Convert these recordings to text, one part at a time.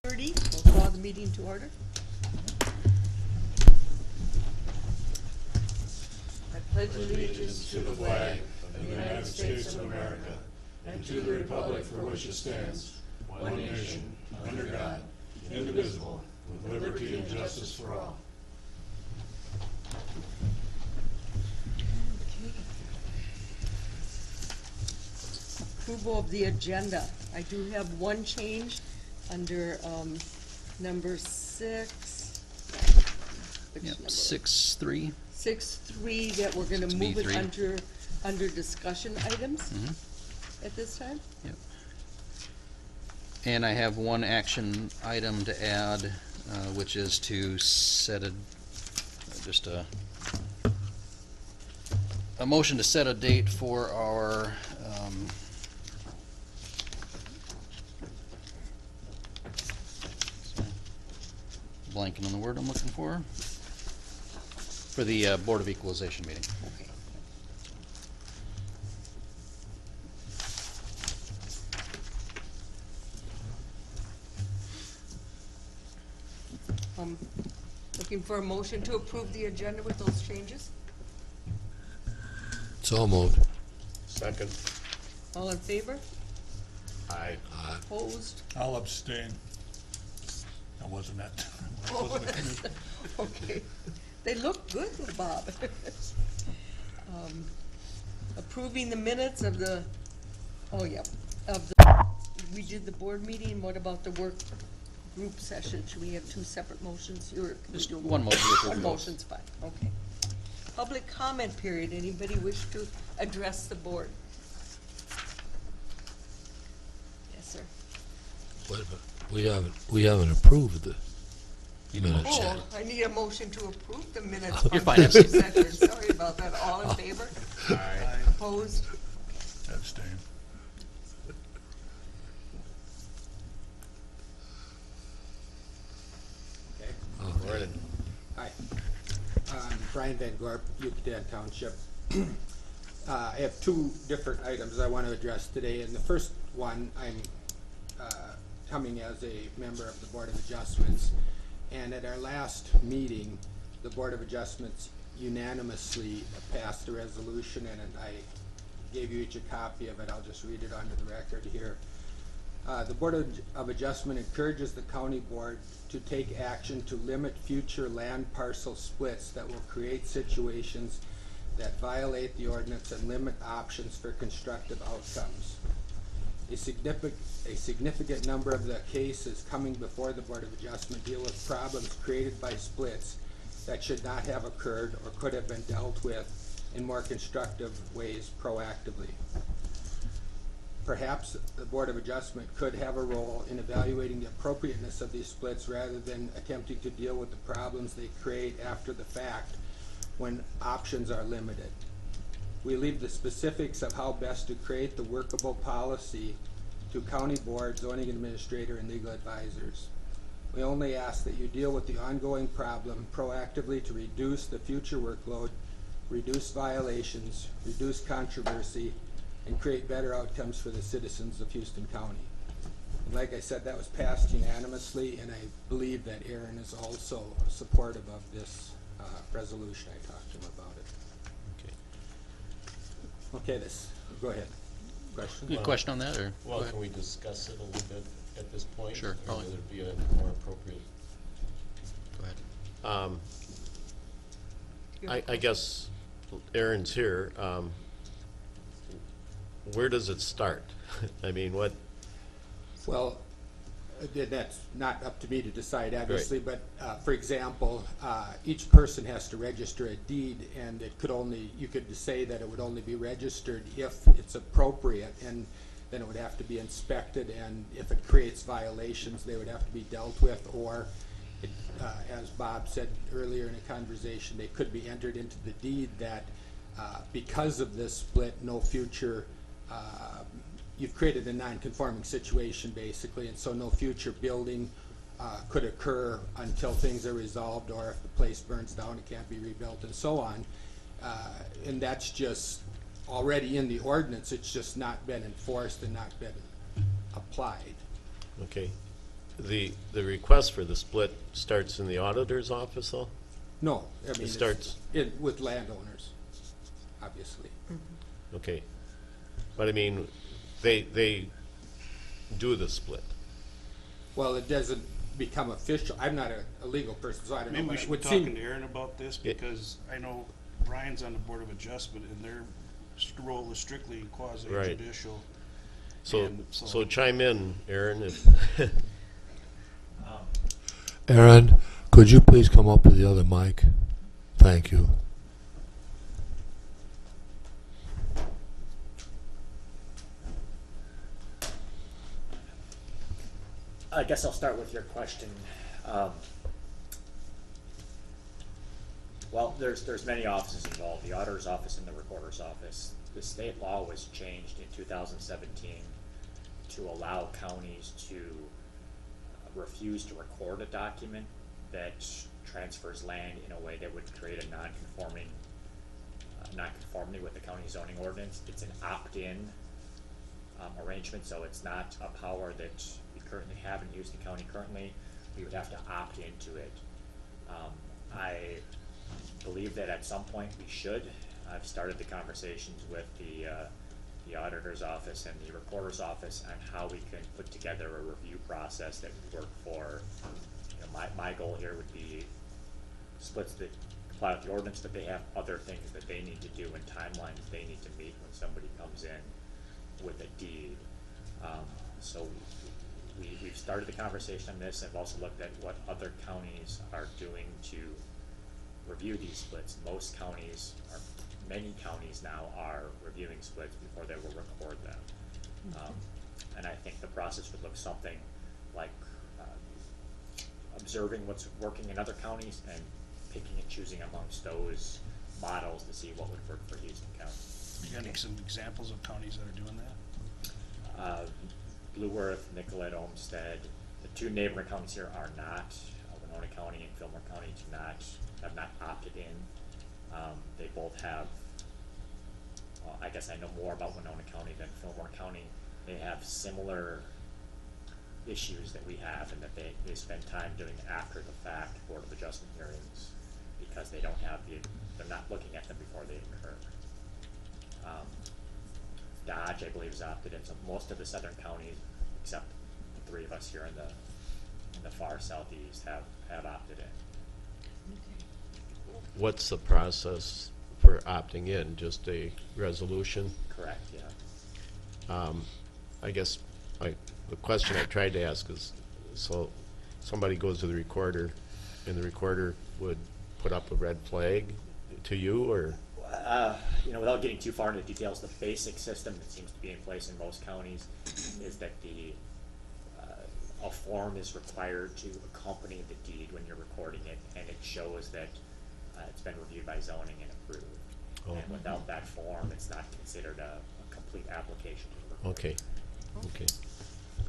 30, we'll call the meeting to order. I pledge Allegiance to the flag of the United States of America and to the republic for which it stands, one nation, under God, indivisible, with liberty and justice for all. Approval of the agenda. I do have one change under number 6. Which Yep, number? 6-3. 6.3 that we're going to It's move it B3. under discussion items at this time. Yep. And I have one action item to add, which is to set a motion to set a date for our blanking on the word I'm looking for the Board of Equalization meeting. Okay. Looking for a motion to approve the agenda with those changes. So moved. Second. All in favor? Aye. Opposed? I'll abstain. That wasn't it. Okay. They look good, Bob. Approving the minutes of the, we did the board meeting. What about the work group session? Should we have two separate motions? Just one motion to approve One both. motion's fine, okay. Public comment period. Anybody wish to address the board? Yes, sir. Wait a minute. We haven't approved the minutes Oh, yet. I need a motion to approve the minutes You're from fine. the session. Sorry about that. All in favor? Aye. Opposed? Abstain. Morning. Hi, Brian Van Gorp, Yucatan Township. I have two different items I want to address today. And the first one, I'm coming as a member of the Board of Adjustments. And at our last meeting, the Board of Adjustments unanimously passed a resolution, and I gave you each a copy of it. I'll just read it onto the record here. The Board of Adjustment encourages the County Board to take action to limit future land parcel splits that will create situations that violate the ordinance and limit options for constructive outcomes. A significant number of the cases coming before the Board of Adjustment deal with problems created by splits that should not have occurred or could have been dealt with in more constructive ways proactively. Perhaps the Board of Adjustment could have a role in evaluating the appropriateness of these splits rather than attempting to deal with the problems they create after the fact when options are limited. We leave the specifics of how best to create the workable policy to County Board, Zoning Administrator, and legal advisors. We only ask that you deal with the ongoing problem proactively to reduce the future workload, reduce violations, reduce controversy, and create better outcomes for the citizens of Houston County. And like I said, that was passed unanimously, and I believe that Aaron is also supportive of this resolution. I talked to him about it. Okay, go ahead. Question? Good question on that, or? Well, go ahead. can we discuss it a little bit at this point? Sure, Or probably. would it be a more appropriate? Go ahead. I guess Aaron's here. Where does it start? I mean, what? Well, that's not up to me to decide, obviously, but for example, each person has to register a deed, and you could say that it would only be registered if it's appropriate, and then it would have to be inspected, and if it creates violations, they would have to be dealt with, or as Bob said earlier in a conversation, they could be entered into the deed that because of this split, no future you've created a non-conforming situation basically, and so no future building could occur until things are resolved, or if the place burns down, it can't be rebuilt, and so on. And that's just already in the ordinance. It's just not been enforced and not been applied. Okay. the request for the split starts in the auditor's office, though? No, I mean, It starts, with landowners, obviously. okay. But I mean, they do the split. Well, it doesn't become official. I'm not a legal person, so I don't know. Maybe but we it should would be seem- talking to Aaron about this, Yeah. because I know Brian's on the Board of Adjustment, and their role is strictly quasi judicial. So chime in, Aaron, if, Aaron, could you please come up to the other mic? Thank you. I guess I'll start with your question. Well, there's many offices involved, the auditor's office and the recorder's office. The state law was changed in 2017 to allow counties to refuse to record a document that transfers land in a way that would create a nonconformity with the county zoning ordinance. It's an opt-in arrangement, so it's not a power that we currently have in Houston County currently. We would have to opt into it. I believe that at some point we should. I've started the conversations with the auditor's office and the recorder's office on how we can put together a review process that would work for, you know, my goal here would be splits that comply with the ordinance, but they have other things that they need to do and timelines they need to meet when somebody comes in with a deed. So we've started the conversation on this. I've also looked at what other counties are doing to review these splits. Most counties, or many counties now, are reviewing splits before they will record them. And I think the process would look something like observing what's working in other counties and picking and choosing amongst those models to see what would work for Houston County. You got some examples of counties that are doing that? Blue Earth, Nicollet, Olmsted, the two neighboring counties here are not. Winona County and Fillmore County have not opted in. They both have, I guess I know more about Winona County than Fillmore County. They have similar issues that we have, and that they spend time doing after the fact Board of Adjustment hearings, because they don't have they're not looking at them before they occur. Dodge, I believe, is opted in, so most of the southern counties, except the three of us here in the far southeast, have opted in. what's the process for opting in? Just a resolution? Correct, yeah. I guess the question I tried to ask is, so somebody goes to the recorder, and the recorder would put up a red flag to you, or? You know, without getting too far into the details, the basic system that seems to be in place in most counties is that a form is required to accompany the deed when you're recording it, and it shows that it's been reviewed by zoning and approved. Oh. And without that form, it's not considered a complete application to the recorder. Okay, okay.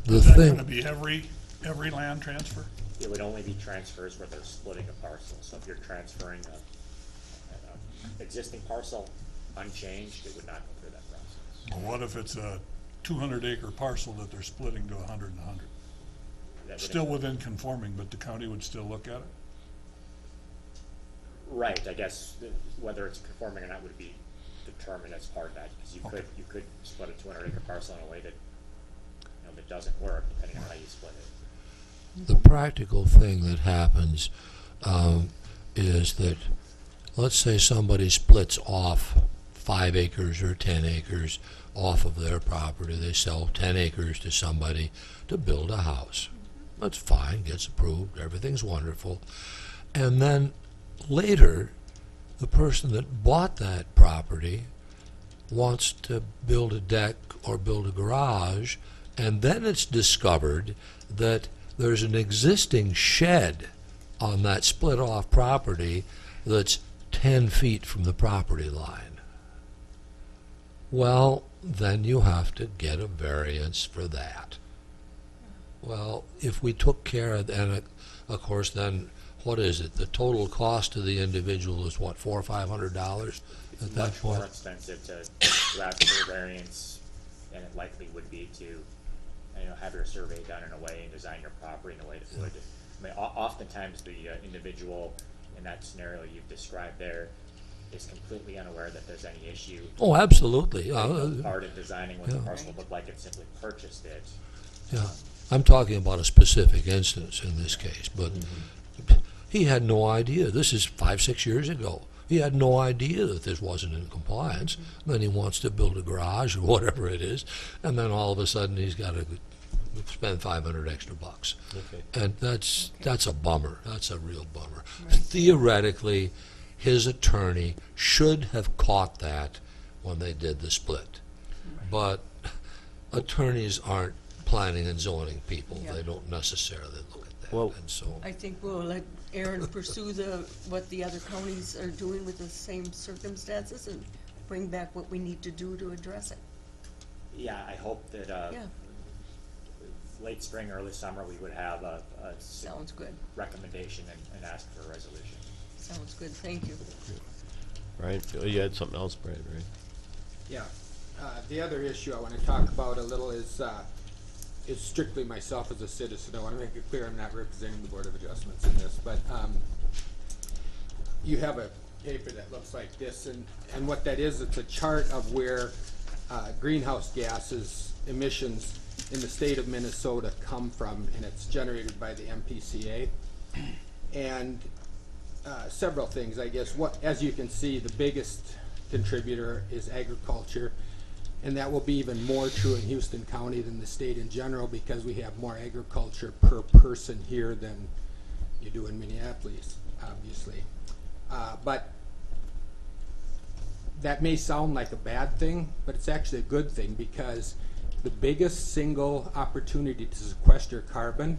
The Is that thing, gonna be every land transfer? It would only be transfers where they're splitting a parcel. So if you're transferring a existing parcel unchanged, it would not go through that process. Or what if it's a 200-acre parcel that they're splitting to 100 and 100? That would Still within conforming, but the county would still look at it? Right, I guess whether it's conforming or not would be determined as part of that, because you could split a 200-acre parcel in a way that, you know, that doesn't work, depending on how you split it. the practical thing that happens is that, let's say somebody splits off 5 acres or 10 acres off of their property. They sell 10 acres to somebody to build a house. That's fine, gets approved, everything's wonderful. And then later, the person that bought that property wants to build a deck or build a garage, and then it's discovered that there's an existing shed on that split off property that's 10 feet from the property line. Well, then you have to get a variance for that. Well, if we took care of, and of course then, what is it? The total cost to the individual is what, $400 or $500 at that Much more point? expensive to ask for a variance than it likely would be to have your survey done in a way and design your property in a way that would, I mean, oftentimes the individual in that scenario you've described there is completely unaware that there's any issue. Oh, absolutely. Part of designing what the parcel would look like and simply purchased it. Yeah, I'm talking about a specific instance in this case, but he had no idea. This is 5-6 years ago. He had no idea that this wasn't in compliance. Then he wants to build a garage or whatever it is, and then all of a sudden he's got to spend $500 extra bucks. Okay. And that's a bummer. That's a real bummer. Theoretically, his attorney should have caught that when they did the split. But attorneys aren't planning and zoning people. Yeah. They don't necessarily look at that. Well- And so, I think we'll let Aaron pursue what the other counties are doing with the same circumstances and bring back what we need to do to address it. Yeah, I hope that, Yeah, late spring, early summer, we would have a sounds good. recommendation and ask for a resolution. Sounds good, thank you. Brian, you had something else, Brian, right? Yeah. The other issue I want to talk about a little is strictly myself as a citizen. I want to make it clear I'm not representing the Board of Adjustments in this, but you have a paper that looks like this, and what that is, it's a chart of where greenhouse gases emissions in the state of Minnesota come from, and it's generated by the MPCA. And several things, I guess. As you can see, the biggest contributor is agriculture, and that will be even more true in Houston County than the state in general, because we have more agriculture per person here than you do in Minneapolis, obviously. But that may sound like a bad thing, but it's actually a good thing, because the biggest single opportunity to sequester carbon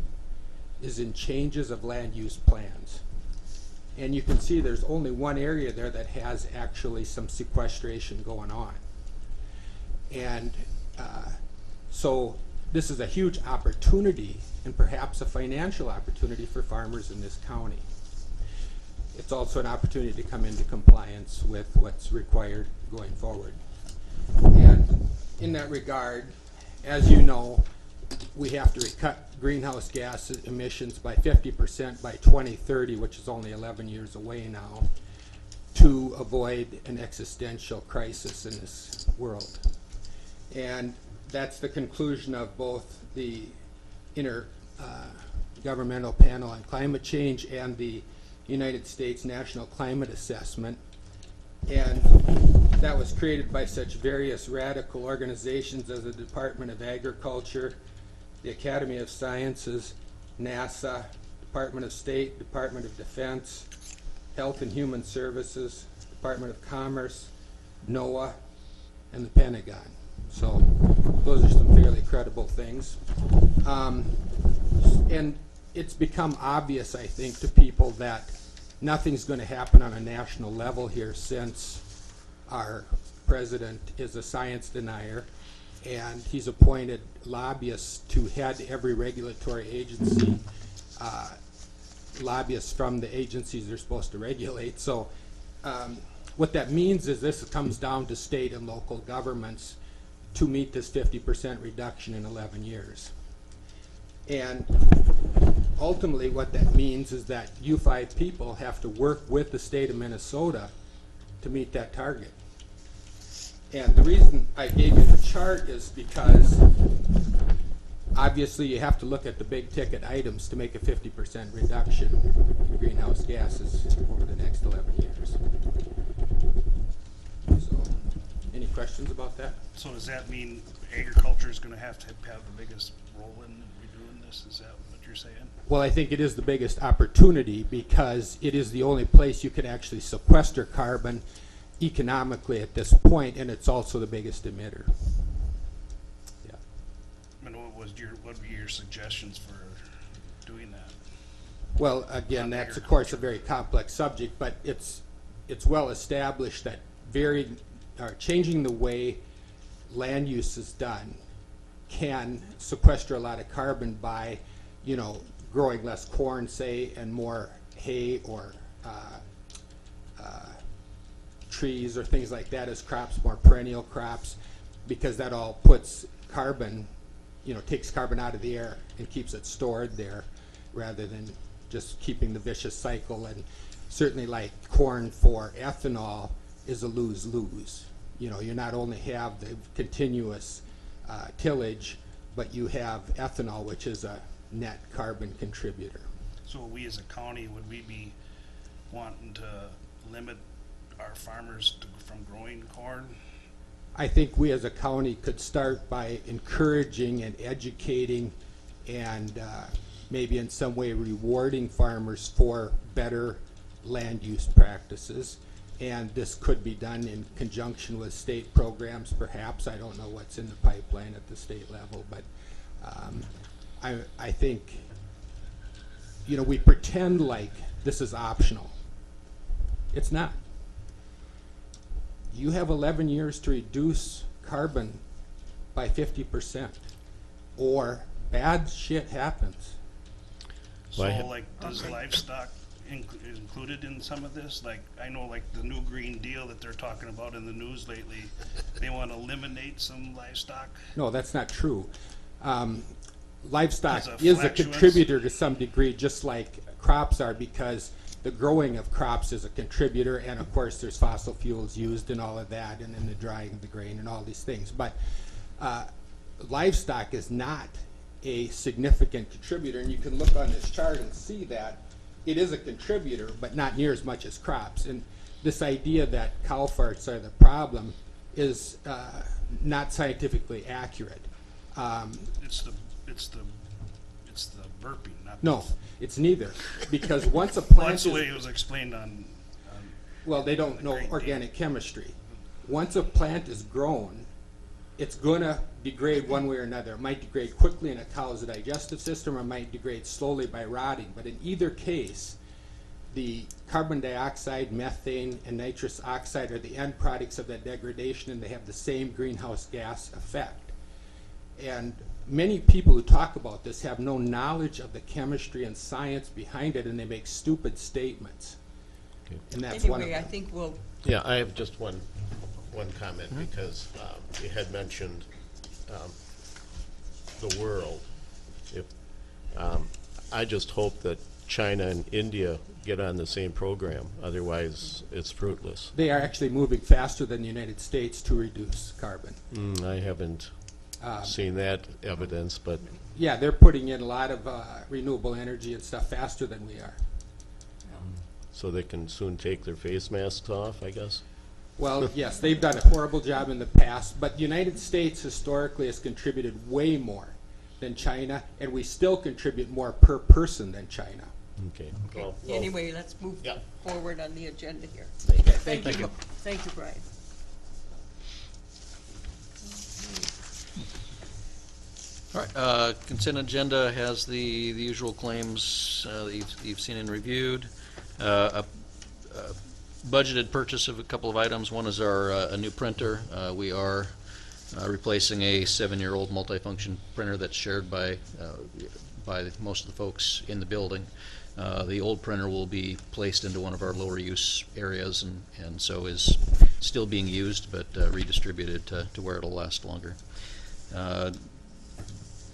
is in changes of land use plans. And you can see there's only one area there that has actually some sequestration going on. And so this is a huge opportunity, and perhaps a financial opportunity for farmers in this county. It's also an opportunity to come into compliance with what's required going forward. And in that regard, as you know, we have to cut greenhouse gas emissions by 50% by 2030, which is only 11 years away now, to avoid an existential crisis in this world. And that's the conclusion of both the Intergovernmental Panel on Climate Change and the United States National Climate Assessment. And that was created by such various radical organizations as the Department of Agriculture, the Academy of Sciences, NASA, Department of State, Department of Defense, Health and Human Services, Department of Commerce, NOAA, and the Pentagon. So those are some fairly credible things. And it's become obvious, I think, to people that nothing's going to happen on a national level here, since our president is a science denier, and he's appointed lobbyists to head every regulatory agency, lobbyists from the agencies they're supposed to regulate. So what that means is this comes down to state and local governments to meet this 50% reduction in 11 years. And ultimately what that means is that you 5 people have to work with the state of Minnesota to meet that target. And the reason I gave you the chart is because obviously you have to look at the big ticket items to make a 50% reduction in greenhouse gases over the next 11 years. So, any questions about that? So does that mean agriculture is gonna have to have the biggest role in redoing this? Is that what you're saying? Well, I think it is the biggest opportunity, because it is the only place you can actually sequester carbon economically at this point, and it's also the biggest emitter. Yeah. And what would be your suggestions for doing that? Well, again, that's of course a very complex subject, but it's well established that changing the way land use is done can sequester a lot of carbon by, growing less corn, say, and more hay or trees or things like that as crops, more perennial crops, because that all puts carbon takes carbon out of the air and keeps it stored there, rather than just keeping the vicious cycle. And certainly like corn for ethanol is a lose-lose. You not only have the continuous tillage, but you have ethanol, which is a net carbon contributor. So we as a county, would we be wanting to limit our farmers from growing corn? I think we as a county could start by encouraging and educating and maybe in some way rewarding farmers for better land use practices. And this could be done in conjunction with state programs, perhaps. I don't know what's in the pipeline at the state level, but I think, we pretend like this is optional. It's not. You have 11 years to reduce carbon by 50%, or bad shit happens. So Well, I had- like, does livestock included in some of this? Like, I know like the new Green Deal that they're talking about in the news lately, they want to eliminate some livestock. No, that's not true. Livestock As a is a flatulence? contributor to some degree, just like crops are, because the growing of crops is a contributor, and of course there's fossil fuels used and all of that, and then the drying of the grain and all these things. But livestock is not a significant contributor, and you can look on this chart and see that it is a contributor, but not near as much as crops. And this idea that cow farts are the problem is not scientifically accurate. It's the burping, not No, it's neither, because once a Well, plant that's the way is, it was explained on well, they don't know Great organic chemistry. Once a plant is grown, it's gonna degrade one way or another. It might degrade quickly in a cow's digestive system, or it might degrade slowly by rotting. But in either case, the carbon dioxide, methane, and nitrous oxide are the end products of that degradation, and they have the same greenhouse gas effect. And many people who talk about this have no knowledge of the chemistry and science behind it, and they make stupid statements. And that's one of Anyway, I them. think we'll, Yeah, I have just one comment, because you had mentioned the world. If I just hope that China and India get on the same program, otherwise it's fruitless. They are actually moving faster than the United States to reduce carbon. I haven't seen that evidence, but Yeah, they're putting in a lot of renewable energy and stuff faster than we are. so they can soon take their face masks off, I guess. Well, yes, they've done a horrible job in the past, but the United States historically has contributed way more than China, and we still contribute more per person than China. Okay. okay, Well, anyway, let's move Yeah. forward on the agenda here. Okay, Thank you. Thank you, Brian. All right, consent agenda has the usual claims that you've seen and reviewed. A budgeted purchase of a couple of items. One is a new printer. We are replacing a 7-year-old multifunction printer that's shared by most of the folks in the building. The old printer will be placed into one of our lower use areas, and so is still being used, but redistributed to where it'll last longer.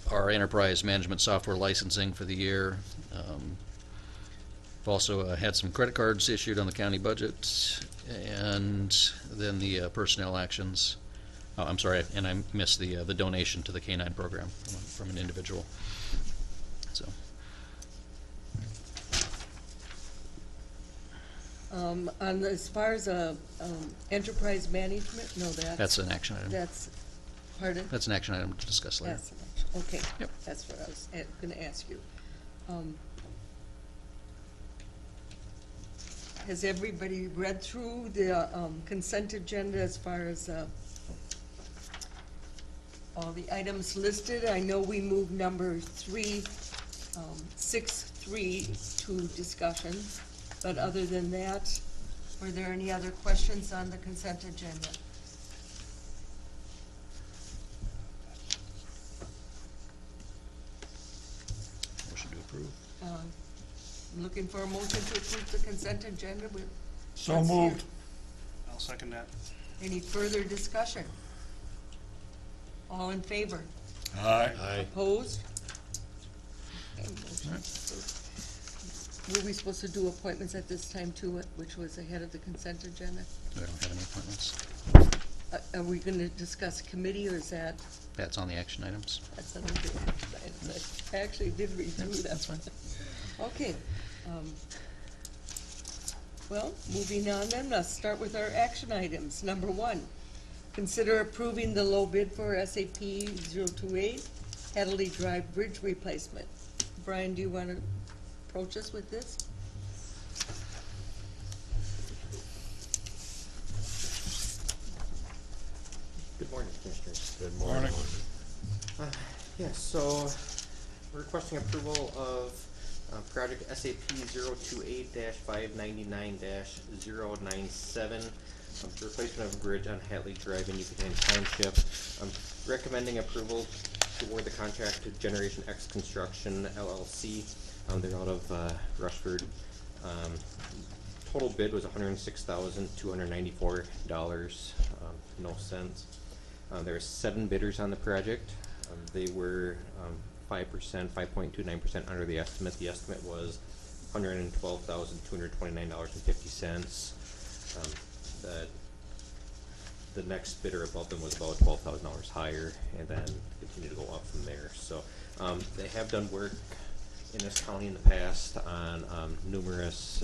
Our enterprise management software licensing for the year. We've also had some credit cards issued on the county budget, and then the personnel actions. Oh, I'm sorry, and I missed the donation to the K-9 program from an individual. So. As far as enterprise management, no, That's an action item. that's, pardon? That's an action item to discuss later. That's an action, okay. Yep. That's what I was gonna ask you. Has everybody read through the consent agenda as far as all the items listed? I know we moved number 6.3 to discussion, but other than that, were there any other questions on the consent agenda? Motion to approve. Looking for a motion to approve the consent agenda with. So moved. I'll second that. Any further discussion? All in favor? Aye. Aye. Opposed? Okay, motion approved. Were we supposed to do appointments at this time too, which was ahead of the consent agenda? We don't have any appointments. Are we gonna discuss committee, or is that, That's on the action items. that's on the items? I actually did read through that. That's fine. Okay. Well, moving on then, let's start with our action items. Number 1, consider approving the low bid for SAP 028 Hadley Drive Bridge replacement. Brian, do you want to approach us with this? Good morning, Commissioners. Good morning. Yes, so we're requesting approval of project SAP 028-599-097, for replacement of a bridge on Hatley Drive in Yucatan Township. Recommending approval to award the contract to Generation X Construction LLC. They're out of Rushford. Total bid was $106,294, no cents. There are 7 bidders on the project. They were 5%, 5.29% under the estimate. The estimate was $112,229.50. The next bidder above them was about $12,000 higher, and then continue to go up from there. So they have done work in this county in the past on numerous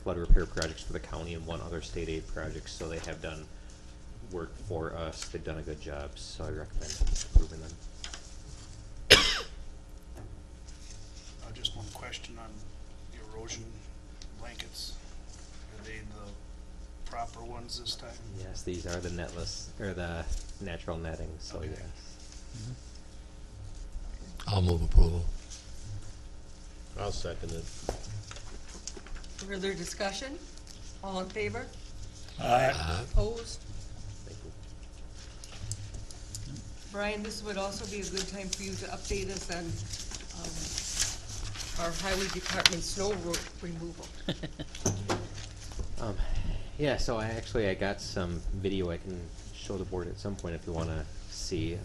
flood repair projects for the county and one other state aid project. So they have done work for us. They've done a good job, so I recommend approving them. Just one question on the erosion blankets. Are they the proper ones this time? Yes, these are the netless, or the natural netting, so Okay. yes. I'll move approval. I'll second it. Further discussion? All in favor? Aye. Opposed? Thank you. Brian, this would also be a good time for you to update us on our highway department snow removal. Yeah, so I got some video I can show the board at some point if you want to see.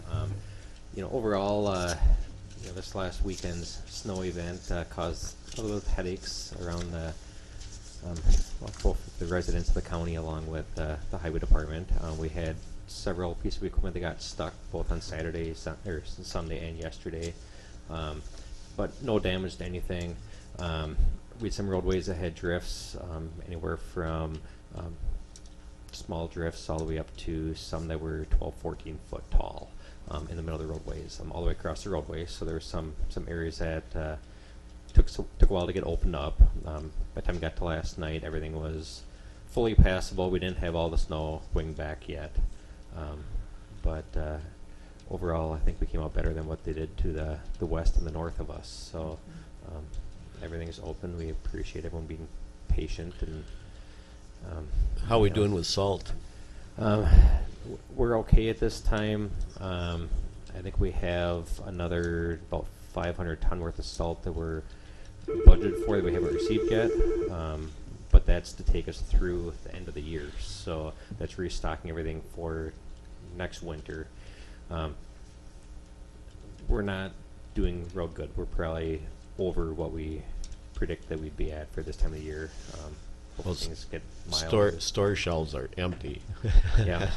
Overall, this last weekend's snow event caused a little headaches around both the residents of the county along with the highway department. We had several pieces of equipment that got stuck both on Saturday, Sunday, and yesterday. But no damage to anything. We had some roadways that had drifts, anywhere from small drifts all the way up to some that were 12, 14 foot tall in the middle of the roadways, all the way across the roadways. So there were some areas that took a while to get opened up. By the time we got to last night, everything was fully passable. We didn't have all the snow winged back yet. But overall, I think we came out better than what they did to the west and the north of us. So everything is open. We appreciate everyone being patient. And How are we doing with salt? we're okay at this time. I think we have another about 500 ton worth of salt that we're budgeted for that we haven't received yet. But that's to take us through the end of the year. So that's restocking everything for next winter. We're not doing real good. We're probably over what we predict that we'd be at for this time of the year. Hopefully things get mild. Store shelves are empty. Yeah.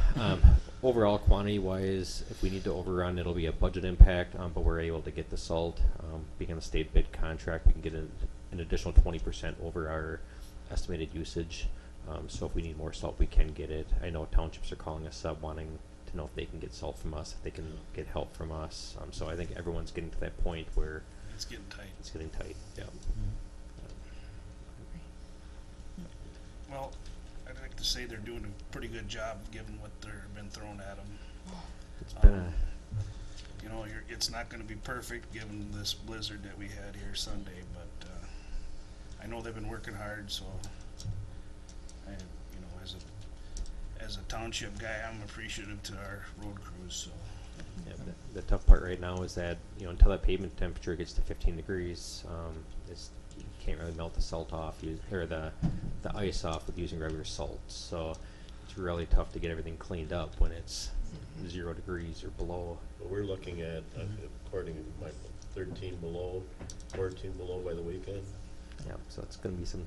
Overall, quantity-wise, if we need to overrun, it'll be a budget impact, but we're able to get the salt. Being on a state bid contract, we can get an additional 20% over our estimated usage. So if we need more salt, we can get it. I know townships are calling us up wanting to know if they can get salt from us, if they can get help from us. So I think everyone's getting to that point where It's getting tight. it's getting tight. Yeah. Well, I'd like to say they're doing a pretty good job given what they've been thrown at them. It's been a It's not going to be perfect given this blizzard that we had here Sunday, but I know they've been working hard. So, as a township guy, I'm appreciative to our road crews. So, Yeah, the tough part right now is that until that pavement temperature gets to 15 degrees, you can't really melt the salt off, or the ice off with using regular salt. So it's really tough to get everything cleaned up when it's 0 degrees or below. But we're looking at, according to my 13 below, 14 below by the weekend. Yeah, so it's gonna be some,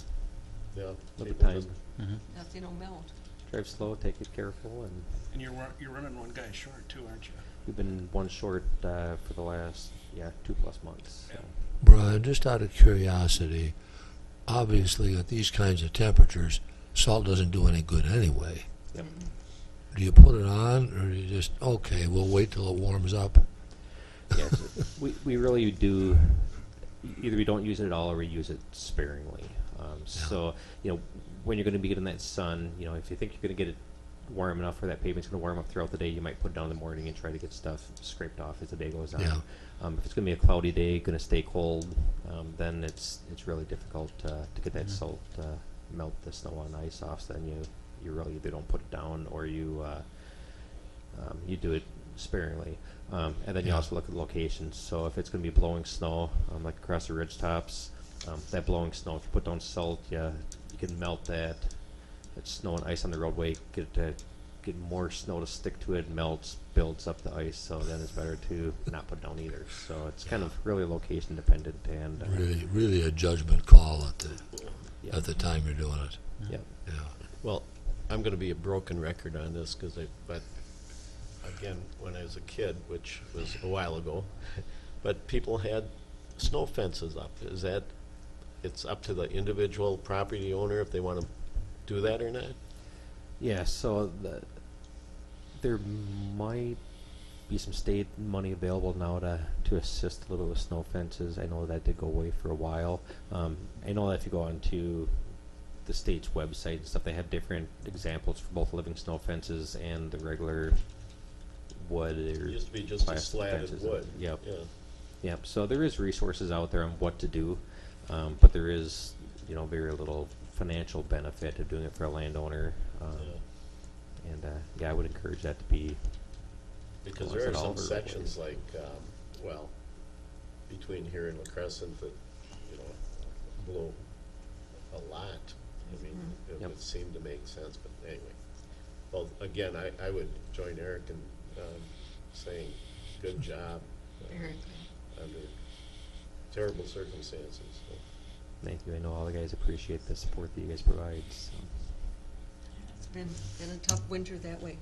Yeah. little people time. just- Nothing will melt. Drive slow, take it careful, and You're running one guy short too, aren't you? we've been one short, for the last, 2+ months, so. Brian, just out of curiosity, obviously at these kinds of temperatures, salt doesn't do any good anyway. Yep. Do you put it on, or do you just, okay, we'll wait till it warms up? Yeah, so we really do, either we don't use it at all or we use it sparingly. So, when you're going to be getting that sun, if you think you're going to get it warm enough where that pavement's going to warm up throughout the day, you might put it down in the morning and try to get stuff scraped off as the day goes on. Yeah. If it's going to be a cloudy day, going to stay cold, then it's really difficult to get that salt, melt the snow on ice off. So then you really either don't put it down or you do it sparingly. And then you Yeah. also look at the locations. So if it's going to be blowing snow, like across the ridge tops, that blowing snow, if you put down salt, you can melt that snow and ice on the roadway, get more snow to stick to it, melts, builds up the ice, so then it's better to not put down either. So it's kind of really location dependent, and Really a judgment call yeah. at the time you're doing it. Yeah. Yeah. Well, I'm going to be a broken record on this but again, when I was a kid, which was a while ago, but people had snow fences up. Is that, it's up to the individual property owner if they want to do that or not? Yeah, so there might be some state money available now to assist a little with snow fences. I know that did go away for a while. I know that if you go onto the state's website and stuff, they have different examples for both living snow fences and the regular wood or It used to be just a plastic slatted fences. wood. Yep. Yeah. Yep. So there is resources out there on what to do, but there is, very little financial benefit to doing it for a landowner. Yeah. And I would encourage that to be. Because Well, there is are it all some over the sections place? like, between here and La Crescent that, blow a lot. I mean, it Yep. would seem to make sense, but anyway. Well, again, I would join Eric in saying, good job Very good. under terrible circumstances. So. Thank you. I know all the guys appreciate the support that you guys provide. So. It's been a tough winter that way.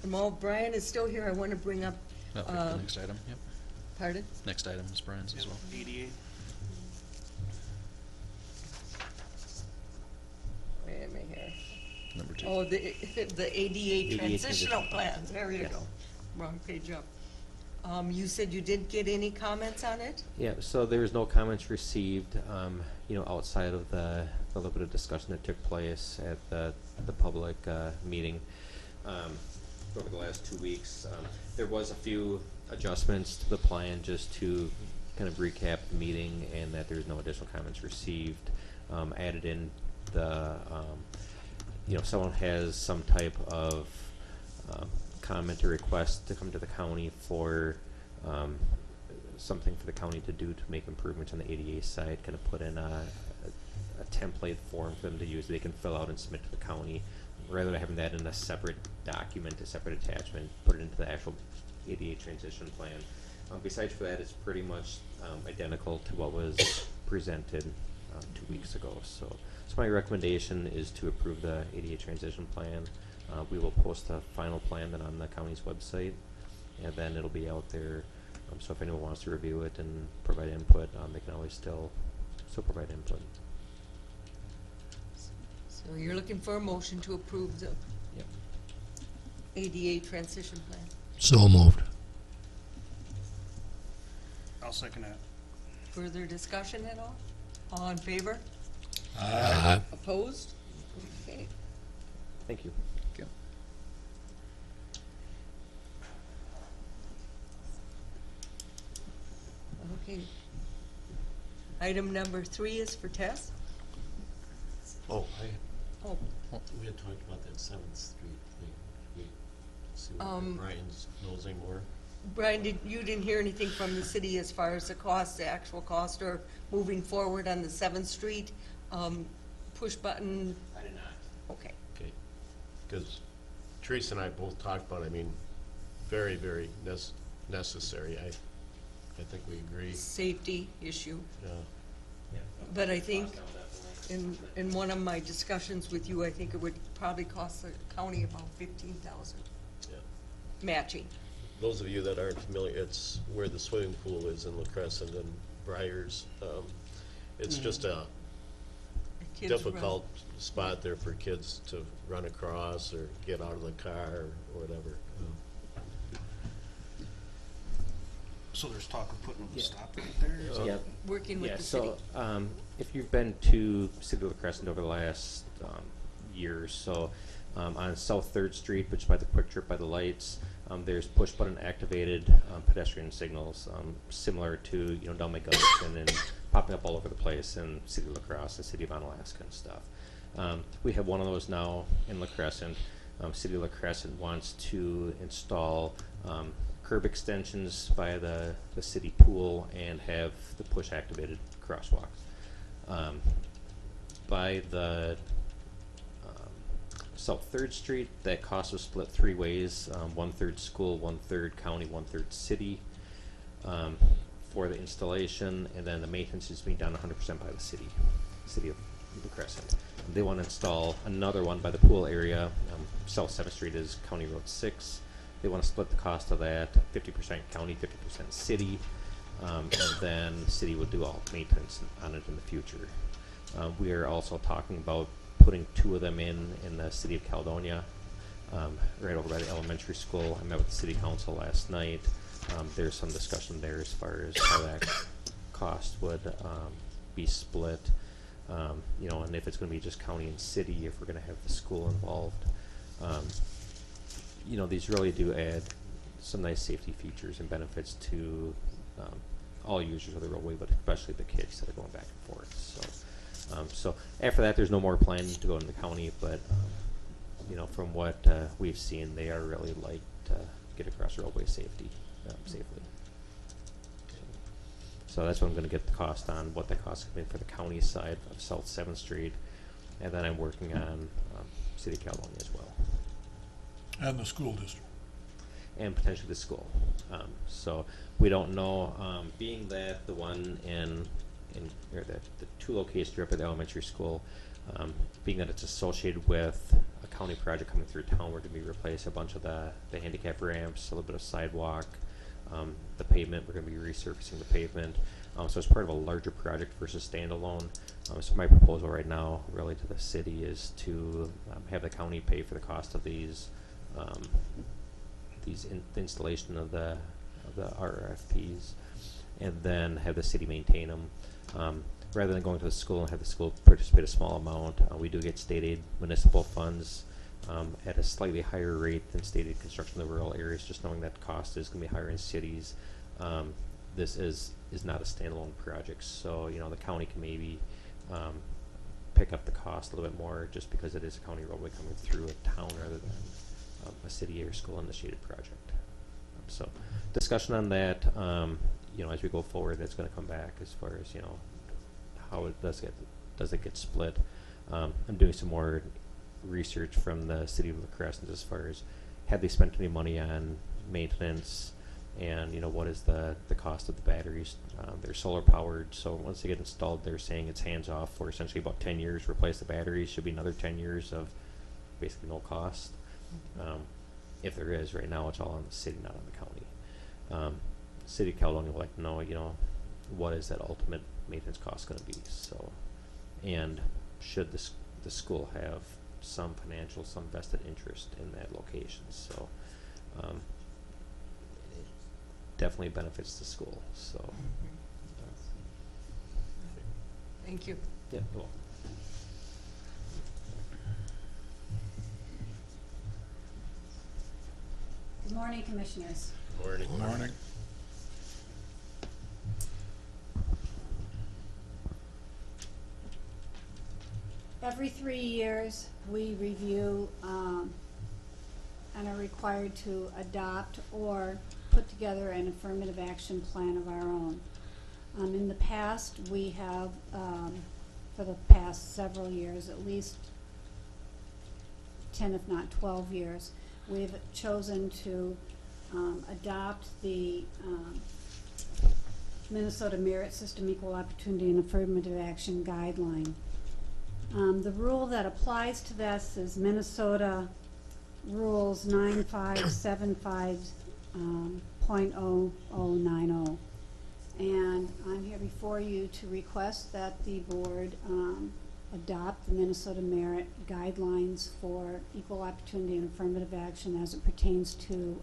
And while Brian is still here, I want to bring up, Okay, the next item, yep. pardon? Next item is Brian's as well. 88. Wait a minute here. Number 2. Oh, the ADA transitional transition. plan, there you Yes. go. Wrong page up. You said you didn't get any comments on it? Yeah. So there was no comments received. Outside of the little bit of discussion that took place at the public meeting over the last 2 weeks. There was a few adjustments to the plan just to kind of recap the meeting, and that there's no additional comments received. Added in the someone has some type of comment or request to come to the county for something for the county to do to make improvements on the ADA side, kind of put in a template form for them to use. They can fill out and submit to the county, rather than having that in a separate document, a separate attachment, put it into the actual ADA transition plan. Besides for that, it's pretty much identical to what was presented 2 weeks ago. So my recommendation is to approve the ADA transition plan. We will post a final plan then on the county's website, and then it'll be out there. So if anyone wants to review it and provide input, they can always still provide input. So you're looking for a motion to approve the Yep. ADA transition plan? So moved. I'll second that. Further discussion at all? All in favor? Aye. Opposed? Okay. Thank you. Okay. Okay. Item number 3 is for Tess. Oh, Oh, we had talked about that 7th Street thing. We see what Um, Brian knows anymore. Brian, you didn't hear anything from the city as far as the cost, the actual cost, or moving forward on the 7th Street push button? I did not. Okay. Okay, because Teresa and I both talked about, I mean, very, very necessary. I think we agree. Safety issue. Yeah. But I think in one of my discussions with you, I think it would probably cost the county about 15,000 Yeah. matching. Those of you that aren't familiar, it's where the swimming pool is in La Crescent and Briars. It's just a The kids run- difficult spot there for kids to run across or get out of the car or whatever. So there's talk of putting a Yeah. stop right there? Is that- Yeah. Working with Yeah, the city. so, if you've been to City of La Crescent over the last, year or so, on South Third Street, which is by the Quick Trip by the lights, there's push button activated, pedestrian signals, similar to, down McGuffin and popping up all over the place in City of La Crosse, the City of Onalaska and stuff. We have one of those now in La Crescent. City of La Crescent wants to install, curb extensions via the city pool and have the push activated crosswalks. By the South Third Street, that cost was split 3 ways, 1/3 school, 1/3 county, 1/3 city, for the installation, and then the maintenance is being done 100% by the city of La Crescent. They want to install another one by the pool area. South 7th Street is County Road 6. They want to split the cost of that, 50% county, 50% city, and then the city will do all maintenance on it in the future. We are also talking about putting 2 of them in the city of Caledonia, right over by the elementary school. I met with the city council last night. There's some discussion there as far as how that cost would be split. And if it's going to be just county and city, if we're going to have the school involved. These really do add some nice safety features and benefits to all users of the roadway, but especially the kids that are going back and forth. So after that, there's no more planning to go in the county, but from what we've seen, they are really like to get across roadway safely. So that's what I'm going to get the cost on, what the cost could be for the county side of South 7th Street, and then I'm working on City of Caledonia as well, And the school district. and potentially the school. So we don't know, being that the one or the 2 locations here up at the elementary school, being that it's associated with a county project coming through town, we're going to be replacing a bunch of the handicap ramps, a little bit of sidewalk, the pavement, we're going to be resurfacing the pavement. So it's part of a larger project versus standalone. So my proposal right now, really to the city, is to have the county pay for the cost of the installation of the RFPs, and then have the city maintain them. Rather than going to the school and have the school participate a small amount, we do get state aid municipal funds at a slightly higher rate than state aid construction in the rural areas, just knowing that cost is going to be higher in cities. This is not a standalone project, so the county can maybe pick up the cost a little bit more just because it is a county roadway coming through a town rather than a city or school initiated project. So discussion on that, as we go forward, that's going to come back as far as how it does it get split. I'm doing some more research from the city of La Crescent as far as have they spent any money on maintenance, and what is the cost of the batteries. They're solar powered, so once they get installed, they're saying it's hands off for essentially about 10 years. Replace the batteries, should be another 10 years of basically no cost. If there is, right now it's all on the city, not on the county. City of Caledonia would like to know, what is that ultimate maintenance cost going to be? So, and should the school have some vested interest in that location? So, it definitely benefits the school. So, Thank you. yeah. Well, Good morning, Commissioners. Morning. Morning. Every 3 years, we review and are required to adopt or put together an affirmative action plan of our own. In the past, we have, for the past several years, at least 10 if not 12 years, we've chosen to adopt the Minnesota Merit System Equal Opportunity and Affirmative Action Guideline. The rule that applies to this is Minnesota Rules 9575.0090. And I'm here before you to request that the board adopt the Minnesota Merit Guidelines for Equal Opportunity and Affirmative Action as it pertains to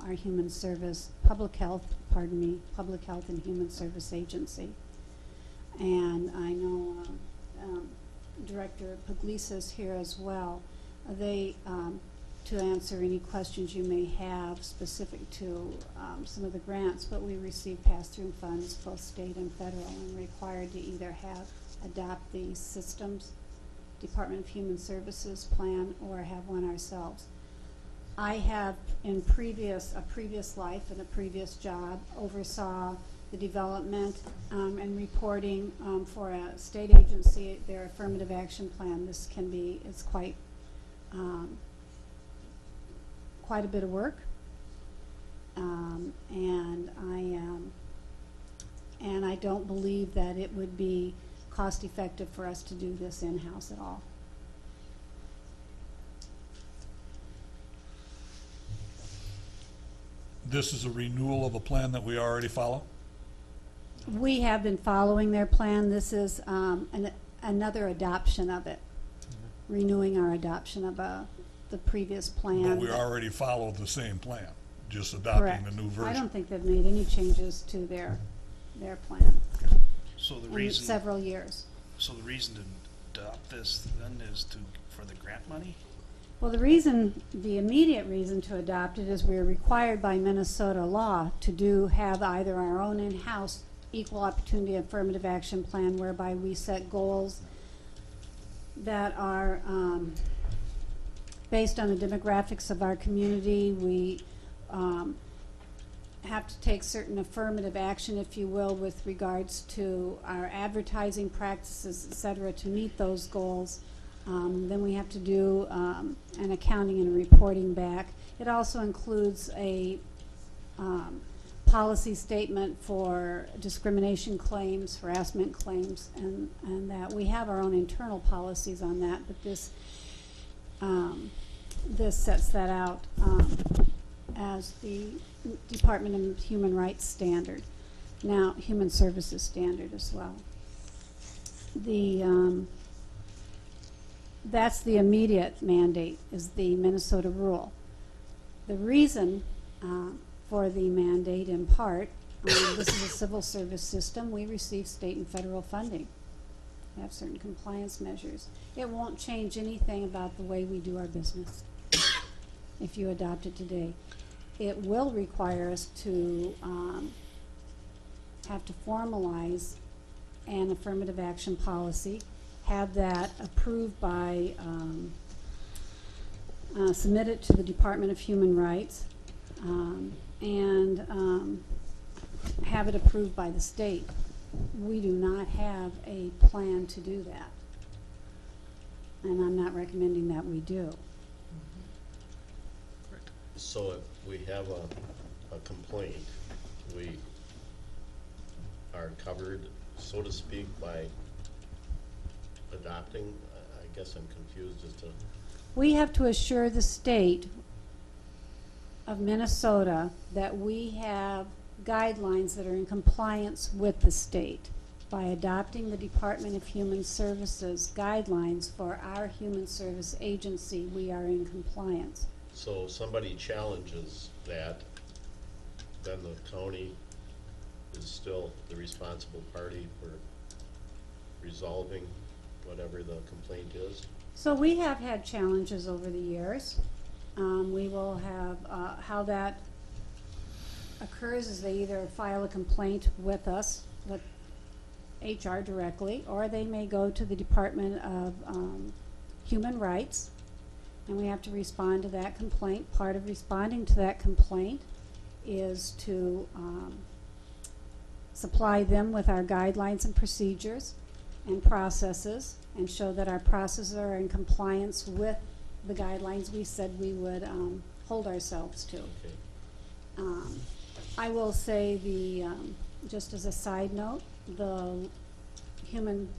our Human Service, Public Health and Human Service Agency. And I know Director Puglisa is here as well. They, to answer any questions you may have specific to some of the grants, but we receive pass-through funds, both state and federal, and required to either adopt the systems, Department of Human Services plan, or have one ourselves. I have, in a previous life and a previous job, oversaw the development and reporting for a state agency, their affirmative action plan. This can be, it's quite a bit of work, and I don't believe that it would be cost effective for us to do this in-house at all. This is a renewal of a plan that we already follow? We have been following their plan. This is another adoption of it, renewing our adoption of the previous plan. But we already followed the same plan, just adopting Correct. the new version. I don't think they've made any changes to their plan So the in reason, several years. so the reason to adopt this then is for the grant money? Well, the immediate reason to adopt it is we're required by Minnesota law to have either our own in-house equal opportunity affirmative action plan, whereby we set goals that are based on the demographics of our community. We have to take certain affirmative action, if you will, with regards to our advertising practices, et cetera, to meet those goals. Then we have to do an accounting and reporting back. It also includes a policy statement for discrimination claims, harassment claims, and that. We have our own internal policies on that, but this sets that out as the Department of Human Rights standard, now Human Services standard as well. That's the immediate mandate, is the Minnesota rule. The reason for the mandate, in part, this is a civil service system. We receive state and federal funding. We have certain compliance measures. It won't change anything about the way we do our business if you adopt it today. It will require us to have to formalize an affirmative action policy, have that approved by, submit it to the Department of Human Rights, and have it approved by the state. We do not have a plan to do that, and I'm not recommending that we do. So if we have a complaint, we are covered, so to speak, by adopting? I guess I'm confused as to... We have to assure the state of Minnesota that we have guidelines that are in compliance with the state. By adopting the Department of Human Services guidelines for our human service agency, we are in compliance. So somebody challenges that, then the county is still the responsible party for resolving whatever the complaint is? So we have had challenges over the years. We will have, how that occurs is they either file a complaint with us, with HR directly, or they may go to the Department of Human Rights, and we have to respond to that complaint. Part of responding to that complaint is to supply them with our guidelines and procedures and processes, and show that our processes are in compliance with the guidelines we said we would hold ourselves to. Okay. I will say just as a side note, the human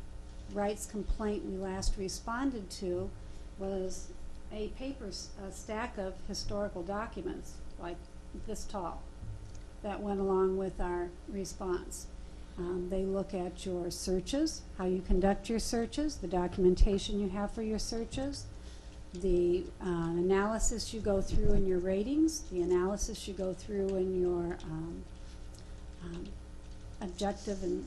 rights complaint we last responded to was a stack of historical documents, like this tall, that went along with our response. They look at your searches, how you conduct your searches, the documentation you have for your searches, the analysis you go through in your ratings, the analysis you go through in your objective and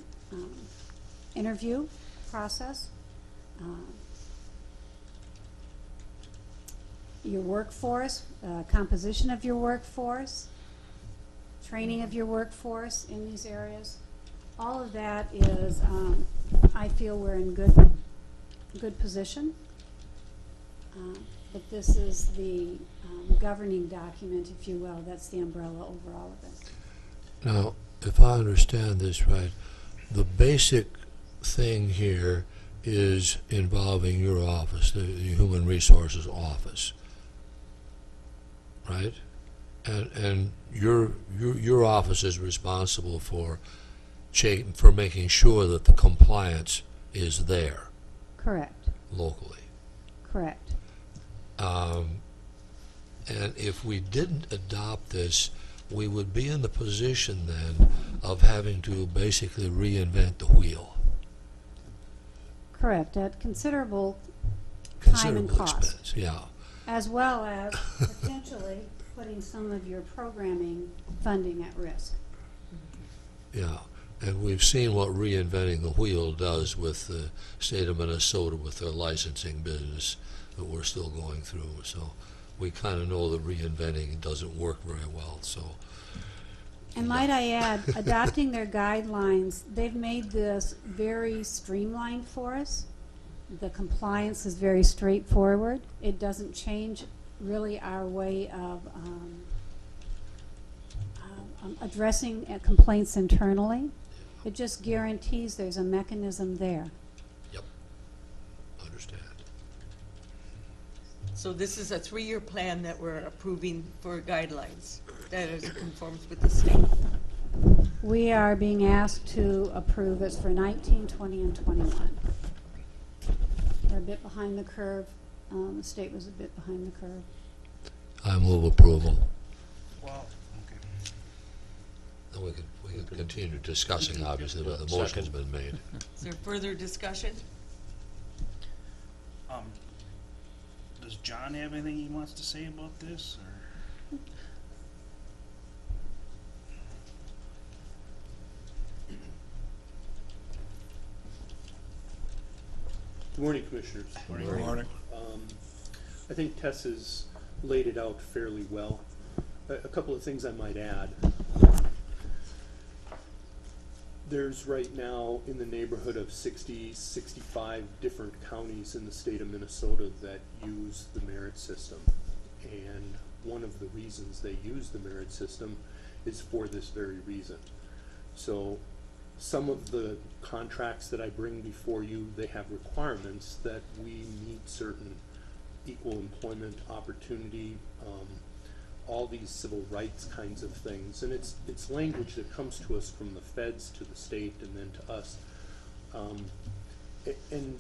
interview process, your workforce, composition of your workforce, training of your workforce in these areas. All of that is, I feel we're in good position. But this is the governing document, if you will. That's the umbrella over all of this. Now, if I understand this right, the basic thing here is involving your office, the Human Resources Office, right? And your office is responsible for making sure that the compliance is there Correct. locally. Correct. And if we didn't adopt this, we would be in the position then of having to basically reinvent the wheel. Correct. At considerable time and Considerable cost, expense, yeah. as well as potentially putting some of your programming funding at risk. Yeah, and we've seen what reinventing the wheel does with the state of Minnesota with their licensing business that we're still going through. So we kind of know that reinventing doesn't work very well. So. And might I add, adopting their guidelines, they've made this very streamlined for us. The compliance is very straightforward. It doesn't change really our way of addressing complaints internally. It just guarantees there's a mechanism there. Yep, understand. So this is a 3-year plan that we're approving for guidelines that is conforms with the state. We are being asked to approve it for 19, 20, and 21. We're a bit behind the curve. The state was a bit behind the curve. I move approval. Well, okay. And we can continue discussing, obviously, but the motion's been made. Is there further discussion? Does John have anything he wants to say about this, or? Good morning, Commissioners. Good morning. I think Tess has laid it out fairly well. A couple of things I might add. There's right now in the neighborhood of 60, 65 different counties in the state of Minnesota that use the merit system. And one of the reasons they use the merit system is for this very reason. So some of the contracts that I bring before you, they have requirements that we meet certain equal employment opportunity, all these civil rights kinds of things. And it's language that comes to us from the feds to the state and then to us. And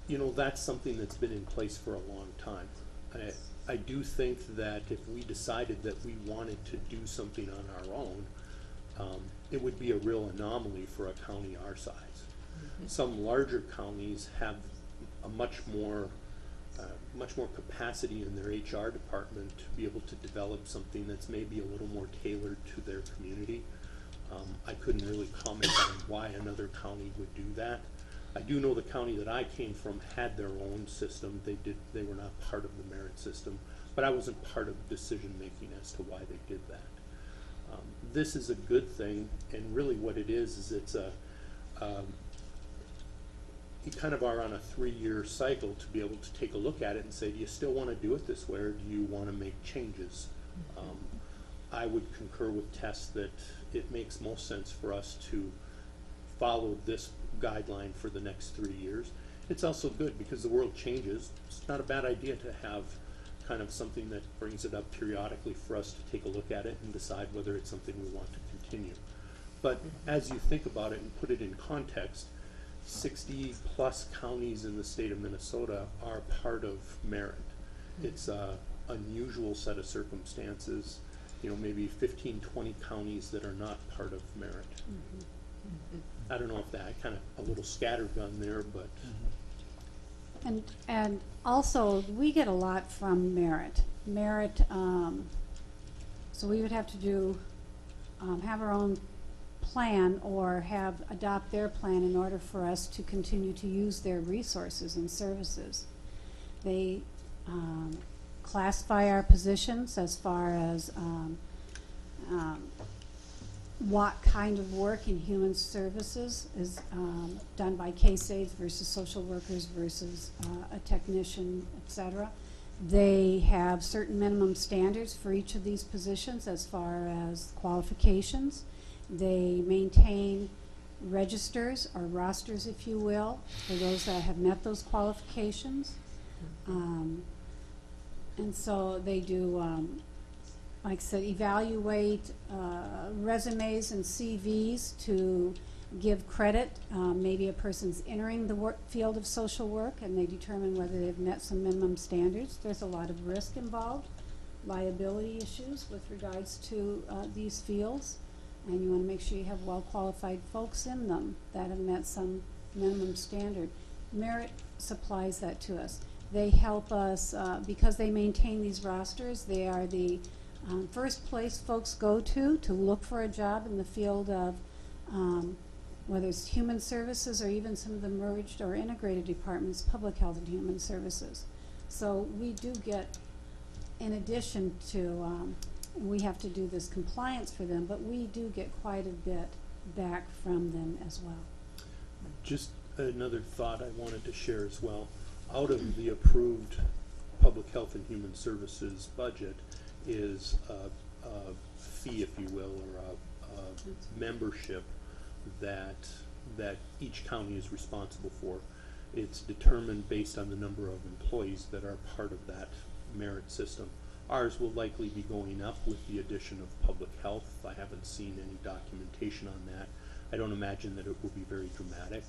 you know, that's something that's been in place for a long time. I do think that if we decided that we wanted to do something on our own, it would be a real anomaly for a county our size. Mm-hmm. Some larger counties have a much more capacity in their HR department to be able to develop something that's maybe a little more tailored to their community. I couldn't really comment on why another county would do that. I do know the county that I came from had their own system. They were not part of the merit system, but I wasn't part of decision making as to why they did that. This is a good thing, and really what it is it's you kind of are on a 3-year cycle to be able to take a look at it and say, do you still want to do it this way, or do you want to make changes? I would concur with Tess that it makes most sense for us to follow this guideline for the next 3 years. It's also good because the world changes. It's not a bad idea to have kind of something that brings it up periodically for us to take a look at it and decide whether it's something we want to continue. But as you think about it and put it in context, 60-plus counties in the state of Minnesota are part of Merit. It's a unusual set of circumstances, you know, maybe 15, 20 counties that are not part of Merit. I don't know if that kind of a little scattergun there, but And also, we get a lot from Merit. Merit, so we would have to do, have our own plan or adopt their plan in order for us to continue to use their resources and services. They classify our positions as far as what kind of work in human services is done by case aides versus social workers versus a technician, etc. They have certain minimum standards for each of these positions as far as qualifications. They maintain registers or rosters, if you will, for those that have met those qualifications. And so they do, like I said, evaluate resumes and CVs to give credit. Maybe a person's entering the field of social work and they determine whether they've met some minimum standards. There's a lot of risk involved, liability issues with regards to these fields. And you want to make sure you have well-qualified folks in them that have met some minimum standard. Merit supplies that to us. They help us, because they maintain these rosters, they are the first place folks go to look for a job in the field of whether it's human services or even some of the merged or integrated departments, public health and human services. So we do get, in addition to, we have to do this compliance for them, but we do get quite a bit back from them as well. just another thought I wanted to share as well. Out of the approved Public Health and Human Services budget is a fee, if you will, or a membership that each county is responsible for. It's determined based on the number of employees that are part of that merit system. Ours will likely be going up with the addition of public health. I haven't seen any documentation on that. I don't imagine that it will be very dramatic.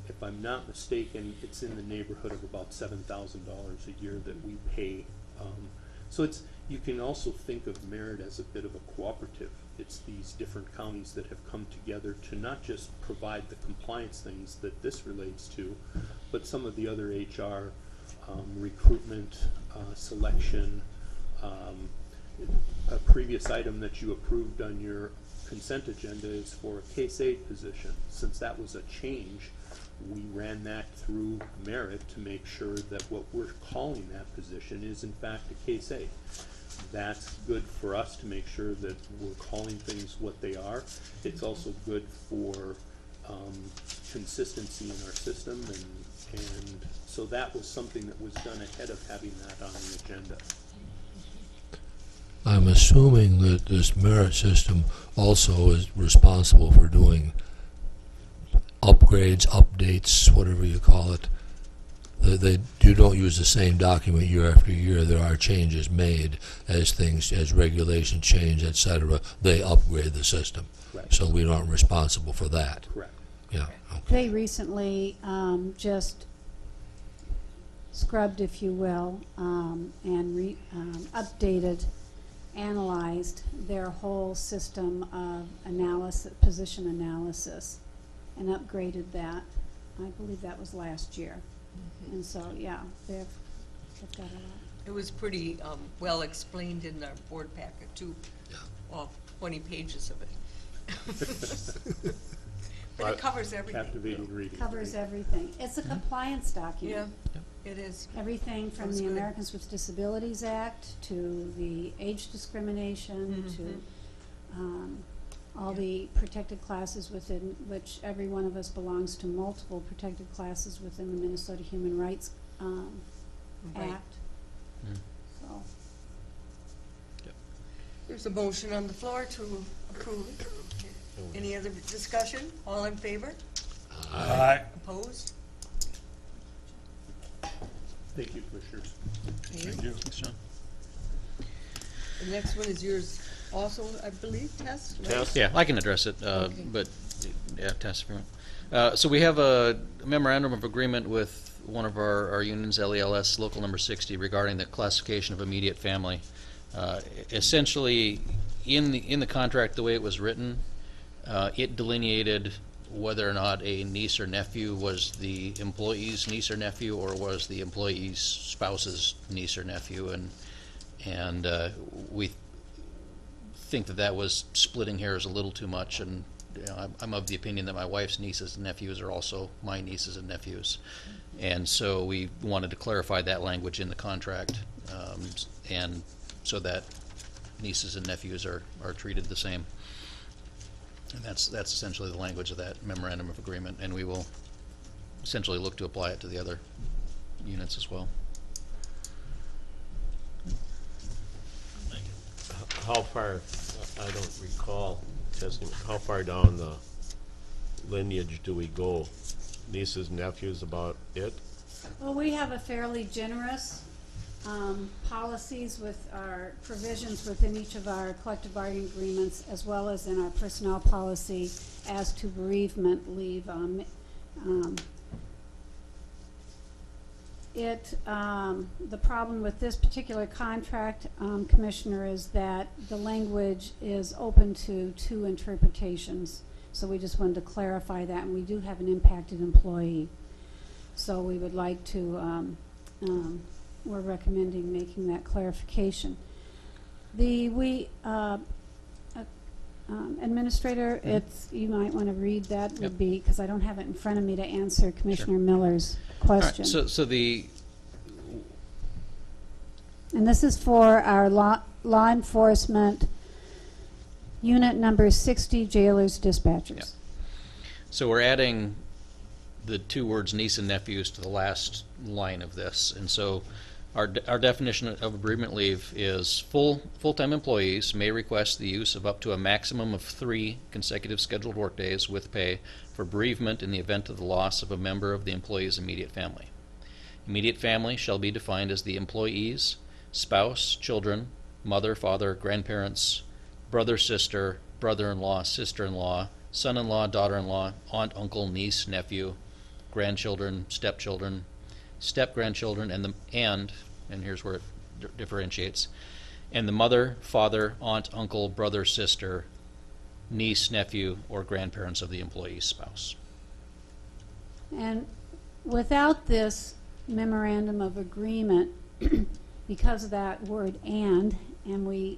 If I'm not mistaken, it's in the neighborhood of about $7,000 a year that we pay. So you can also think of Merit as a bit of a cooperative. It's these different counties that have come together to not just provide the compliance things that this relates to, but some of the other HR, recruitment, selection. A previous item that you approved on your consent agenda is for a case aide position. Since that was a change, we ran that through Merit to make sure that what we're calling that position is in fact a case aide. That's good for us to make sure that we're calling things what they are. It's also good for consistency in our system, and so that was something that was done ahead of having that on the agenda. I'm assuming that this merit system also is responsible for doing upgrades, updates, whatever you call it. You don't use the same document year after year. There are changes made as regulations change, etc. They upgrade the system. Correct. So we aren't responsible for that. Correct. Yeah. Okay. They recently just scrubbed, if you will, and updated, analyzed their whole system of analysis, position analysis, and upgraded that. I believe that was last year. And so, yeah, they've got a lot. It was pretty well explained in our board packet too. Yeah. All 20 pages of it. But it covers everything. Captivating reading. Covers everything. It's a compliance document. Yeah, it is. Everything from Sounds the good. Americans with Disabilities Act to the age discrimination to all the protected classes within which every one of us belongs to multiple protected classes within the Minnesota Human Rights Right. Act. So, There's a motion on the floor to approve. Any other discussion? All in favor? Aye. Opposed? Thank you, Commissioners. Thank you. Thanks, John. The next one is yours also, I believe, Tess, right? Tess? Yeah, I can address it, Okay. but, yeah, Tess, if you want. So we have a memorandum of agreement with one of our unions, LELS, Local Number 60, regarding the classification of immediate family. Essentially, in the contract, the way it was written, it delineated whether or not a niece or nephew was the employee's niece or nephew, or was the employee's spouse's niece or nephew, and we think that was splitting hairs a little too much, and you know, I'm of the opinion that my wife's nieces and nephews are also my nieces and nephews, and so we wanted to clarify that language in the contract, and so that nieces and nephews are treated the same. And that's essentially the language of that memorandum of agreement, and we will essentially look to apply it to the other units as well. How far, I don't recall, testing, how far down the lineage do we go? Nieces, nephews, about it? Well, we have a fairly generous policies with our provisions within each of our collective bargaining agreements, as well as in our personnel policy as to bereavement leave. The problem with this particular contract, Commissioner, is that the language is open to two interpretations. So we just wanted to clarify that, and we do have an impacted employee. So we would like to, we're recommending making that clarification. Administrator, it's, you might want to read that, would be, because I don't have it in front of me to answer Commissioner Miller's All right, question. so the And this is for our law enforcement unit number 60 jailers dispatchers. Yep. So we're adding the two words niece and nephews to the last line of this, and so our definition of bereavement leave is full-time employees may request the use of up to a maximum of 3 consecutive scheduled workdays with pay for bereavement in the event of the loss of a member of the employee's immediate family. Immediate family shall be defined as the employee's spouse, children, mother, father, grandparents, brother, sister, brother-in-law, sister-in-law, son-in-law, daughter-in-law, aunt, uncle, niece, nephew, grandchildren, stepchildren, step-grandchildren, and here's where it differentiates, and the mother, father, aunt, uncle, brother, sister, niece, nephew, or grandparents of the employee's spouse. And without this memorandum of agreement, because of that word and we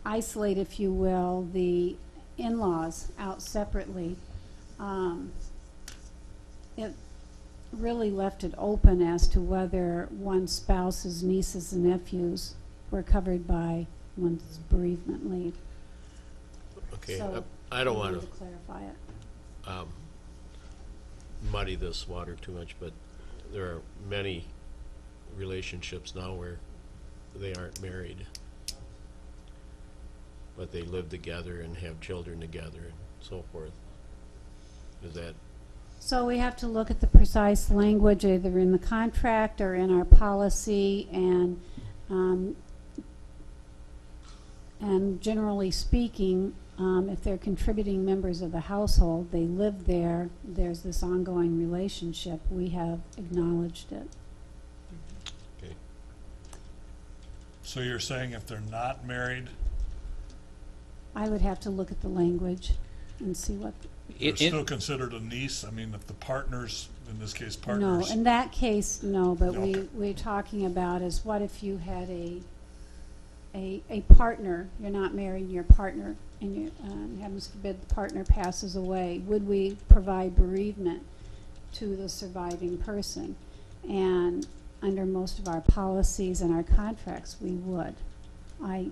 isolate, if you will, the in-laws out separately, it really left it open as to whether one's spouse's nieces and nephews were covered by one's bereavement leave. Okay, So I don't we want wanted to clarify it. to muddy this water too much, but there are many relationships now where they aren't married, but they live together and have children together and so forth. Is that, So we have to look at the precise language either in the contract or in our policy, and generally speaking, if they're contributing members of the household, they live there, there's this ongoing relationship, we have acknowledged it. okay, So you're saying if they're not married, I would have to look at the language and see what, they're still considered a niece? I mean, if the partners, in this case no, partners. in that case, no, but Okay. we're talking about is what if you had a partner, you're not married, your partner, and you, heavens forbid, the partner passes away, would we provide bereavement to the surviving person? And under most of our policies and our contracts, we would. I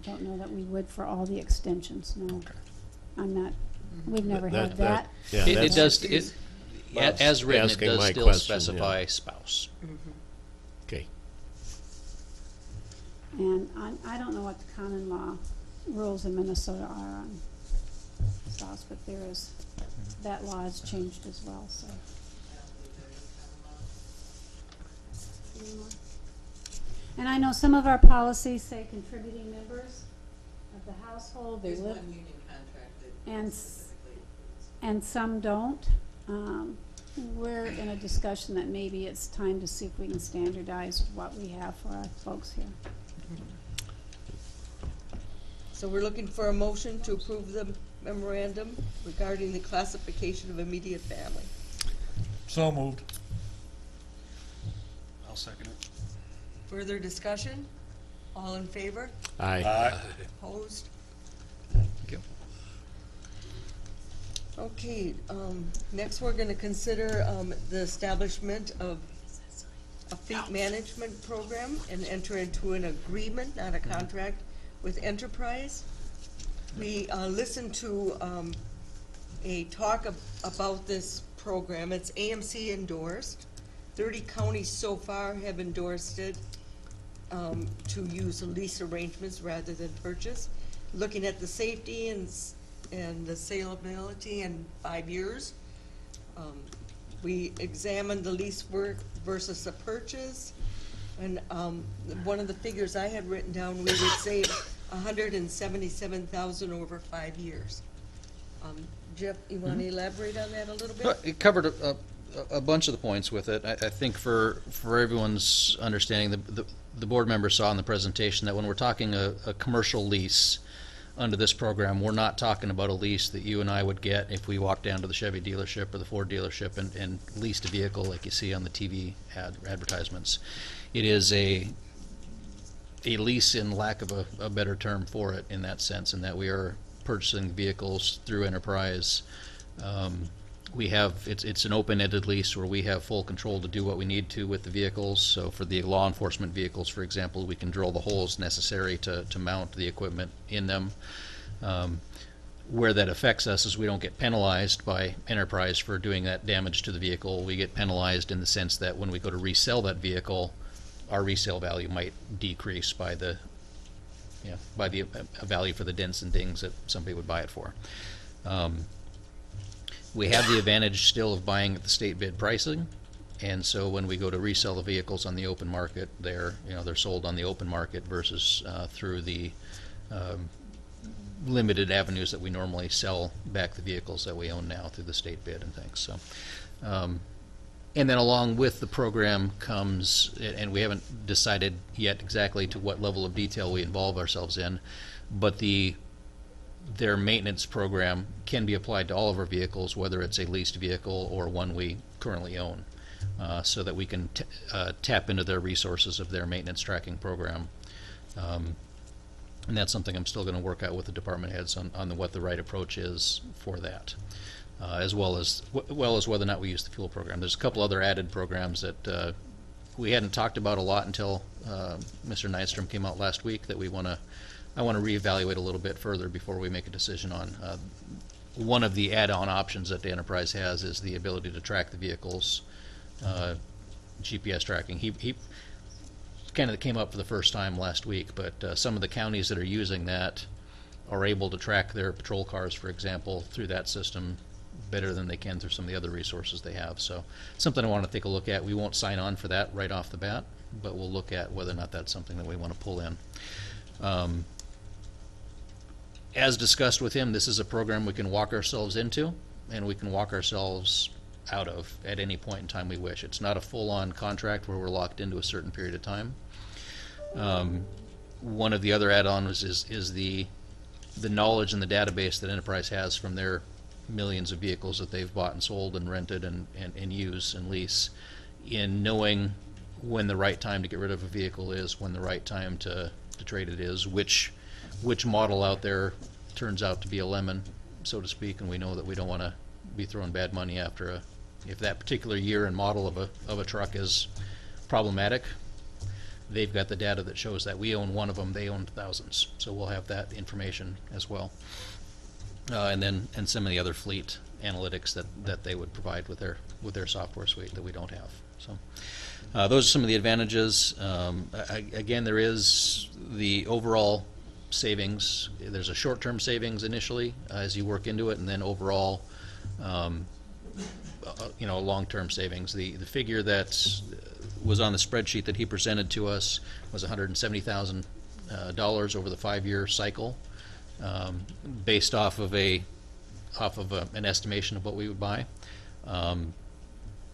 don't know that we would for all the extensions, no. I'm not, we've never had that. yeah, It that's, does, as written, it asking does my still question, yeah. specify spouse. okay. And I don't know what the common law rules in Minnesota are on spouse, but there is, that law has changed as well, so. anymore. And I know some of our policies say contributing members of the household, they There's live, one union contract that and specifically. and some don't. We're in a discussion that maybe it's time to see if we can standardize what we have for our folks here. So we're looking for a motion to approve the memorandum regarding the classification of immediate family. So moved. I'll second it. Further discussion? All in favor? Aye. Aye. Opposed? Thank you. Okay, next we're gonna consider, the establishment of a fleet management program and enter into an agreement, not a contract, with Enterprise. We, listened to, a talk about this program. It's AMC endorsed. 30 counties so far have endorsed it, to use lease arrangements rather than purchase. Looking at the safety and the saleability in 5 years. We examined the lease work versus a purchase. And one of the figures I had written down, we would save $177,000 over 5 years. Jeff, you want to elaborate on that a little bit? It covered a bunch of the points with it. I think for everyone's understanding, the board members saw in the presentation that when we're talking a commercial lease under this program, we're not talking about a lease that you and I would get if we walked down to the Chevy dealership or the Ford dealership and leased a vehicle like you see on the TV advertisements. It is a lease, in lack of a better term for it, in that sense, in that we are purchasing vehicles through Enterprise. It's an open-ended lease where we have full control to do what we need to with the vehicles. So for the law enforcement vehicles, for example, we can drill the holes necessary to mount the equipment in them. Where that affects us is we don't get penalized by Enterprise for doing that damage to the vehicle. We get penalized in the sense that when we go to resell that vehicle, our resale value might decrease by the value for the dents and dings that somebody would buy it for. We have the advantage still of buying at the state bid pricing, and so when we go to resell the vehicles on the open market, they're sold on the open market versus through the limited avenues that we normally sell back the vehicles that we own now through the state bid and things. So, and then along with the program comes, and we haven't decided yet exactly to what level of detail we involve ourselves in, but their maintenance program can be applied to all of our vehicles, whether it's a leased vehicle or one we currently own, so that we can tap into their resources of their maintenance tracking program. And that's something I'm still going to work out with the department heads on what the right approach is for that, as well as whether or not we use the fuel program. There's a couple other added programs that we hadn't talked about a lot until Mr. Nystrom came out last week that I want to reevaluate a little bit further before we make a decision on. One of the add-on options that the Enterprise has is the ability to track the vehicles, GPS tracking. He kind of came up for the first time last week, but some of the counties that are using that are able to track their patrol cars, for example, through that system better than they can through some of the other resources they have. So something I want to take a look at. We won't sign on for that right off the bat, but we'll look at whether or not that's something that we want to pull in. As discussed with him, this is a program we can walk ourselves into and we can walk ourselves out of at any point in time we wish. It's not a full-on contract where we're locked into a certain period of time. One of the other add-ons is the knowledge and the database that Enterprise has from their millions of vehicles that they've bought and sold and rented and use and lease, in knowing when the right time to get rid of a vehicle is, when the right time to trade it is, which model out there turns out to be a lemon, so to speak, and we know that we don't want to be throwing bad money after if that particular year and model of a truck is problematic. They've got the data that shows that. We own one of them, they own thousands, so we'll have that information as well. And some of the other fleet analytics that they would provide with their software suite that we don't have. So those are some of the advantages. Again, there is the overall savings. There's a short-term savings initially as you work into it, and then overall a long-term savings. The figure that was on the spreadsheet that he presented to us was $170,000 over the 5-year cycle, based off of an estimation of what we would buy.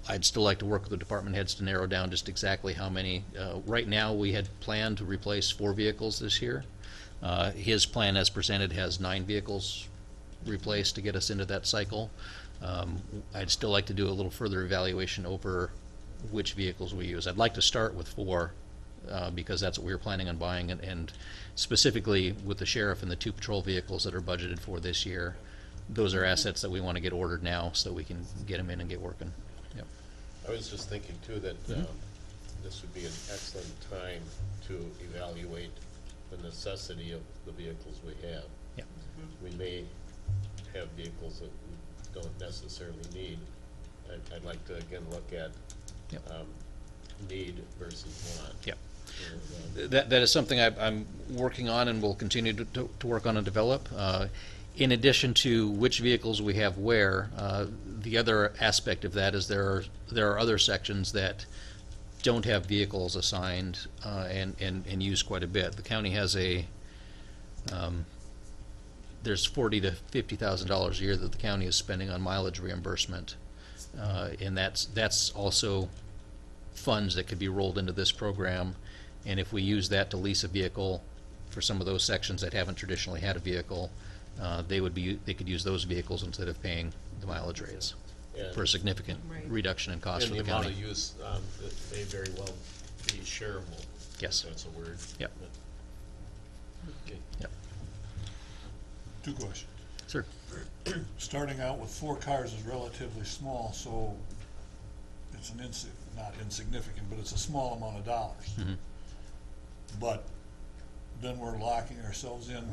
I'd still like to work with the department heads to narrow down just exactly how many. Right now, we had planned to replace 4 vehicles this year. His plan as presented has 9 vehicles replaced to get us into that cycle. I'd still like to do a little further evaluation over which vehicles we use. I'd like to start with 4, because that's what we were planning on buying, and specifically with the sheriff and the 2 patrol vehicles that are budgeted for this year. Those are assets that we want to get ordered now so we can get them in and get working. Yep. I was just thinking too that this would be an excellent time to evaluate the necessity of the vehicles we have. Yep. We may have vehicles that we don't necessarily need. I'd like to again look at Yep. Need versus want. Yep. And, That is something I'm working on and will continue to work on and develop. In addition to which vehicles we have where, the other aspect of that is there are other sections that don't have vehicles assigned and use quite a bit. The county has there's $40,000 to $50,000 a year that the county is spending on mileage reimbursement, and that's also funds that could be rolled into this program. And if we use that to lease a vehicle for some of those sections that haven't traditionally had a vehicle, they could use those vehicles instead of paying the mileage rates for a significant Right. reduction in cost and for the the amount county. of use that may very well be shareable. Yes. If that's a word. Yep. Okay. Yep. 2 questions. Sir. Starting out with 4 cars is relatively small, so it's not insignificant, but it's a small amount of dollars. Mhm. But then we're locking ourselves in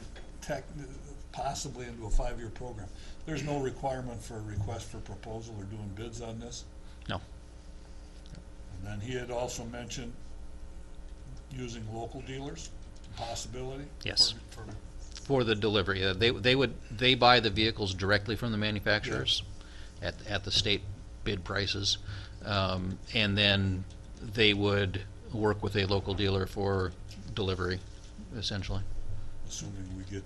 possibly into a 5-year program. There's no requirement for a request for proposal or doing bids on this. No. And then he had also mentioned using local dealers, possibility. Yes. For For the delivery, they buy the vehicles directly from the manufacturers at the state bid prices, and then they would work with a local dealer for delivery, essentially. assuming we get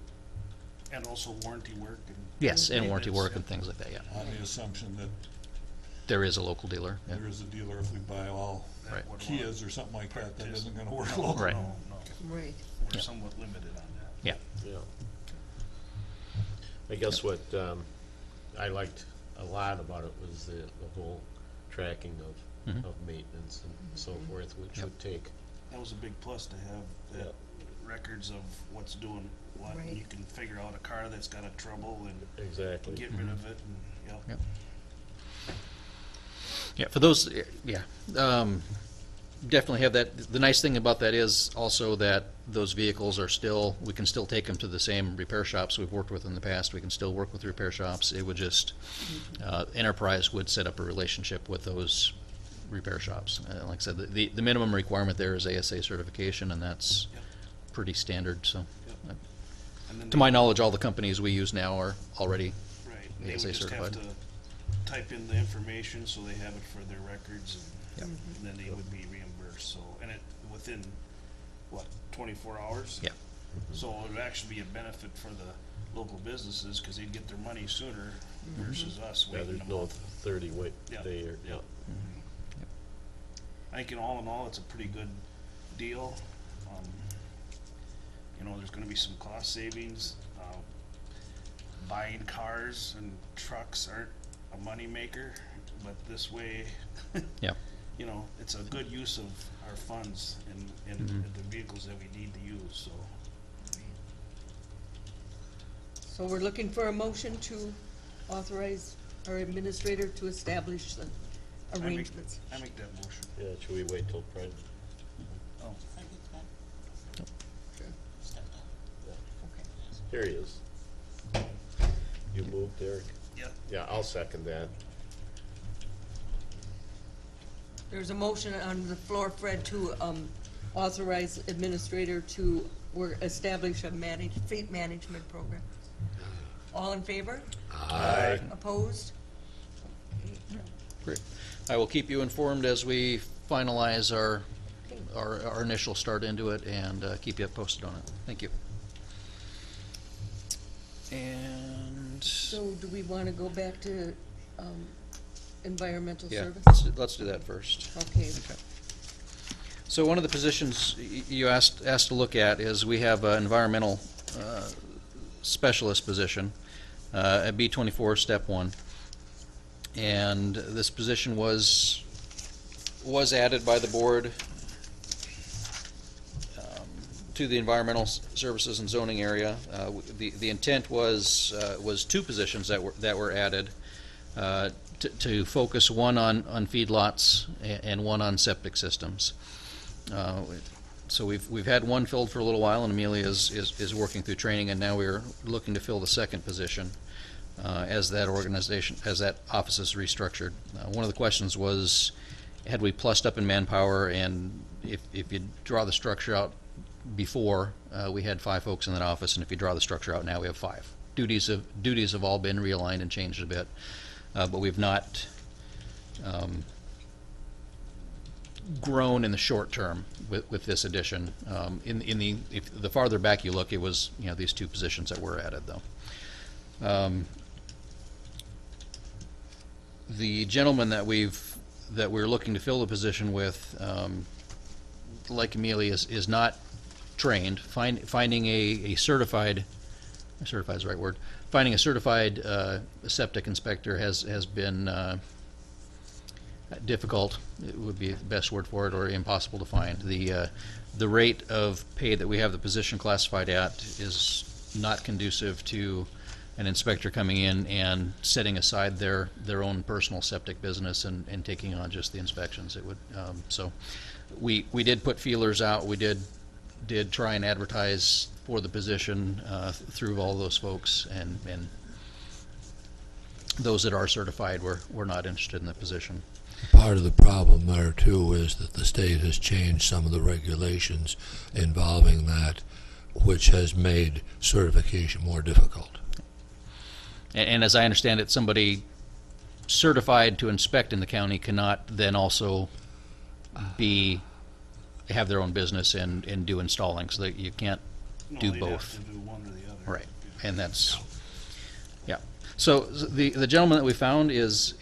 And also warranty work and. Yes, and warranty maintenance, work yeah. and things like that. Yeah, on the assumption that there is a local dealer. Yeah. there is a dealer if we buy all That Right. would Kias or something like that, that Purchase. isn't gonna work No, local. Right. No, no, Right. we're Yeah. somewhat limited on that. Yeah. Yeah. I guess what I liked a lot about it was the whole tracking Mhm. of maintenance and so forth, which Yep. would take, That was a big plus to have that Yep. records of what's doing what. Right. You can figure out a car that's got a trouble and exactly. get rid of it and, Yep. Yeah, for those, yeah, definitely have that. The nice thing about that is also that those vehicles are still, we can still take them to the same repair shops we've worked with in the past. We can still work with repair shops. It would just, Enterprise would set up a relationship with those repair shops. Like I said, the minimum requirement there is ASA certification, and that's Yep. pretty standard, so. Yep. And then To my knowledge, all the companies we use now are already right, and they ASA would just have certified. to type in the information so they have it for their records Yep. and then they would be reimbursed, so, and it, within, what, 24 hours? Yeah. So it would actually be a benefit for the local businesses, cause they'd get their money sooner versus us Yeah, waiting there's a no month. 30 wait Yeah, day or, yeah. I think in all, it's a pretty good deal. There's gonna be some cost savings. Buying cars and trucks aren't a moneymaker, but this way, Yeah. it's a good use of our funds and the vehicles that we need to use, so. So we're looking for a motion to authorize our administrator to establish the arrangements. I make that motion. yeah, should we wait till Fred? Oh, Here he is. You moved, Derek? yeah. Yeah, I'll second that. There's a motion on the floor, Fred, to authorize administrator to establish a fleet management program. All in favor? Aye. Opposed? Okay. Great. I will keep you informed as we finalize our initial start into it and keep you posted on it. Thank you. And So do we want to go back to environmental yeah, service? let's do that first. Okay. Okay. So one of the positions you asked to look at is we have an environmental specialist position at B24 Step 1. And this position was added by the board to the environmental services and zoning area. The intent was 2 positions that were added to focus, one on feedlots and one on septic systems. So we've had one filled for a little while, and Amelia is working through training, and now we're looking to fill the second position as that office is restructured. One of the questions was, had we plussed up in manpower, and if you draw the structure out before, we had 5 folks in that office, and if you draw the structure out now, we have 5. Duties have all been realigned and changed a bit, but we've not grown in the short term with this addition. If the farther back you look, it was these 2 positions that were added though. The gentleman that we're looking to fill the position with, like Amelia, is not trained. Finding a certified is the right word. Finding a certified septic inspector has been difficult. It would be the best word for it, or impossible to find. The rate of pay that we have the position classified at is not conducive to an inspector coming in and setting aside their own personal septic business and taking on just the inspections. It would so we did put feelers out. We did try and advertise for the position through all those folks, and those that are certified were not interested in the position. Part of the problem there too is that the state has changed some of the regulations involving that, which has made certification more difficult. And as I understand it, somebody certified to inspect in the county cannot then also have their own business and do installing, so that you can't do they'd both. have to do one or the other. Right, and that's, yeah. So the gentleman that we found has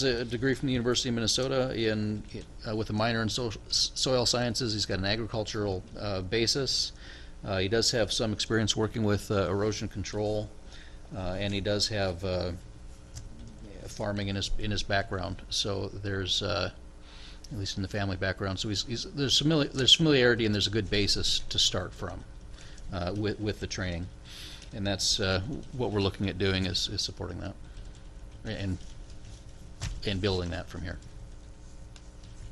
a degree from the University of Minnesota with a minor in soil sciences. He's got an agricultural basis. He does have some experience working with erosion control, and he does have farming in his background. So there's at least in the family background. So there's familiarity, and there's a good basis to start from with the training, and that's what we're looking at doing is supporting that and building that from here.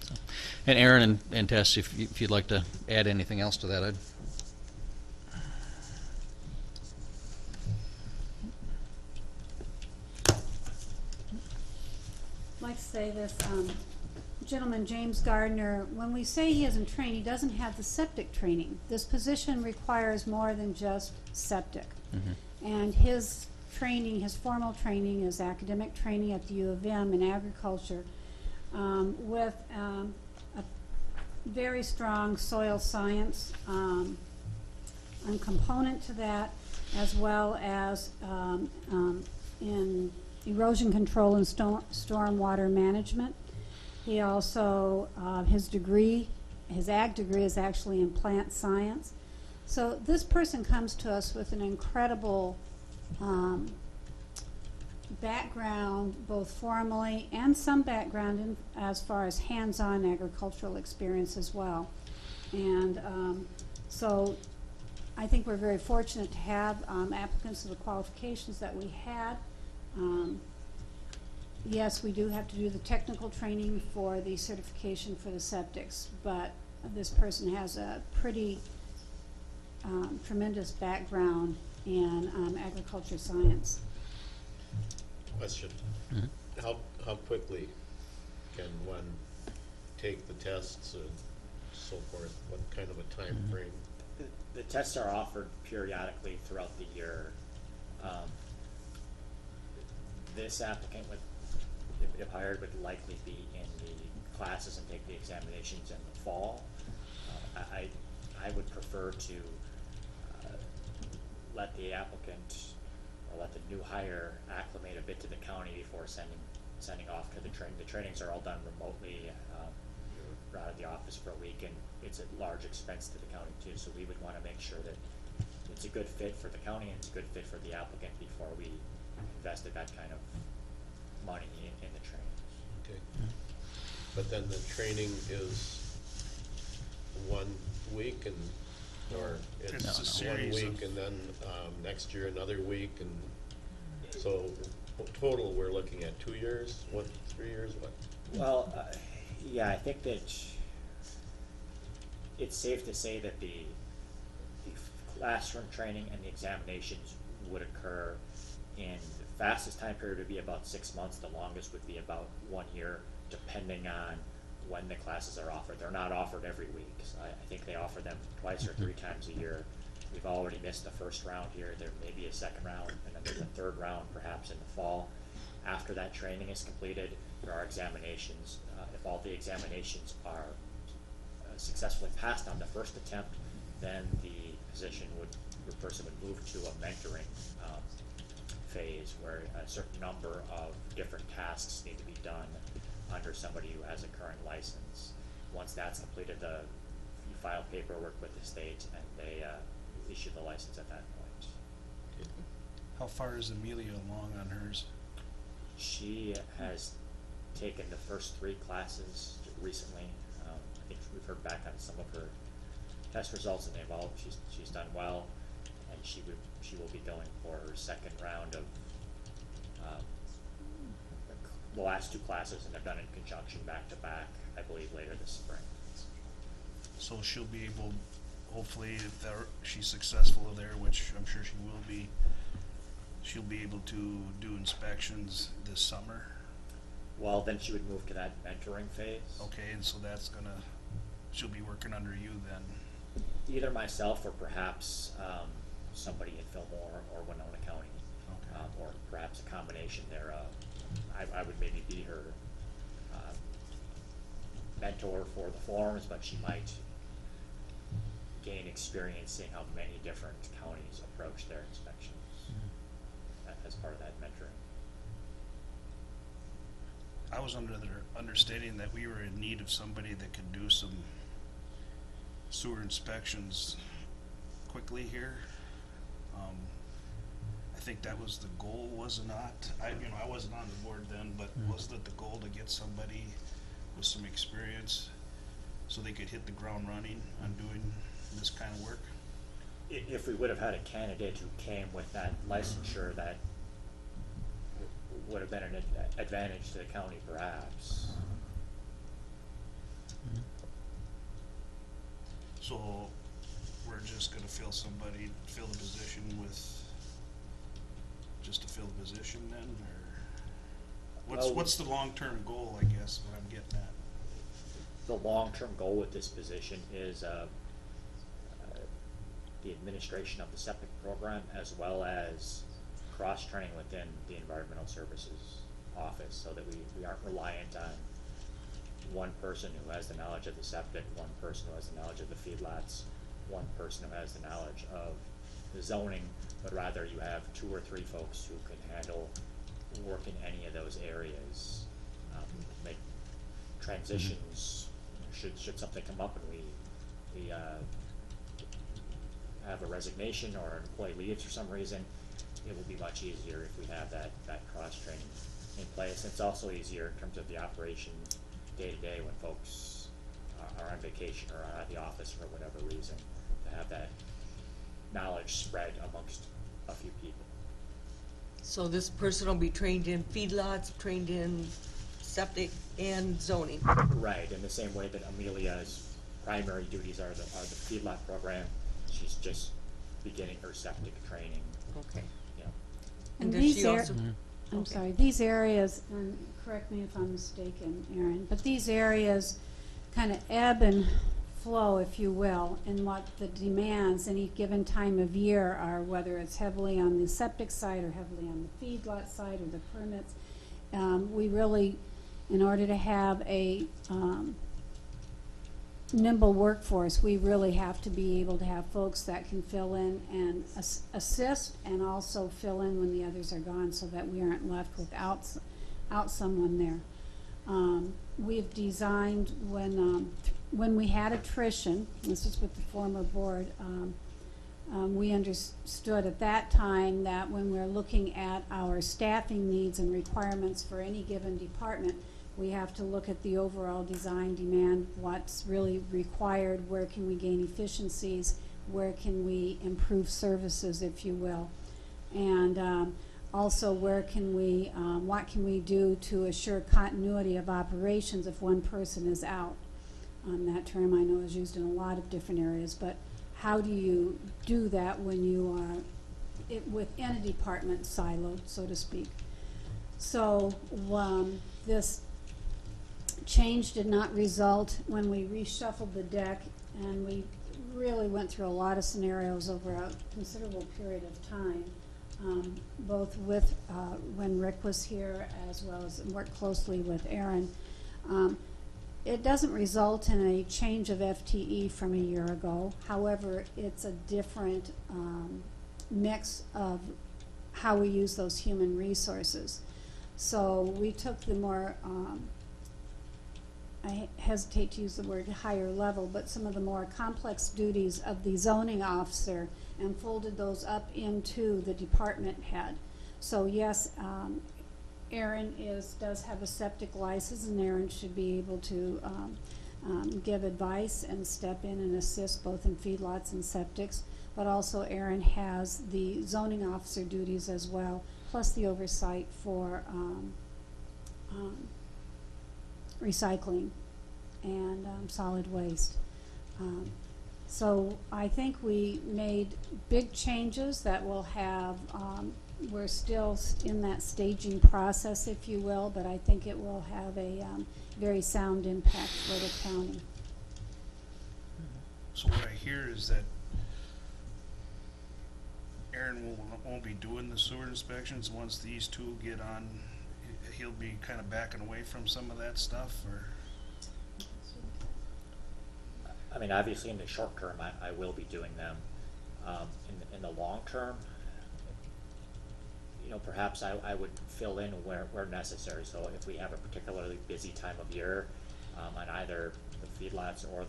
So, and Aaron and Tess, if you'd like to add anything else to that, I'd. Like to say this, gentleman, James Gardner, when we say he isn't trained, he doesn't have the septic training. This position requires more than just septic. Mm-hmm. And his training, his formal training is academic training at the U of M in agriculture, with a very strong soil science component to that, as well as in erosion control and storm water management. He also, his ag degree is actually in plant science. So this person comes to us with an incredible background, both formally and some background in, as far as hands-on agricultural experience as well. And so I think we're very fortunate to have applicants of the qualifications that we had. Yes, we do have to do the technical training for the certification for the septics, but this person has a pretty tremendous background in agriculture science. Question. Mm-hmm. How quickly can one take the tests and so forth? What kind of a time Mm-hmm. frame? The tests are offered periodically throughout the year. This applicant if hired, would likely be in the classes and take the examinations in the fall. I would prefer to let the applicant, or let the new hire acclimate a bit to the county before sending off to the training. The trainings are all done remotely. You're out of the office for a week, and it's a large expense to the county too, so we would want to make sure that it's a good fit for the county and it's a good fit for the applicant before we invested that kind of money in the training. Okay. But then the training is 1 week and, or It's it's a 1 series week of- and then, next year another week, and so total, we're looking at 2 years, 3 years, what? Well, yeah, I think that it's safe to say that the classroom training and the examinations would occur in the fastest time period would be about 6 months, the longest would be about 1 year, depending on when the classes are offered. They're not offered every week. So I think they offer them twice or 3 times a year. We've already missed the first round here. There may be a second round, and then there's a third round perhaps in the fall. After that training is completed, there are examinations. If all the examinations are successfully passed on the first attempt, then the person would move to a mentoring phase where a certain number of different tasks need to be done under somebody who has a current license. Once that's completed, you file paperwork with the state and they issue the license at that point. How far is Amelia along on hers? She has taken the first 3 classes recently. I think we've heard back on some of her test results, and she's done well, and she will be going for her second round of the last 2 classes, and they're done in conjunction back to back, I believe, later this spring. So she'll be able, hopefully, if she's successful there, which I'm sure she will be, she'll be able to do inspections this summer. Well, then she would move to that mentoring phase. Okay, and so she'll be working under you then. Either myself or perhaps somebody in Fillmore or Winona County, Okay. or perhaps a combination thereof. I would maybe be her mentor for the forms, but she might gain experience seeing how many different counties approach their inspections as part of that mentoring. I was under the understanding that we were in need of somebody that could do some sewer inspections quickly here. I think that was the goal, was it not? I wasn't on the board then, but wasn't it the goal to get somebody with some experience so they could hit the ground running on doing this kind of work? If we would have had a candidate who came with that licensure, that would have been an advantage to the county perhaps. So we're just gonna fill the position just to fill the position then, or Well, what's the long-term goal, I guess, what I'm getting at? The long-term goal with this position is the administration of the septic program, as well as cross-training within the environmental services office, so that we aren't reliant on one person who has the knowledge of the septic, one person who has the knowledge of the feedlots, one person who has the knowledge of the zoning, but rather you have 2 or 3 folks who can handle work in any of those areas, make transitions. Should something come up and we have a resignation or an employee leaves for some reason, it will be much easier if we have that cross-training in place. It's also easier in terms of the operation day-to-day when folks are on vacation or are at the office for whatever reason, to have that knowledge spread amongst a few people. So this person will be trained in feedlots, trained in septic and zoning. Right, in the same way that Amelia's primary duties are the feedlot program, she's just beginning her septic training, Okay. you know. And And does these she also? I'm Okay. sorry, these areas, and correct me if I'm mistaken, Aaron, but these areas kind of ebb and flow, if you will, in what the demands any given time of year are, whether it's heavily on the septic side or heavily on the feedlot side or the permits. we really, in order to have a nimble workforce, we really have to be able to have folks that can fill in and assist and also fill in when the others are gone so that we aren't left without someone there. We've designed when we had attrition, this is with the former board, we understood at that time that when we're looking at our staffing needs and requirements for any given department, we have to look at the overall design demand, what's really required, where can we gain efficiencies, where can we improve services, if you will. And also where can we, what can we do to assure continuity of operations if one person is out. That term I know is used in a lot of different areas, but how do you do that when you are within a department siloed, so to speak? So this change did not result when we reshuffled the deck, and we really went through a lot of scenarios over a considerable period of time, both with when Rick was here as well as worked closely with Aaron. It doesn't result in a change of FTE from a year ago. However, it's a different mix of how we use those human resources. So we took the more, I hesitate to use the word higher level, but some of the more complex duties of the zoning officer and folded those up into the department head. So yes, Aaron does have a septic license, and Aaron should be able to give advice and step in and assist both in feedlots and septics. But also Aaron has the zoning officer duties as well, plus the oversight for recycling and solid waste. So I think we made big changes that will have, we're still in that staging process, if you will, but I think it will have a very sound impact for the county. So what I hear is that Aaron won't be doing the sewer inspections once these two get on. He'll be kind of backing away from some of that stuff, or? I mean, obviously in the short term, I will be doing them. In the long term, you know, perhaps I would fill in where necessary. So if we have a particularly busy time of year on either the feedlots or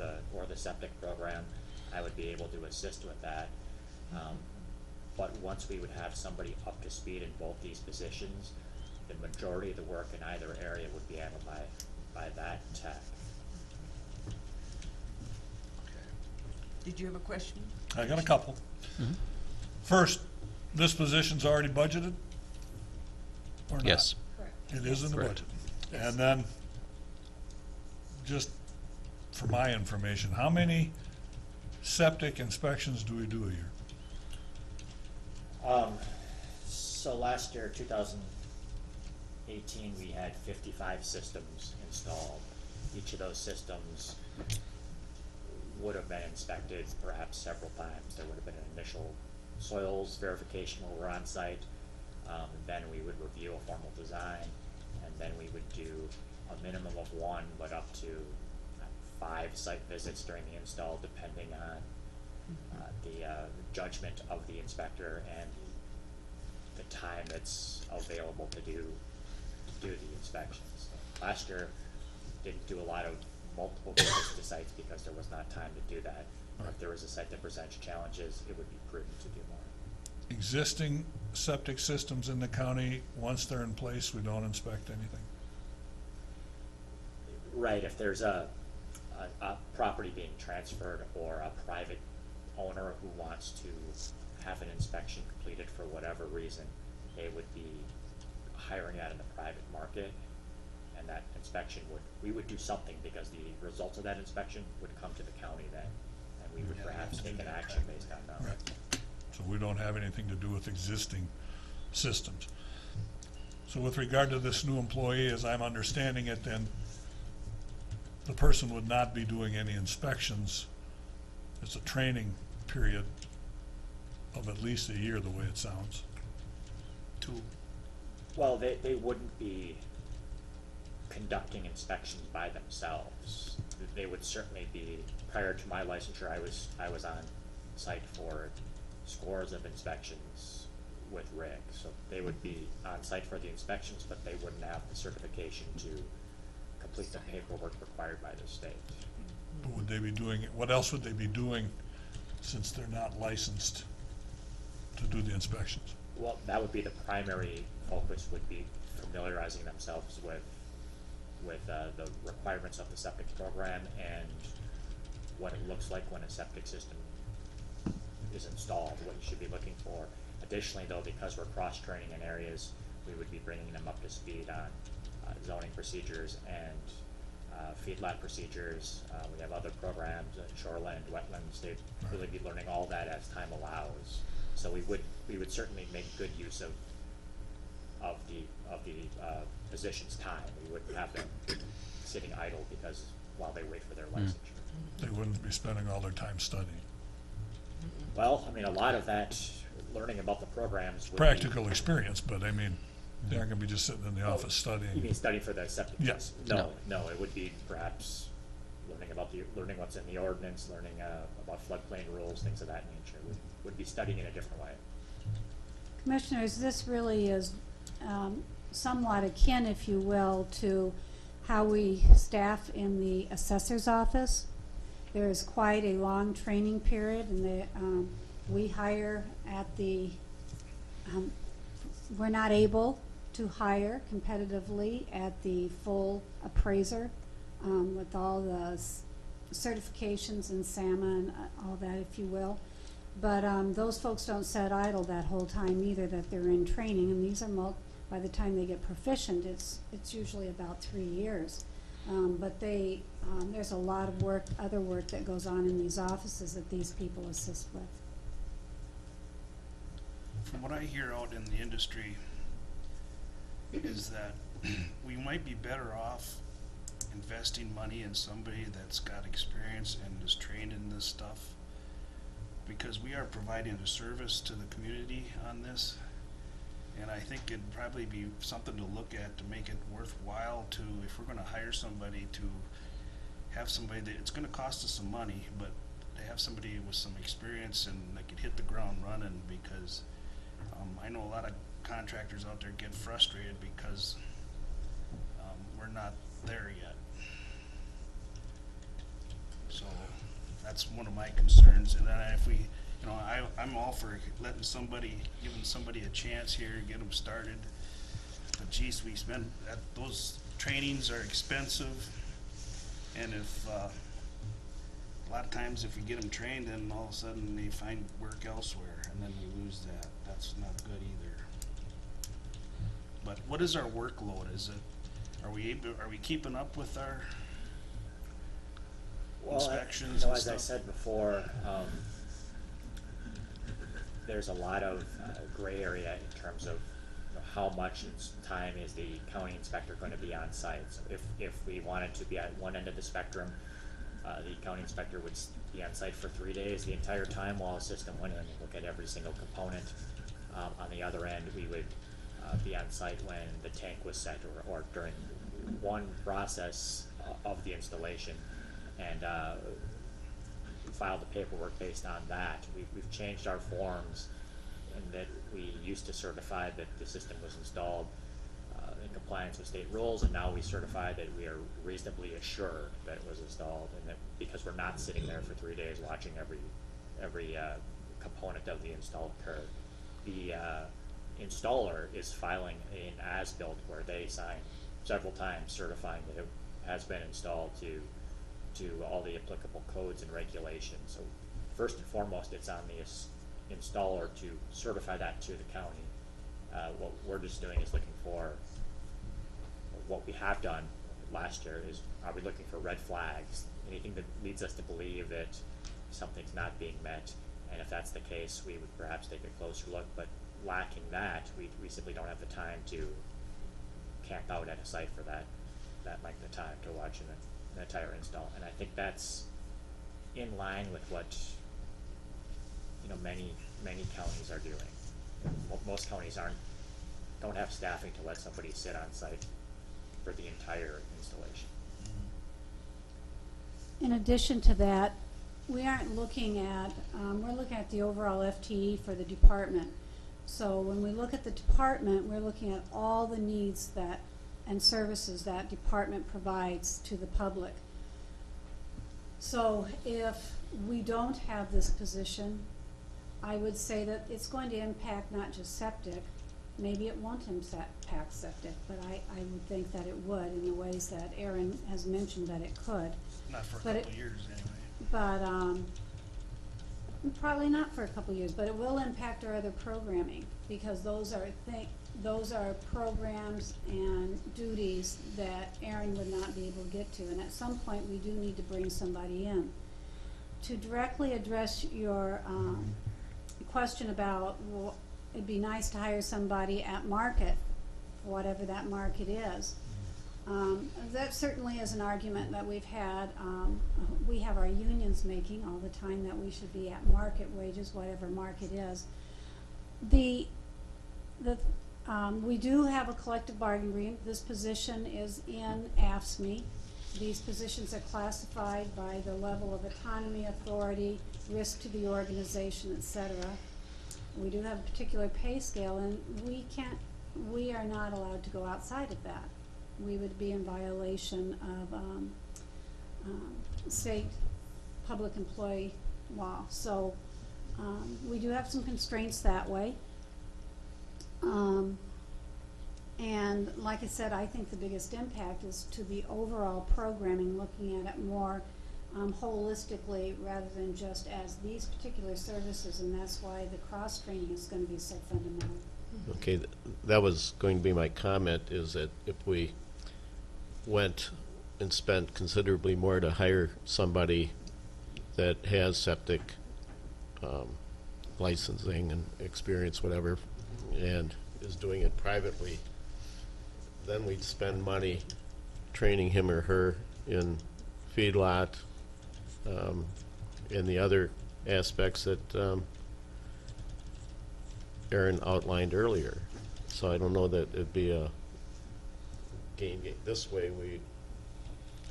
the septic program, I would be able to assist with that. But once we would have somebody up to speed in both these positions, the majority of the work in either area would be handled by that tech. Did you have a question? I got a couple. First, this position's already budgeted? Or not? Yes. Correct. It is in the Correct. budget. And then, just for my information, how many septic inspections do we do a year? So last year, 2018, we had 55 systems installed. Each of those systems would have been inspected perhaps several times. There would have been an initial soils verification where we're on site. Then we would review a formal design, and then we would do a minimum of 1, but up to 5 site visits during the install, depending on the judgment of the inspector and the time that's available to do the inspections. So last year, didn't do a lot of multiple visits to sites because there was not time to do that. If there was a site that presents challenges, it would be prudent to do more. Existing septic systems in the county, once they're in place, we don't inspect anything? Right, if there's a property being transferred or a private owner who wants to have an inspection completed for whatever reason, they would be hiring that in the private market, and that inspection we would do something because the results of that inspection would come to the county then, and we would perhaps take an action based on that. Right. So we don't have anything to do with existing systems. So with regard to this new employee, as I'm understanding it, then the person would not be doing any inspections. It's a training period of at least a year, the way it sounds. 2. Well, they wouldn't be conducting inspections by themselves. They would certainly be, prior to my licensure, I was on site for scores of inspections with Rick. So they would be on site for the inspections, but they wouldn't have the certification to complete the paperwork required by the state. But would they be doing, what else would they be doing since they're not licensed to do the inspections? Well, that would be the primary focus, would be familiarizing themselves with the requirements of the septic program and what it looks like when a septic system is installed, what you should be looking for. Additionally, though, because we're cross-training in areas, we would be bringing them up to speed on zoning procedures and feedlot procedures. We have other programs, shoreland, wetlands. They'd really be learning all that as time allows. So we would certainly make good use of the physician's time. We wouldn't have them sitting idle because while they wait for their licensure. They wouldn't be spending all their time studying. Well, I mean, a lot of that learning about the programs would Practical experience, but I mean, they aren't gonna be just sitting in the office You studying. mean studying for the septic Yeah. test? No, it would be perhaps learning what's in the ordinance, learning about floodplain rules, things of that nature. Would be studying in a different way. Commissioners, this really is somewhat akin, if you will, to how we staff in the assessor's office. There is quite a long training period, and we hire at the, we're not able to hire competitively at the full appraiser with all the certifications and SAMA and all that, if you will. But those folks don't sit idle that whole time either that they're in training, and these are by the time they get proficient, it's usually about 3 years. But there's a lot of other work that goes on in these offices that these people assist with. From what I hear out in the industry is that we might be better off investing money in somebody that's got experience and is trained in this stuff, because we are providing a service to the community on this. And I think it'd probably be something to look at to make it worthwhile to, if we're gonna hire somebody, to have somebody that, it's gonna cost us some money, but to have somebody with some experience and that could hit the ground running, because I know a lot of contractors out there get frustrated because we're not there yet. So that's one of my concerns. And then if we, I'm all for giving somebody a chance here, get them started. But geez, those trainings are expensive, and if a lot of times if we get them trained, then all of a sudden they find work elsewhere, and then we lose that. That's not good either. But what is our workload? Are we keeping up with our inspections and As I stuff? said before, there's a lot of gray area in terms of how much time is the county inspector going to be on site. So if we wanted to be at one end of the spectrum, the county inspector would be on site for 3 days the entire time while the system went in and look at every single component. On the other end, we would be on site when the tank was set or during one process of the installation, and file the paperwork based on that. We've changed our forms in that we used to certify that the system was installed in compliance with state rules, and now we certify that we are reasonably assured that it was installed, and that because we're not sitting there for 3 days watching every component of the install occur. The installer is filing an as-built where they sign several times certifying that it has been installed to all the applicable codes and regulations. So first and foremost, it's on the installer to certify that to the county. What we're just doing is looking for, what we have done last year is, are we looking for red flags? Anything that leads us to believe that something's not being met, and if that's the case, we would perhaps take a closer look, but lacking that, we simply don't have the time to camp out at a site for that length of time to watch an entire install. And I think that's in line with what many counties are doing. Most counties don't have staffing to let somebody sit on site for the entire installation. In addition to that, we aren't looking at, we're looking at the overall FTE for the department. So when we look at the department, we're looking at all the needs that, and services that department provides to the public. So if we don't have this position, I would say that it's going to impact not just septic, maybe it won't impact septic, but I would think that it would in the ways that Aaron has mentioned that it could. Not for a But couple it- years anyway. But, probably not for a couple years, but it will impact our other programming, because those are programs and duties that Aaron would not be able to get to, and at some point, we do need to bring somebody in. To directly address your, question about, well, it'd be nice to hire somebody at market, whatever that market is. That certainly is an argument that we've had. We have our unions making all the time that we should be at market wages, whatever market is. We do have a collective bargaining agreement. This position is in AFSCME. These positions are classified by the level of autonomy, authority, risk to the organization, etc. We do have a particular pay scale, and we are not allowed to go outside of that. We would be in violation of state public employee law. So we do have some constraints that way. And like I said, I think the biggest impact is to the overall programming, looking at it more holistically rather than just as these particular services, and that's why the cross-training is going to be so fundamental. Okay, that was going to be my comment, is that if we went and spent considerably more to hire somebody that has septic licensing and experience, whatever, and is doing it privately, then we'd spend money training him or her in feedlot, and the other aspects that Aaron outlined earlier. So I don't know that it'd be a gain. This way we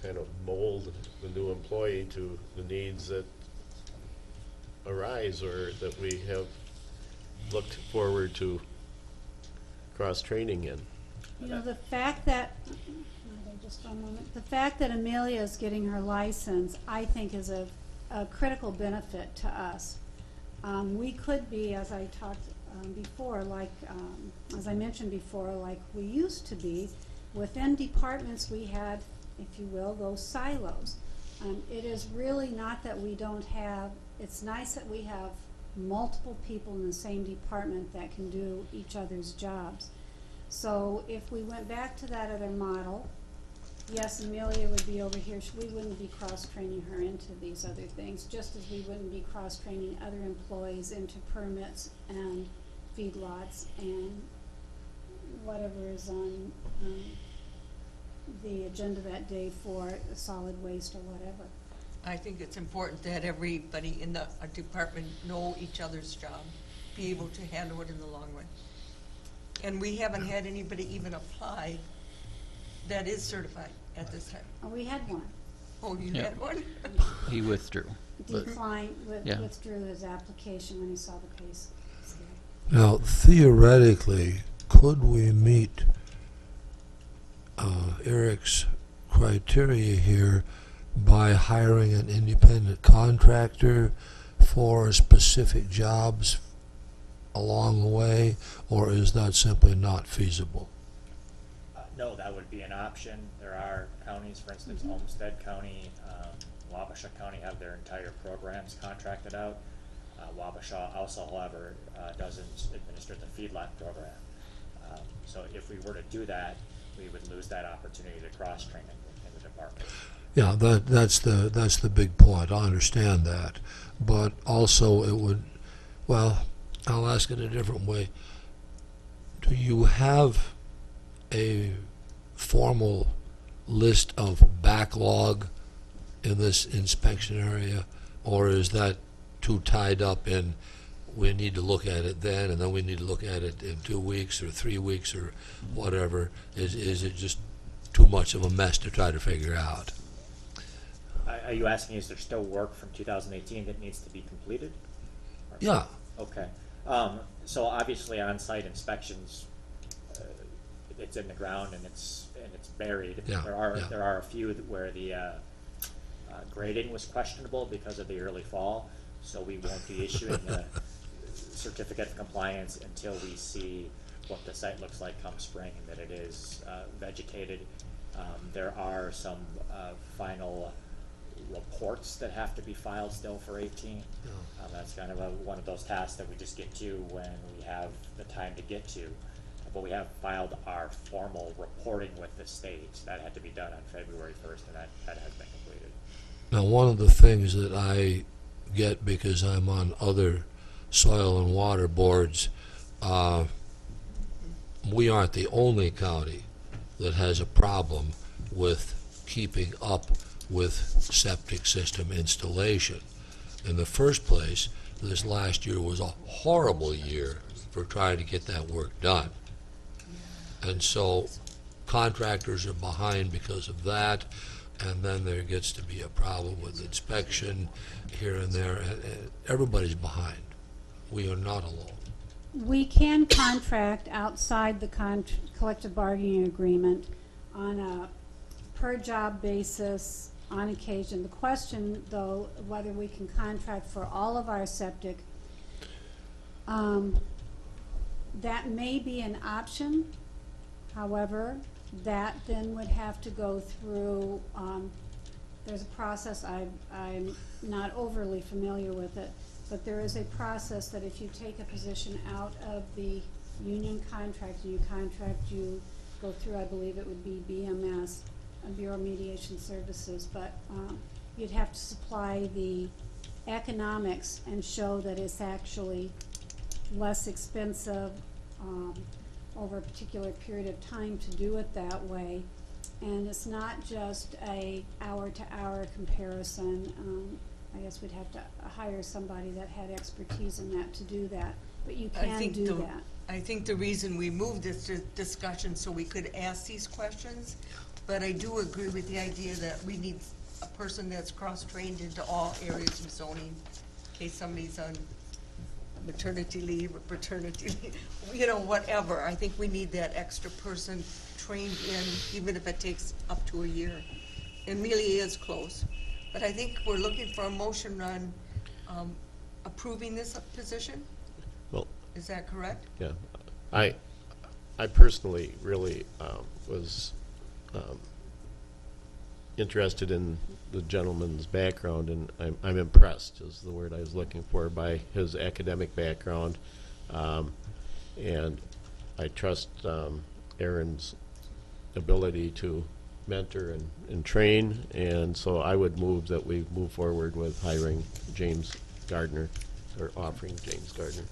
kind of mold the new employee to the needs that arise or that we have looked forward to cross-training in. You know, the fact that, just one moment, the fact that Amelia is getting her license, I think is a critical benefit to us. We could be, as I talked before, like, as I mentioned before, like we used to be. Within departments we had, if you will, those silos. It is really not that we don't have, it's nice that we have multiple people in the same department that can do each other's jobs. So if we went back to that other model, yes, Amelia would be over here. We wouldn't be cross-training her into these other things, just as we wouldn't be cross-training other employees into permits and feedlots and whatever is on the agenda that day for solid waste or whatever. I think it's important that everybody in the department know each other's job, be able to handle it in the long run. And we haven't had anybody even apply that is certified at this time. Oh, we had one. Oh, you Yeah. had one? He withdrew. But- Withdrew his application when he saw the pay scale. Now, theoretically, could we meet Eric's criteria here by hiring an independent contractor for specific jobs along the way, or is that simply not feasible? No, that would be an option. There are counties, for instance, Olmsted County, Wabasha County have their entire programs contracted out. Wabasha also, however, doesn't administer the feedlot program. So if we were to do that, we would lose that opportunity to cross-train in the department. Yeah, that's the big point. I understand that, but also it would. Well, I'll ask it a different way. Do you have a formal list of backlog in this inspection area, or is that too tied up in we need to look at it then, and then we need to look at it in 2 weeks or 3 weeks or whatever? Is it just too much of a mess to try to figure out. Are you asking, is there still work from 2018 that needs to be completed? Yeah, Okay. So obviously on-site inspections, it's in the ground and it's buried. Yeah, yeah. There are a few where the grading was questionable because of the early fall, so we won't be issuing a certificate of compliance until we see what the site looks like come spring and that it is vegetated. There are some final reports that have to be filed still for 18. That's kind of one of those tasks that we just get to when we have the time to get to. But we have filed our formal reporting with the state. That had to be done on February 1st, and that has been completed. now one of the things that I get because I'm on other soil and water boards, we aren't the only county that has a problem with keeping up with septic system installation. In the first place, this last year was a horrible year for trying to get that work done. And so contractors are behind because of that, and then there gets to be a problem with inspection here and there, and everybody's behind. We are not alone. We can contract outside the collective bargaining agreement on a per-job basis on occasion. The question, though, whether we can contract for all of our septic, that may be an option. However, that then would have to go through, there's a process, I'm not overly familiar with it, but there is a process that if you take a position out of the union contract, you go through, I believe it would be BMS, Bureau of Mediation Services, but you'd have to supply the economics and show that it's actually less expensive over a particular period of time to do it that way. And it's not just a hour-to-hour comparison. I guess we'd have to hire somebody that had expertise in that to do that, but you can do that. I think the reason we moved this discussion so we could ask these questions, but I do agree with the idea that we need a person that's cross-trained into all areas of zoning, in case somebody's on maternity leave or paternity leave, you know, whatever. I think we need that extra person trained in, even if it takes up to a year. Amelia is close, but I think we're looking for a motion on approving this position. Well, Is that correct? yeah, I personally really was interested in the gentleman's background, and I'm impressed is the word I was looking for by his academic background, and I trust Aaron's ability to mentor and train, and so I would move that we move forward with hiring James Gardner, or offering James Gardner.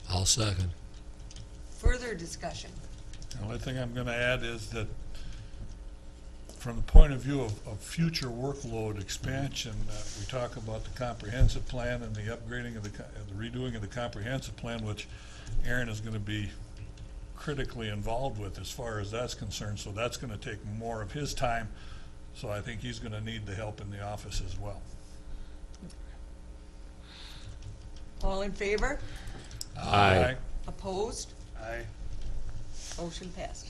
I'll second. Further discussion. The only thing I'm gonna add is that from the point of view of future workload expansion, we talk about the comprehensive plan and the upgrading of the redoing of the comprehensive plan, which Aaron is gonna be critically involved with as far as that's concerned, so that's gonna take more of his time, so I think he's gonna need the help in the office as well. All in favor? Aye. Opposed? Aye. Motion passed.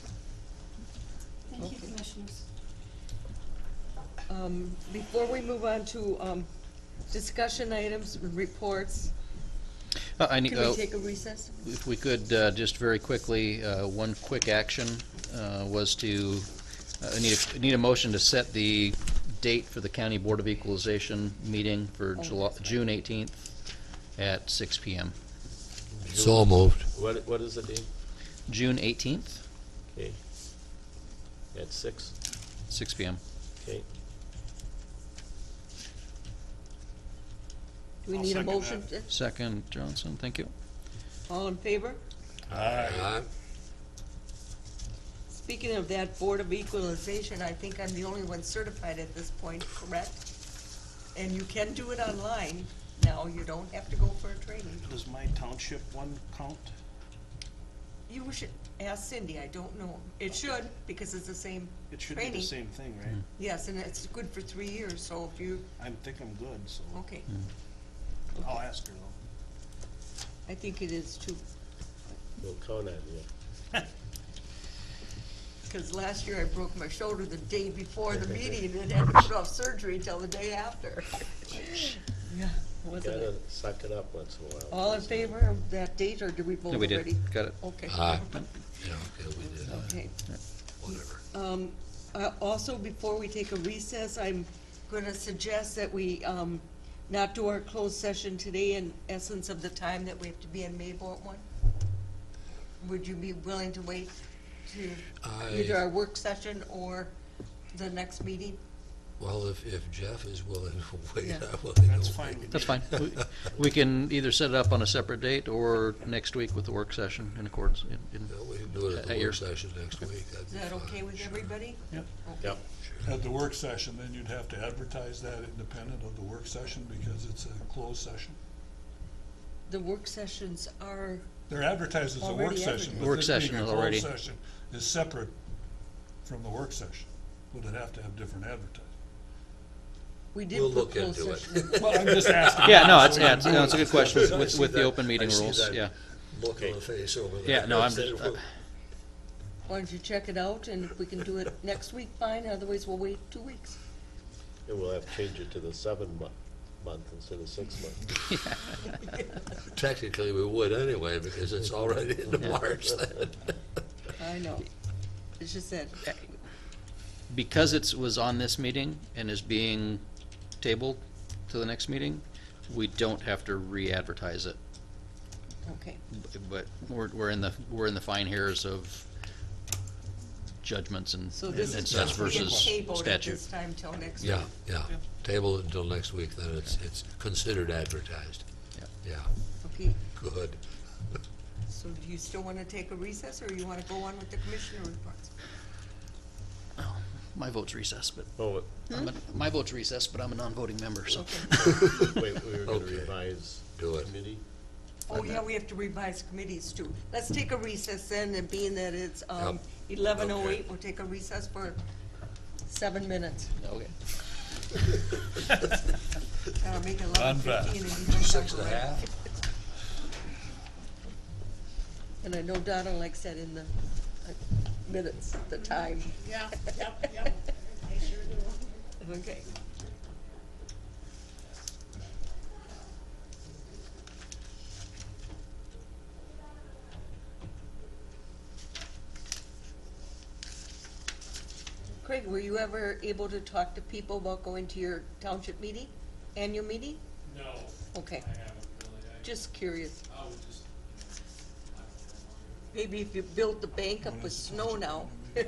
Thank you, Okay. Commissioners. Before we move on to discussion items, reports, can we take a recess? If we could, just very quickly, one quick action was to, need a motion to set the date for the County Board of Equalization meeting for June 18th at 6 p.m. So moved. What is the date? June 18th, Okay. At 6? 6 p.m. Okay. Do we I'll need a second motion? Second, Johnson, thank you. All in favor? Aye. Speaking of that Board of Equalization, I think I'm the only one certified at this point, correct? And you can do it online now, you don't have to go for a training. Does my township one count? You should ask Cindy, I don't know. It should, because it's the same It should be training. the same thing, right? Yes, and it's good for 3 years, so if you, I think I'm good, so okay. I'll ask her though. I think it is too, We'll count on you. because last year I broke my shoulder the day before the meeting and had to put off surgery until the day after. Yeah, wasn't Gotta it? suck it up once in a while. All in favor of that date, or did we vote No, we already? did, got it. Okay. Yeah, okay, we did, Okay. whatever. Also, before we take a recess, I'm gonna suggest that we, not do our closed session today in essence of the time that we have to be in Maple at 1. Would you be willing to wait to either our work session or the next meeting? Well, if Jeff is willing to wait, Yeah. I'm willing to That's wait. fine with me. That's fine. We can either set it up on a separate date or next week with the work session in accordance. in- Yeah, we can do it at the At your- work session next week. That'd Is be that fine, okay with sure. everybody? Yep. Okay. Yep. At the work session, then you'd have to advertise that independent of the work session because it's a closed session. The work sessions are, They're advertised as a work Already session, advertised. but Work this being session a is already- closed session is separate from the work session. Would it have to have different advertising? we did We'll put look closed into session. it. Well, I'm just asking. Yeah, no, So it's a good question I with see the that- open meeting I see rules, that yeah. Look on the face over there. Yeah, no, I'm Said, just, well, Why don't you check it out, and if we can do it next week, fine, otherwise we'll wait 2 weeks. And we'll have to change it to the 7-month instead of 6 months. Technically, we would anyway, because it's already into Yeah. March then. I know. It's just that, Because it was on this meeting and is being tabled to the next meeting, we don't have to re-advertise it. okay. But we're in the fine hairs of judgments and So this and is such just being versus tabled at statute. this time till next week. Yeah, yeah. Table it until next week, then it's considered advertised. Yeah. Yeah, Okay, good. so do you still wanna take a recess, or you wanna go on with the commissioner reports? Oh, my vote's recess, but Oh, my vote's recess, but I'm a non-voting member, so. Okay. wait, we were gonna Okay. revise Do it. committee? Oh, yeah, we have to revise committees too. Let's take a recess then, and being that it's, Yep. 11:08, Okay. we'll take a recess for 7 minutes. Okay. Make it On that. 11:15 and be done. 6.5? And I know Donna likes that in the minutes, the time. Yeah, yep, I sure do. Okay. Craig, were you ever able to talk to people about going to your township meeting, annual meeting? No, Okay, I haven't really. just curious. I was just, Maybe if you build the bank up with snow now. I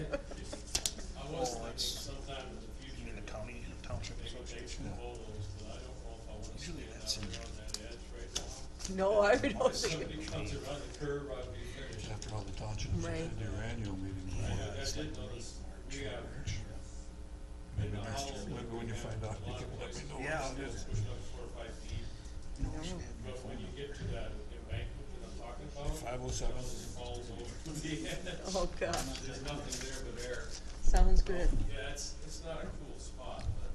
was thinking that's- sometime in the You future, mean the county township maybe take association? some photos, but I don't know if I wanna Usually stand that's out in- there on that edge right now. No, I don't If think somebody it. comes around the curve, I'd be finished. After all the townships, you Right. had your annual meeting. I did notice, we got, Maybe the next house, year, maybe when you find out, you can let me know. Yeah, what it is. pushing up 4 or 5 feet, but when you get to that embankment that I'm talking about, 507. it just falls over to the end. Oh, gosh, There's nothing there but air. sounds good. Yeah, it's not a cool spot, but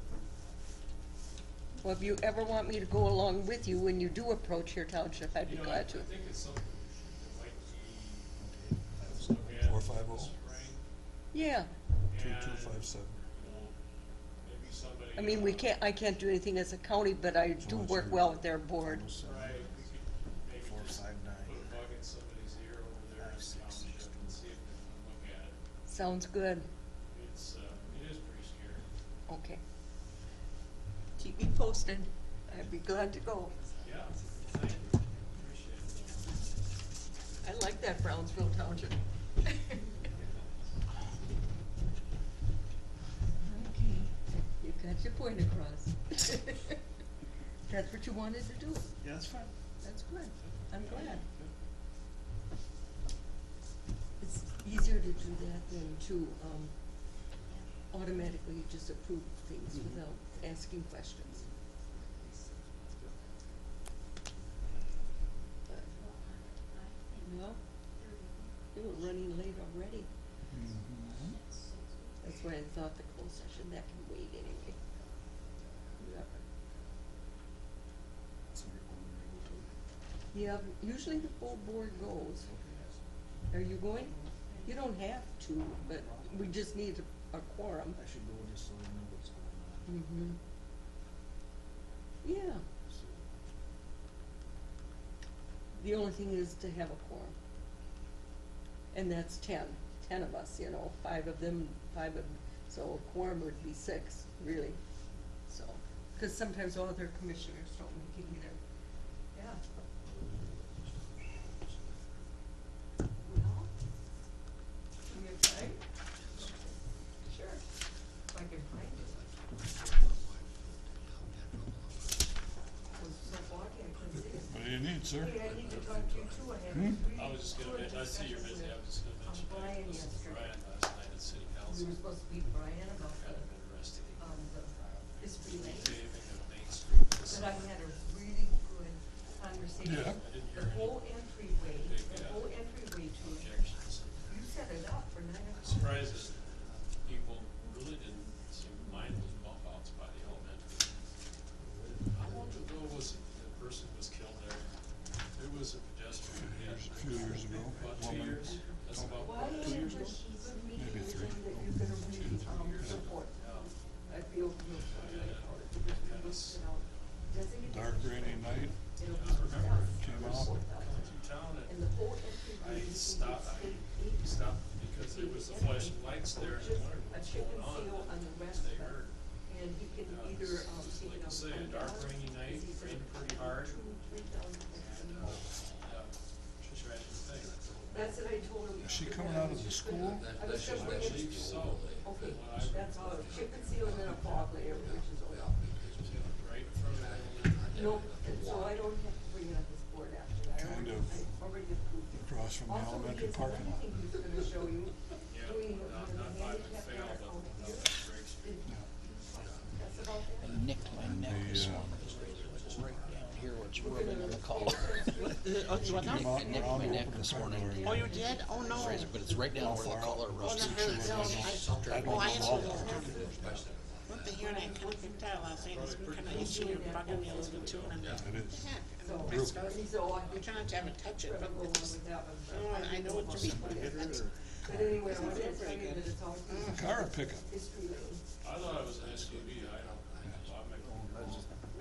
Well, if you ever want me to go along with you when you do approach your township, I'd be you know, I glad to. think it's something that might be, look at 450? this spring, Yeah, and, 2257. you know, maybe somebody. I mean, I can't do anything as a county, but I do work well with their board. Right, we could maybe just 459. put a bug in somebody's ear over there in the township and see if they can look at it. Sounds good. It's, it is pretty scary. Okay. Keep me posted. I'd be glad to go. Yeah, thank you, appreciate it. I like that Brownsville Township. Okay, you got your point across. That's what you wanted to do. Yeah, that's fine. That's good. I'm glad. It's easier to do that than to, automatically just approve things without asking questions. But, well, We were running late already. That's why I thought the closed session, that can wait anyway. Yeah. Yeah, usually the full board goes. Are you going? You don't have to, but we just need a quorum. I should go just so I know what's going on. Mm-hmm. Yeah. The only thing is to have a quorum. And that's 10 of us, you know, 5 of them, so a quorum would be 6, really. So, cause sometimes all other commissioners don't make it either. Yeah. Well, you have time? Sure, if I can find it. It was so foggy, I couldn't see it. What do you need, sir? Hey, I need to talk to you too, I had a really I was just good gonna, I see you're busy, I was just gonna discussion mention. on Brian this is yesterday. Brian last night at city We council, were supposed to meet Brian about kind of interesting. the history lane, Paving of Main Street. but I had a really good conversation. Yeah. I didn't hear The any whole entryway to it, objections. you set it up for 9 I'm o'clock. surprised that people really didn't seem to mind those bump outs by the elementary. How long ago was it the person was killed there? There was a pedestrian, yeah. A few years ago. About 2 Woman. years? That's about Why 2 years is ago? good meeting Maybe 3. that you're gonna really, support? I feel real sorry about it, because we looked it out. Doesn't it? Dark rainy night, It'll be I remember tough. came I was out. coming through town And and the whole entryway. I you can stopped, get I state aid. stopped because there was the flashing lights there and I Just wondered a what's chicken going seal on the rest They of it. heard. And he can either, take Like it I out. say, a dark rainy night, rained pretty hard. 2,000-3,000 Yeah, tragic thing. That's what I told him. Is she coming out of the school? I was gonna bring I it. believe so. Okay, From what I that's all, chip and seal and then a fog layer, which is all. Right in front of the No, and so I don't have to bring it up this board after that. Kind of I already approved it. across from the Also, elementary he has parking another lot. thing he's gonna show you, Yeah, doing, not the by handicap fail, center but out here. Drake Street. That's about I that. nicked my neck this morning. It's right down here where it's rubbing on the collar. Came out and Nicked around my and neck opened this the front morning. door. Oh, you did? Oh, no. But it's right down where the collar rubs. I don't Oh, I know actually about don't it. have. What the hearing, I kind of picked out last night, it's been kind of itchy and bugging me a little bit too, and I'm like, It is. heck? So, And I started, so I I'm trying not to have it touch it, but go it's, with that one. I know what you mean. But anyway, I wanted to tell you that it's always A car or pickup? history lane. I thought it was an SUV, I don't, I make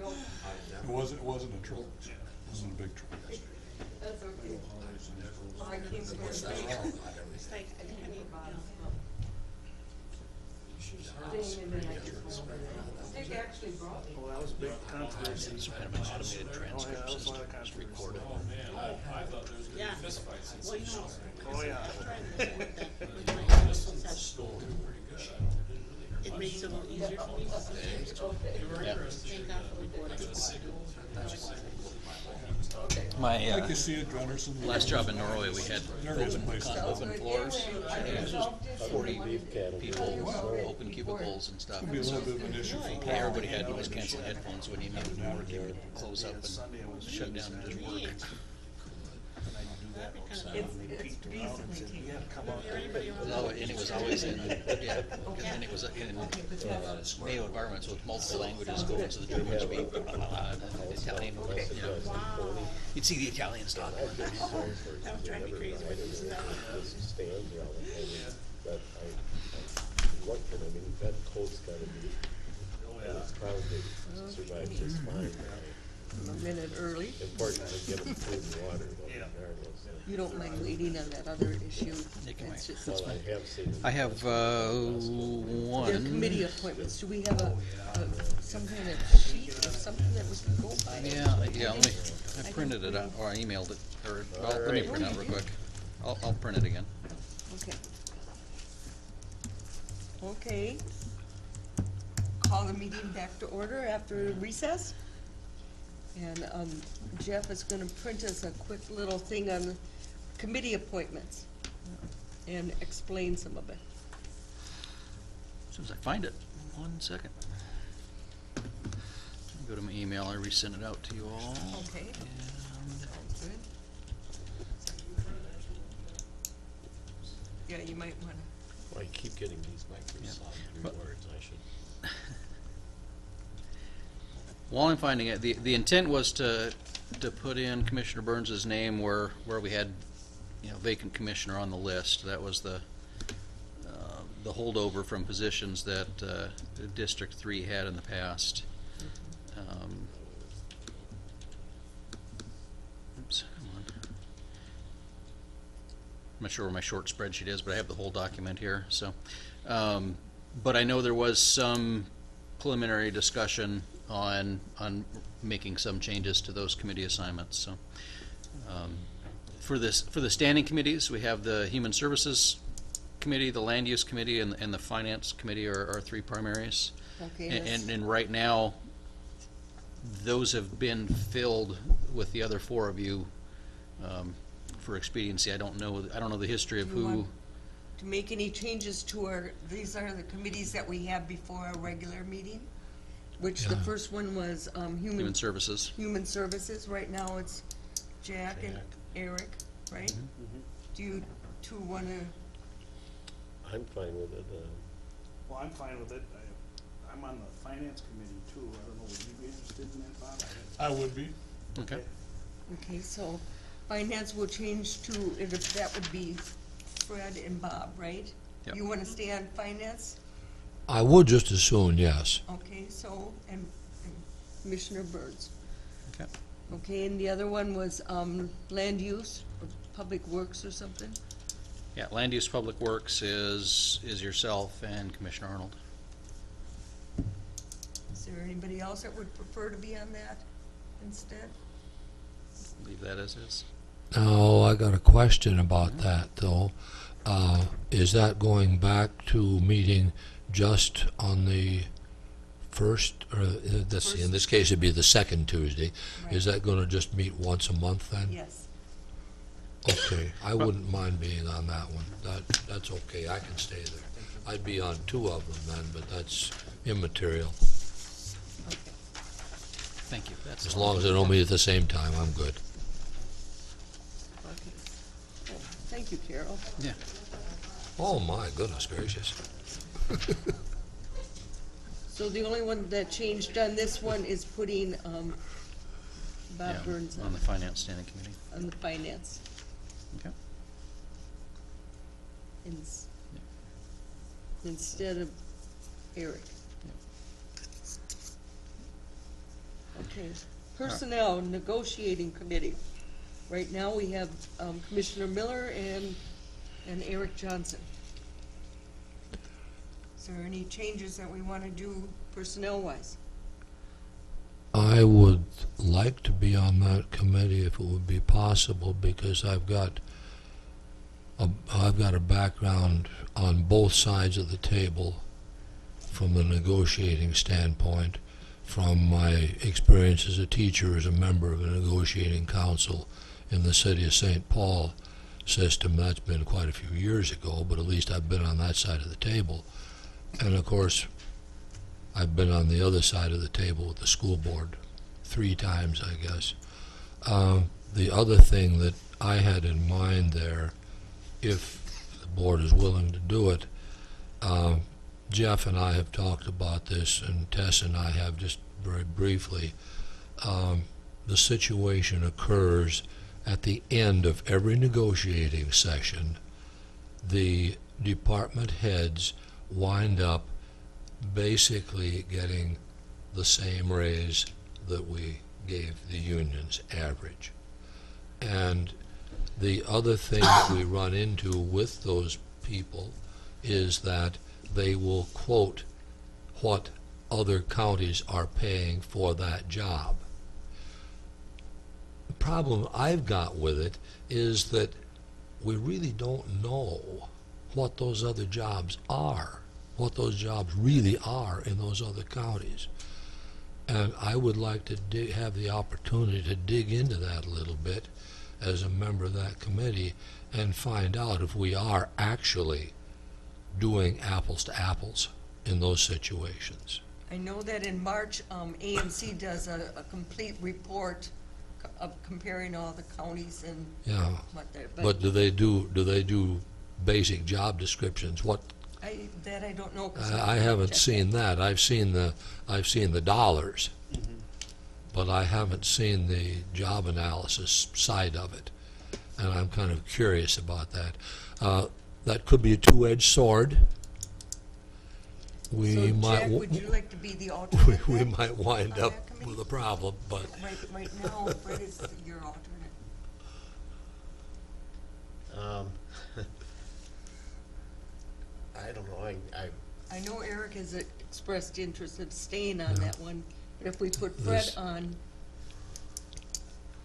No, It wasn't a truck. It wasn't a big truck. that's okay. I came to It's like, I think I need, thing and then I just went over there. Dick actually brought me. Well, that was a big controversy. It's kind of an automated transcript that was a system, lot of it's controversy. recorded. Oh, man, I thought there was gonna Yeah. be fistfights and well, you know, Oh, yeah. I'm trying to work that with my This since one I've stole pretty good, I don't, didn't really hear it much. makes it a little easier for me sometimes to They were Yeah. interested take in off the board. the signal. My, Like you see at Gunderson. last job in Norway, we had Various places. open floors. It was just 40 Beef cattle. people, open cubicles and stuff. Could be a little bit of an issue for Hey, everybody had noise canceling headphones when you needed to work, you could close up and shut down and just work. It's decently taken. You had to come out there. Everybody around No, and it was always in, yeah, and it was in Mayo environments with multiple languages going, so the German would speak, Italian, you know. You'd see the Italians talking. That was driving me crazy, but it was that one. Stands there all the time. But I looked at, I mean, that coat's gotta be, it's probably survived just fine. I'm a minute early. Important to get them food and water, though, Yeah. regardless. You don't mind waiting on that other issue? Taking That's my- just Well, I have seen. I have, their one. committee appointments. Do we have some kind of sheet or something that we can go by? Yeah, let me, I printed it out, or I emailed it, or, well, let me print it out real quick. I'll print it again. Okay. Okay. Call the meeting back to order after recess. And Jeff is gonna print us a quick little thing on committee appointments and explain some of it. As soon as I find it, 1 second. Go to my email, I resent it out to you all. Okay. And Sounds good. Yeah, you might wanna. Well, I keep getting these Microsoft rewards, I should. While I'm finding it, the intent was to put in Commissioner Burns's name where we had, vacant commissioner on the list. That was the holdover from positions that District 3 had in the past. Oops, come on. I'm not sure where my short spreadsheet is, but I have the whole document here. So, but I know there was some preliminary discussion on making some changes to those committee assignments. So, for the standing committees, we have the Human Services Committee, the Land Use Committee, and the Finance Committee are our three primaries. Okay. And right now, those have been filled with the other four of you for expediency. I don't know the history of Do you who. want to make any changes to these are the committees that we have before our regular meeting, which the Yeah. first one was Human Services. Human Services. Right now it's Jack and Eric, right? Do you two want to? I'm fine with it. Well, I'm fine with it. I'm on the finance committee too. I don't know, would you be interested in that, Bob? I would be. Okay. Okay, so finance will change to, that would be Fred and Bob, right? Yep. You want to stay on finance? I would just as soon, yes. Okay, so, and Commissioner Burns. Okay. Okay, and the other one was land use, or public works or something? Yeah, Land Use Public Works is yourself and Commissioner Arnold. Is there anybody else that would prefer to be on that instead? Leave that as is. Now, I got a question about that, though. Is that going back to meeting just on the first, or in this case, it'd be the second Tuesday? Is that going to just meet once a month then? Yes. Okay, I wouldn't mind being on that one. That's okay, I can stay there. I'd be on two of them then, but that's immaterial. Okay. Thank you. That's As all. long as they don't meet at the same time, I'm good. Okay. Oh, thank you, Carol. Yeah. Oh, my goodness gracious. So the only one that changed on this one is putting Bob Yeah, Burns on the Finance Standing Committee. on the finance. Okay. Instead of Eric. Okay, Personnel Negotiating Committee. Right now, we have Commissioner Miller and Eric Johnson. Is there any changes that we want to do personnel-wise? I would like to be on that committee if it would be possible, because I've got a background on both sides of the table from the negotiating standpoint, from my experience as a teacher, as a member of a negotiating council in the city of St. Paul system. That's been quite a few years ago, but at least I've been on that side of the table. And of course, I've been on the other side of the table with the school board 3 times, I guess. The other thing that I had in mind there, if the board is willing to do it, Jeff and I have talked about this, and Tess and I have just very briefly. The situation occurs at the end of every negotiating session. The department heads wind up basically getting the same raise that we gave the unions average. And the other thing that we run into with those people is that they will quote what other counties are paying for that job. The problem I've got with it is that we really don't know what those other jobs are, what those jobs really are in those other counties. And I would like to have the opportunity to dig into that a little bit as a member of that committee and find out if we are actually doing apples to apples in those situations. I know that in March, AMC does a complete report of comparing all the counties and Yeah, what they're. but do they do basic job descriptions. What That I don't know. 'cause I haven't checked seen that. I've seen the dollars, but I haven't seen the job analysis side of it, and I'm kind of curious about that. That could be a two-edged sword. We So might Jack, would you like to be the alternate we then might wind on up that committee? with a problem, but Right now, Fred is your alternate. I don't know, I know Eric has expressed interest in staying on that one, but if we put Fred This- on,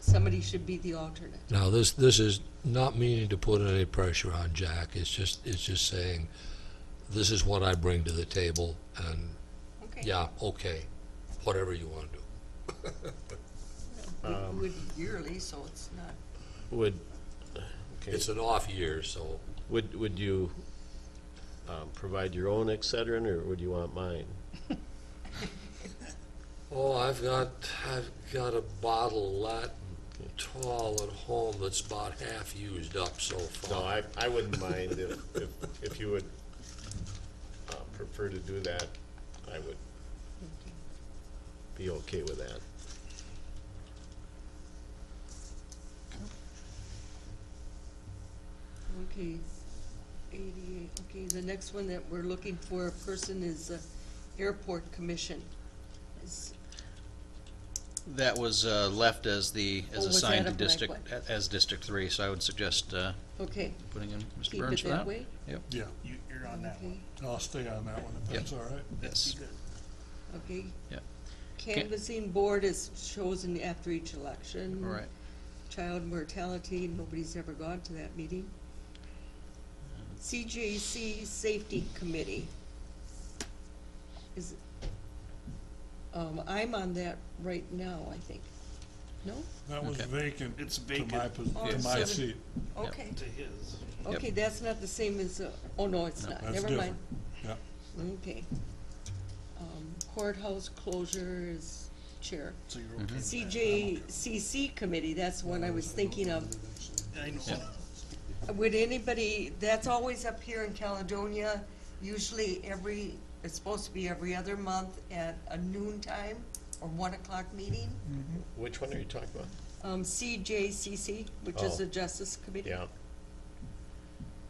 somebody should be the alternate. now this is not meaning to put any pressure on Jack. It's just saying this is what I bring to the table, and Okay. yeah, okay, whatever you want to do. We would yearly, so it's not. would, okay, It's an off year, so would you provide your own Excedrin, or would you want mine? oh, I've got a bottle that tall at home that's about half used up so far. No, I wouldn't mind if you would prefer to do that. I would be okay with that. Okay, 88, okay, the next one that we're looking for a person is Airport Commission. Is- That was left as was assigned that to a blank District, as District 3, so I would suggest Okay, putting in Mr. keep Burns it for that that. way? Yep. Yeah, You're on that one. Okay, I'll stay on that one if Yep. that's all right. Yes. okay. Yeah. Canvassing board is chosen after each election. All right. Child mortality, nobody's ever gone to that meeting. CJC Safety Committee. Is, I'm on that right now, I think. No? That was Okay. vacant It's to my, vacant. Oh, to it's my seven. seat. Okay, To his. okay, that's not the same as, oh, no, it's not, That's never mind. different. Yeah. Okay. Courthouse closure is chair. So you're okay with that. CJCC committee, that's the one I was thinking of. I know. Would anybody, that's always up here in Caledonia, usually it's supposed to be every other month at a noon time or 1 o'clock meeting. Which one are you talking about? CJCC, which is Oh. the Justice Committee. Yeah,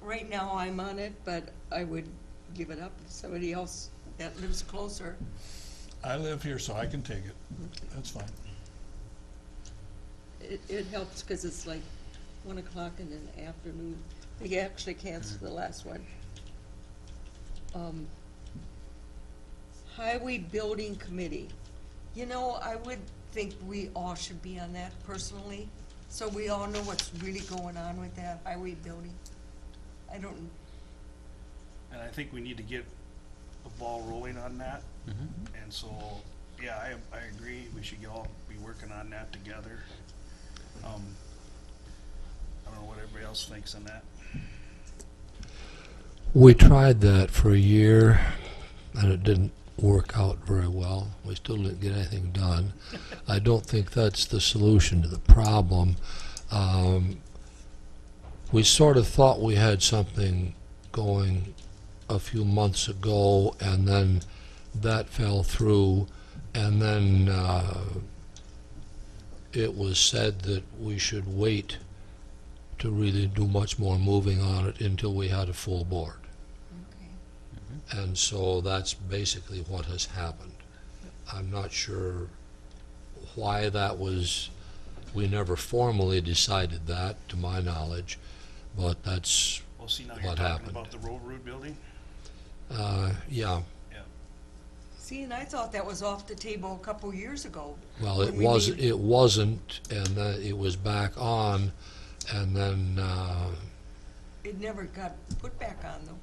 Right now I'm on it, but I would give it up if somebody else that lives closer. I live here, so I can take it. That's fine. It helps because it's like 1 o'clock in the afternoon. They actually canceled the last one. Highway Building Committee. You know, I would think we all should be on that personally, so we all know what's really going on with that highway building. I don't, And I think we need to get the ball rolling on that. And so, yeah, I agree, we should all be working on that together. I don't know what everybody else thinks on that. We tried that for a year, and it didn't work out very well. We still didn't get anything done. I don't think that's the solution to the problem. We sort of thought we had something going a few months ago, and then that fell through, and then it was said that we should wait to really do much more moving on it until we had a full board. okay. And so that's basically what has happened. I'm not sure why that was, we never formally decided that, to my knowledge, but that's, Well, see, now you're What talking happened? about the railroad building? yeah. See, and I thought that was off the table a couple years ago. Well, when we made- it wasn't, and then it was back on, and then, It never got put back on though.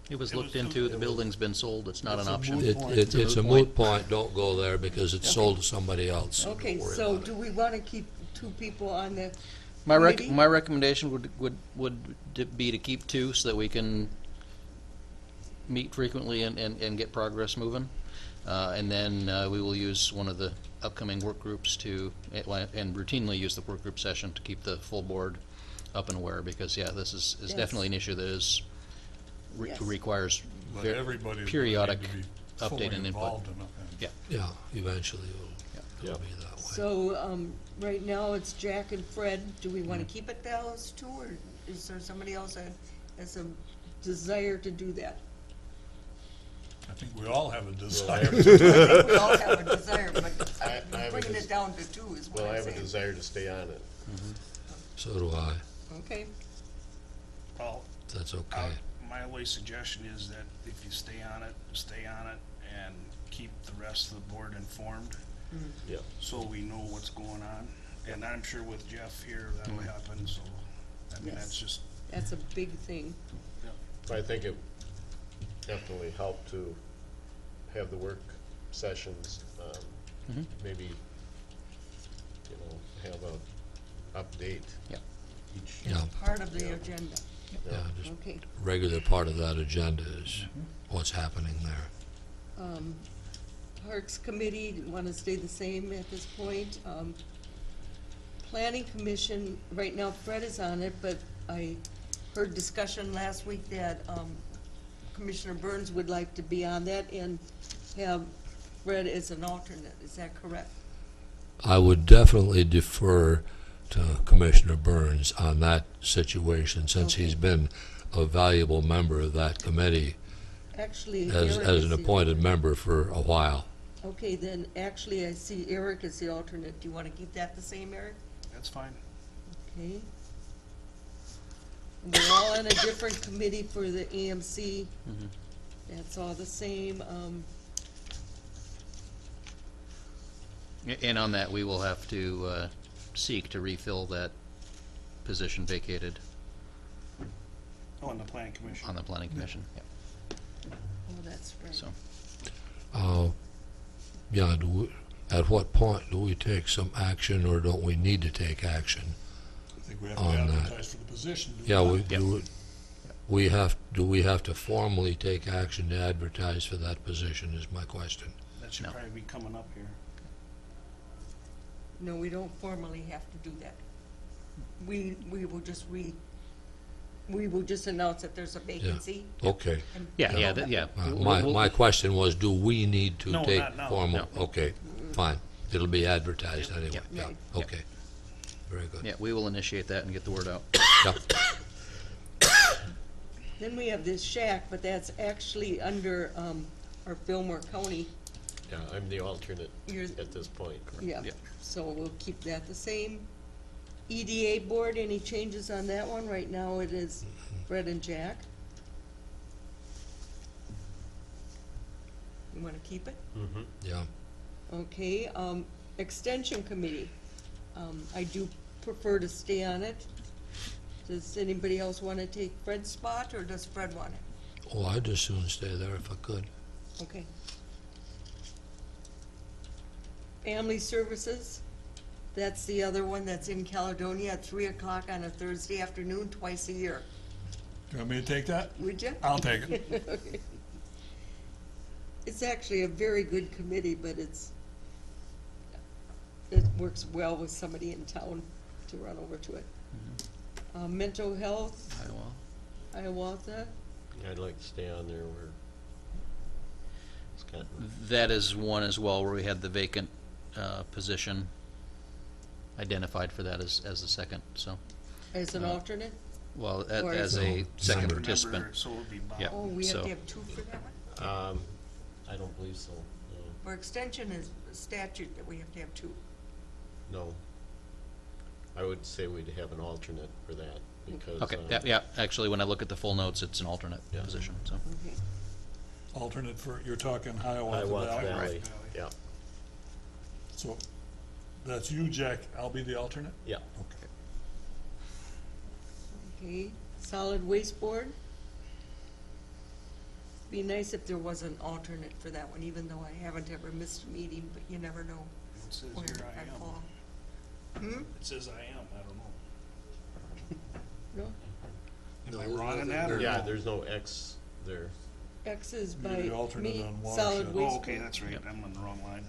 It was It looked was- into, the building's been sold, it's not It's an a option. moot point. it's a moot point, don't go there because it's sold to somebody else. Okay, Don't worry so about it. do we wanna keep two people on the My committee? recommendation would be to keep two so that we can meet frequently and get progress moving. And then we will use one of the upcoming work groups to, and routinely use the work group session to keep the full board up and aware, because, yeah, this is Yes. definitely an issue that is, Yes. requires But ver- everybody's gonna periodic need to be update fully and input. involved in it. Yeah. Yeah, eventually Yeah. it'll be that way. So, right now it's Jack and Fred. Do we wanna keep it those two, or is there somebody else that has a desire to do that? I think we all have a Well, I desire. have- I think we all have a desire, but I have a bringing des- it down to two is what Well, I I'm have a saying. desire to stay on it. So do I. Okay, Well, That's okay. my only suggestion is that if you stay on it, and keep the rest of the board informed, Yeah. so we know what's going on. And I'm sure with Jeff here, that'll happen, so, I mean, Yes. that's just, that's a big thing. I think it definitely helped to have the work sessions, maybe, you know, have a update Yeah. each. Yeah, Part of the agenda. yeah, just Okay. regular part of that agenda is what's happening there. Parks Committee, want to stay the same at this point. Planning Commission, right now Fred is on it, but I heard discussion last week that, Commissioner Burns would like to be on that and have Fred as an alternate. Is that correct? I would definitely defer to Commissioner Burns on that situation, since he's been a valuable member of that committee Actually, as Eric an is the appointed alternate. member for a while. Okay, then actually I see Eric as the alternate. Do you want to keep that the same, Eric? that's fine. Okay. And we're all on a different committee for the EMC. That's all the same. And on that, we will have to seek to refill that position vacated Oh, and the planning commission. on the planning commission. Yeah. Oh, that's right. So, Yeah, at what point do we take some action, or don't we need to take action? I think we have to On that. advertise for the position. do Yeah, not? do we have to formally take action to advertise for that position is my question. That should No. probably be coming up here. No, we don't formally have to do that. We will just we will just announce that there's a vacancy. Okay. and- yeah, yeah. My question was, do we need to No, take not now. formal? No. Okay, fine. It'll be advertised anyway. Yep. Yeah, Right. okay. Very good. Yeah, we will initiate that and get the word out. Yep. Then we have this shack, but that's actually under, our Fillmore County. Yeah, I'm the alternate You're- at this point. Yeah, Yeah. so we'll keep that the same. EDA Board, any changes on that one? Right now it is Fred and Jack. You wanna keep it? Mm-hmm. Yeah. Okay, Extension Committee, I do prefer to stay on it. Does anybody else wanna take Fred's spot, or does Fred want it? Oh, I'd just soon stay there if I could. Okay. Family Services, that's the other one that's in Caledonia at 3 o'clock on a Thursday afternoon, twice a year. Do you want me to take that? Would you? I'll take it. Okay. It's actually a very good committee, but it works well with somebody in town to run over to it. Mental Health, Hiawatha, I'd like to stay on there where it's got, That is one as well where we had the vacant position identified for that as the second, so, as an alternate. well, Or as a No, second member. participant. Member, so it would be Bob. Yeah. Oh, we have so- to have two for that one? I don't believe so, no. For extension is a statute that we have to have two. No. I would say we'd have an alternate for that, because. Okay, yeah, actually, when I look at the full notes, it's an alternate Yeah. position, so. Okay. Alternate for, you're talking Hiawatha Hiawatha Valley. Valley, yeah, So, that's you, Jack. I'll be the alternate? yeah. Okay. Okay, Solid Waste Board. Be nice if there was an alternate for that one, even though I haven't ever missed a meeting, but you never know It says where here I I am. fall. Hmm? It says I am, I don't know. No? Am I wrong in that, or? Yeah, no? there's no X there. X is You're by the alternate me, on Watershed. Solid Waste. Oh, okay, Board. that's right, I'm on the wrong line.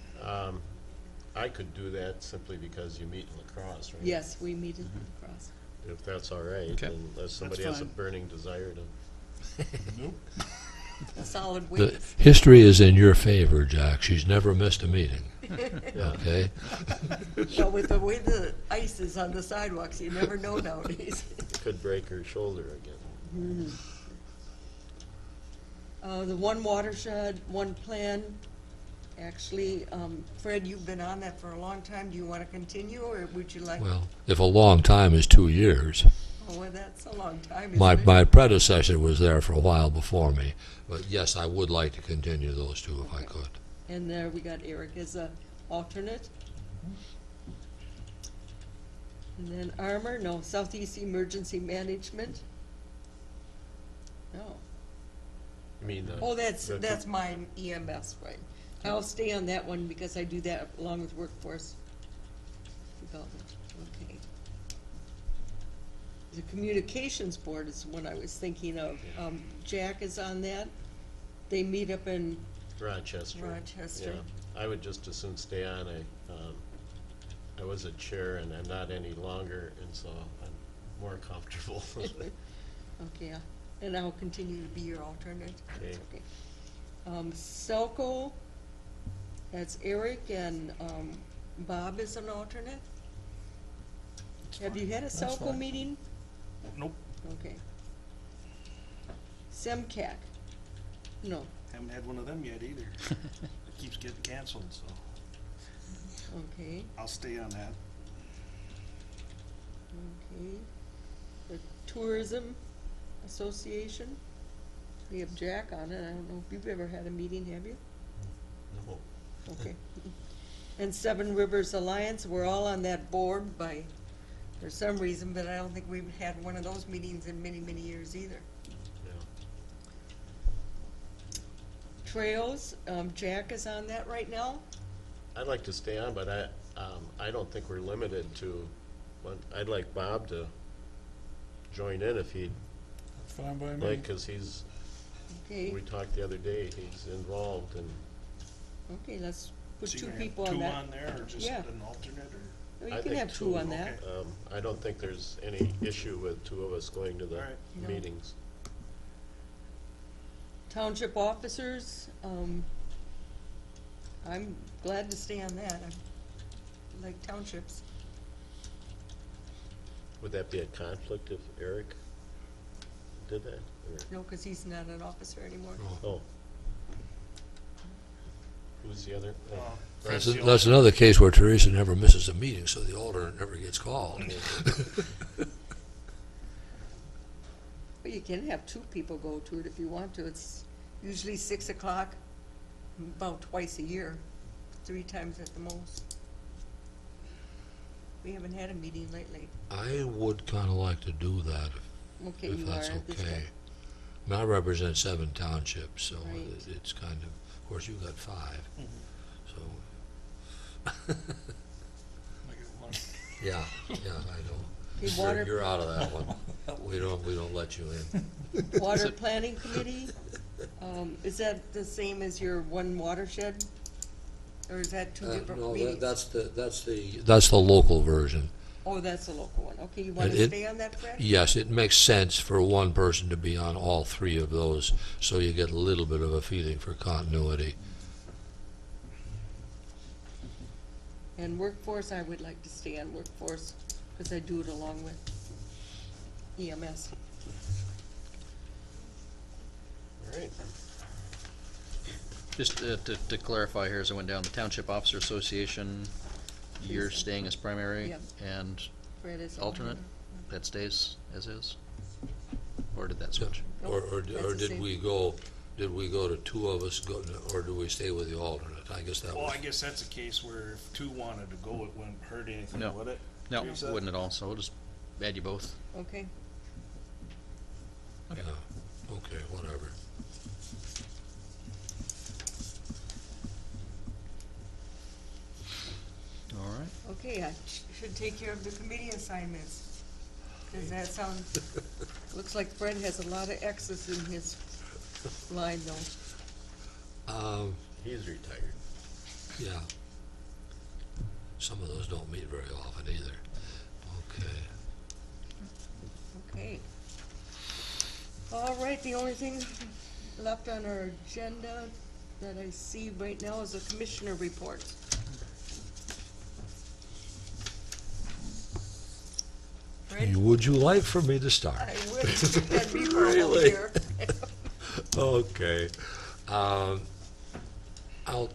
I could do that simply because you meet in La Crosse, right? Yes, we meet in Cross. if that's all right, Okay. unless somebody has a fine. burning desire to. Nope. A solid The waste. history is in your favor, Jack. She's never missed a meeting. Okay? Well, with the way the ice is on the sidewalks, you never know nowadays. Could break her shoulder again. The one watershed, one plan. Actually, Fred, you've been on that for a long time. Do you want to continue, or would you like? Well, if a long time is 2 years. Oh, well, that's a long time, isn't My it? my predecessor was there for a while before me. But yes, I would like to continue those two if I could. And there we got Eric as a alternate. And then Armor, no, Southeast Emergency Management. No. You mean the? Oh, that's the- my EMS, right. I'll stay on that one because I do that along with workforce development. Okay. The Communications Board is one I was thinking of. Jack is on that. They meet up in Rochester. Rochester. Yeah, I would just as soon stay on. I was a chair and I'm not any longer, and so I'm more comfortable. Okay, and I'll continue to be your alternate. That's Okay. okay. Selco, that's Eric, and Bob is an alternate. Have you had a Selco meeting? Nope, Okay. SEMCAC, no, haven't had one of them yet either. It keeps getting canceled, so okay, I'll stay on that. okay. The Tourism Association, we have Jack on it. I don't know if you've ever had a meeting, have you? No. Okay. And Seven Rivers Alliance, we're all on that board by, for some reason, but I don't think we've had one of those meetings in many, many years either. Yeah. Trails, Jack is on that right now. I'd like to stay on, but I don't think we're limited to, I'd like Bob to join in if he'd Fine by me. like, because he's, Okay, we talked the other day, he's involved, and okay, let's put So two you're gonna have people on two that. on there, or just Yeah. an alternate, or? Oh, I you can think have two two, on that. okay. I don't think there's any issue with two of us going to the Alright. No. meetings. Township officers, I'm glad to stay on that. I like townships. Would that be a conflict if Eric did that? Or- No, because he's not an officer anymore. Oh. Who's the other? Oh, That's, Fred's the that's another case where Teresa never misses a meeting, so the alternate never gets called. But you can have two people go to it if you want to. It's usually 6 o'clock, about twice a year, 3 times at the most. We haven't had a meeting lately. I would kind of like to do that Okay, if you that's are at this okay. time. I mean, I represent 7 townships, so Right. it's kind of course, you've got 5, so. I get one. Yeah, I know. Okay, water- You're out of that one. We don't let you in. Water Planning Committee, is that the same as your one watershed? Or is that two different No, meetings? that's the local version. Oh, that's a local one. Okay, you want to It- stay on that, Fred? Yes, it makes sense for one person to be on all 3 of those, so you get a little bit of a feeling for continuity. And workforce, I would like to stay on workforce, because I do it along with EMS. All right. Just to clarify here, as I went down, the Township Officer Association, you're staying as primary, Yep. and Fred is alternate, that stays as is? Or did that switch? Or that's or the did same. we go to 2 of us, or do we stay with the alternate? I guess that Well, was. I guess that's a case where if 2 wanted to go, it wouldn't hurt anything, No. would it? No, Teresa? wouldn't at all, so we'll just add you both. Okay, Yeah, okay, whatever. All right. okay, I should take care of the committee assignments. Does that sound, looks like Fred has a lot of X's in his line though. He's retired. Yeah. Some of those don't meet very often either. Okay. Okay. All right, the only thing left on our agenda that I see right now is a commissioner report. Fred? Would you like for me to start? I wish that'd be for over Really? here. Okay. I'll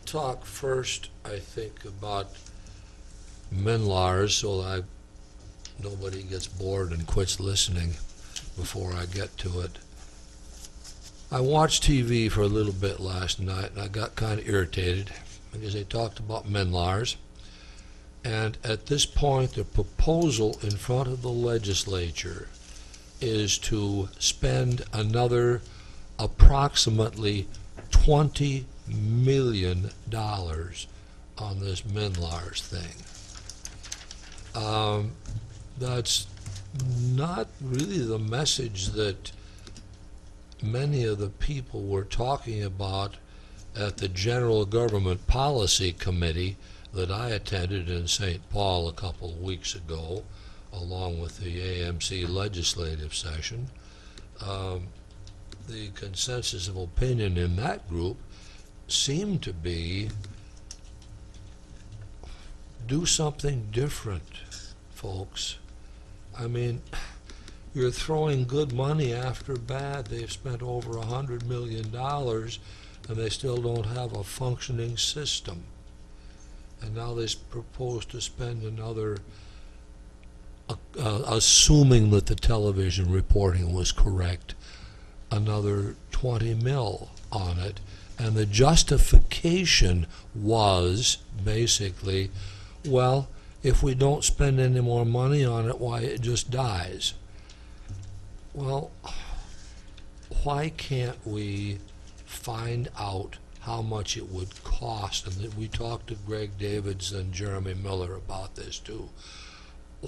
talk first, I think, about Menlars, so that nobody gets bored and quits listening before I get to it. I watched TV for a little bit last night, and I got kind of irritated because they talked about Menlars. And at this point, the proposal in front of the legislature is to spend another approximately $20 million on this Menlars thing. That's not really the message that many of the people were talking about at the General Government Policy Committee that I attended in St. Paul a couple of weeks ago, along with the AMC legislative session. The consensus of opinion in that group seemed to be do something different, folks. I mean, you're throwing good money after bad. They've spent over $100 million and they still don't have a functioning system. And now they propose to spend another, assuming that the television reporting was correct, another 20 mil on it. And the justification was basically, well, if we don't spend any more money on it, why, it just dies. Well, why can't we find out how much it would cost? And we talked to Greg Davids and Jeremy Miller about this too.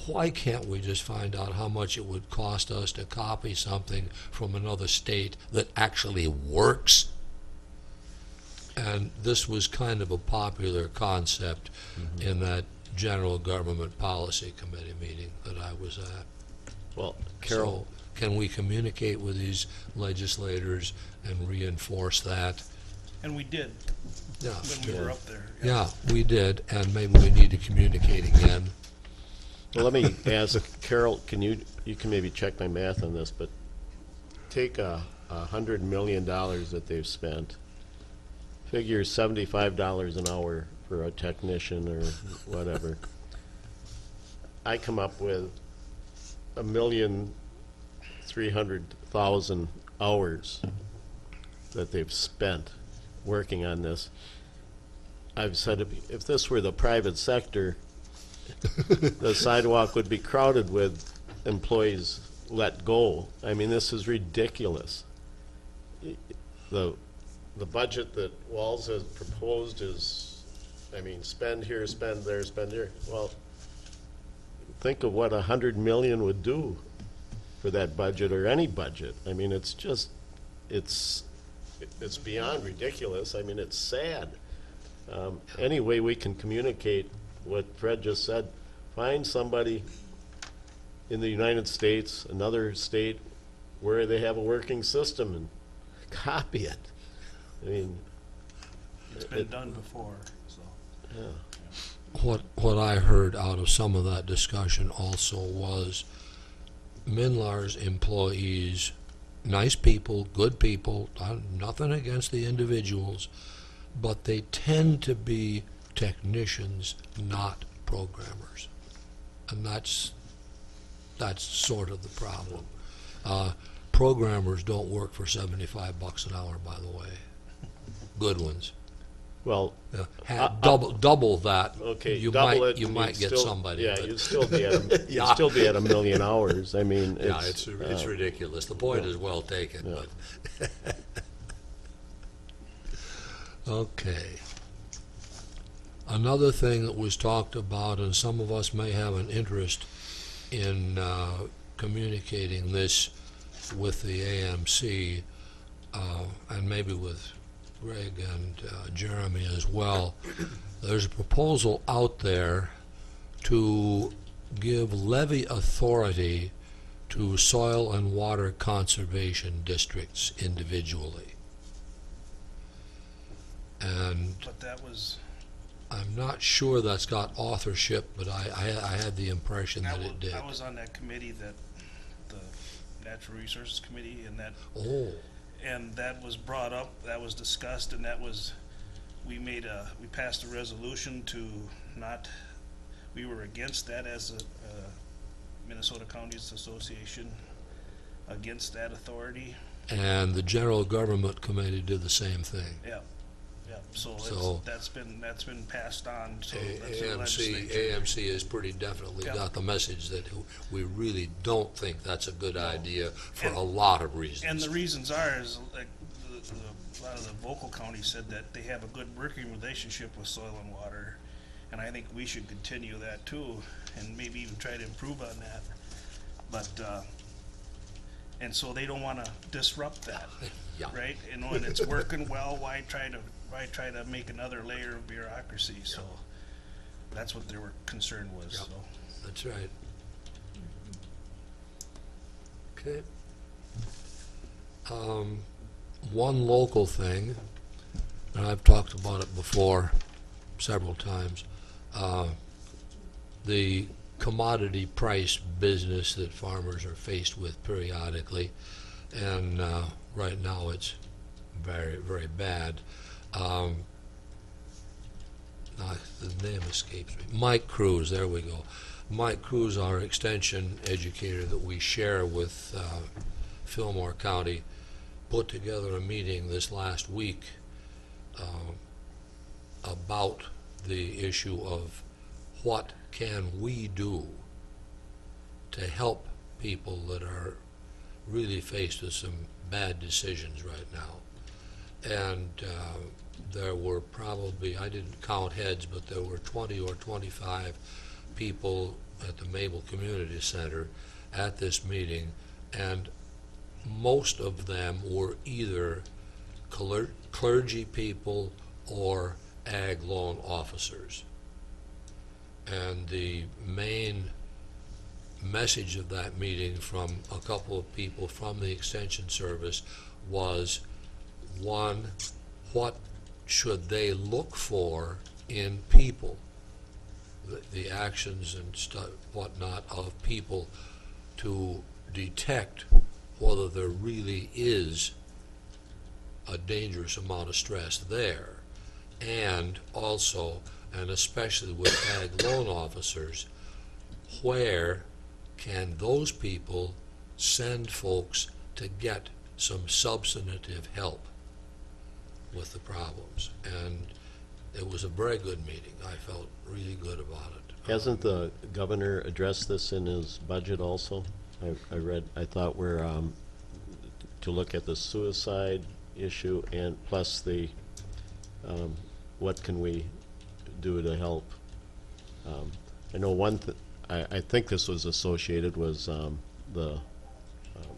Why can't we just find out how much it would cost us to copy something from another state that actually works? And this was kind of a popular concept in that General Government Policy Committee meeting that I was at. Well, Carol, So, can we communicate with these legislators and reinforce that? And we did, Yeah. when we were up there. Yeah, we did, and maybe we need to communicate again. well, let me ask Carol, you can maybe check my math on this, but take $100 million that they've spent, figure $75 an hour for a technician or whatever. I come up with 1,300,000 hours that they've spent working on this. I've said if this were the private sector, the sidewalk would be crowded with employees let go. I mean, this is ridiculous. The budget that Walls has proposed is, I mean, spend here, spend there, spend here. Well, think of what $100 million would do for that budget, or any budget. I mean, it's just, it's beyond ridiculous. I mean, it's sad. Any way we can communicate what Fred just said, find somebody in the United States, another state, where they have a working system and copy it. I mean, It's been done before, so. yeah. What I heard out of some of that discussion also was Menlars employees, nice people, good people, nothing against the individuals, but they tend to be technicians, not programmers. And that's sort of the problem. Programmers don't work for $75 an hour, by the way. Good ones. Well, Double that. okay, you double might it. you and might you'd get still, somebody. Yeah, but- you'd still be at Yeah. you'd still be at 1 million hours. I mean, Yeah, it's ridiculous. The point is well taken, Yeah. but okay. Another thing that was talked about, and some of us may have an interest in communicating this with the AMC, and maybe with Greg and Jeremy as well. There's a proposal out there to give levy authority to soil and water conservation districts individually. And But that was, I'm not sure that's got authorship, but I had the impression that it did. I was on that committee, that, the Natural Resources Committee, and that, Oh, and that was brought up, that was discussed, and that was, we passed a resolution to not, we were against that as a Minnesota Counties Association, against that authority. and the General Government Committee did the same thing. Yep, yep, so So- that's been passed on, so that's in AMC, legislature. AMC has pretty definitely Yeah. got the message that we really don't think that's a good idea for And- a lot of reasons. And the reasons are, is like, a lot of the vocal counties said that they have a good working relationship with Soil and Water, and I think we should continue that too, and maybe even try to improve on that. But, and so they don't wanna disrupt that, Yeah. right? And when it's working well, why try to make another layer of bureaucracy? So that's what their concern was, Yep. so. That's right. Okay. One local thing, and I've talked about it before several times, the commodity price business that farmers are faced with periodically, and right now it's very, very bad. Now, the name escapes me. Mike Cruz, there we go. Mike Cruz, our extension educator that we share with Fillmore County, put together a meeting this last week about the issue of what can we do to help people that are really faced with some bad decisions right now. And there were probably, I didn't count heads, but there were 20 or 25 people at the Mabel Community Center at this meeting, and most of them were either clergy people or ag loan officers. And the main message of that meeting from a couple of people from the Extension Service was, one, what should they look for in people, the actions and stuff, whatnot of people, to detect whether there really is a dangerous amount of stress there, and also, and especially with ag loan officers, where can those people send folks to get some substantive help with the problems. And it was a very good meeting. I felt really good about it. Hasn't the governor addressed this in his budget also? I thought we're, to look at the suicide issue and plus the, what can we do to help? I know I think this was associated was the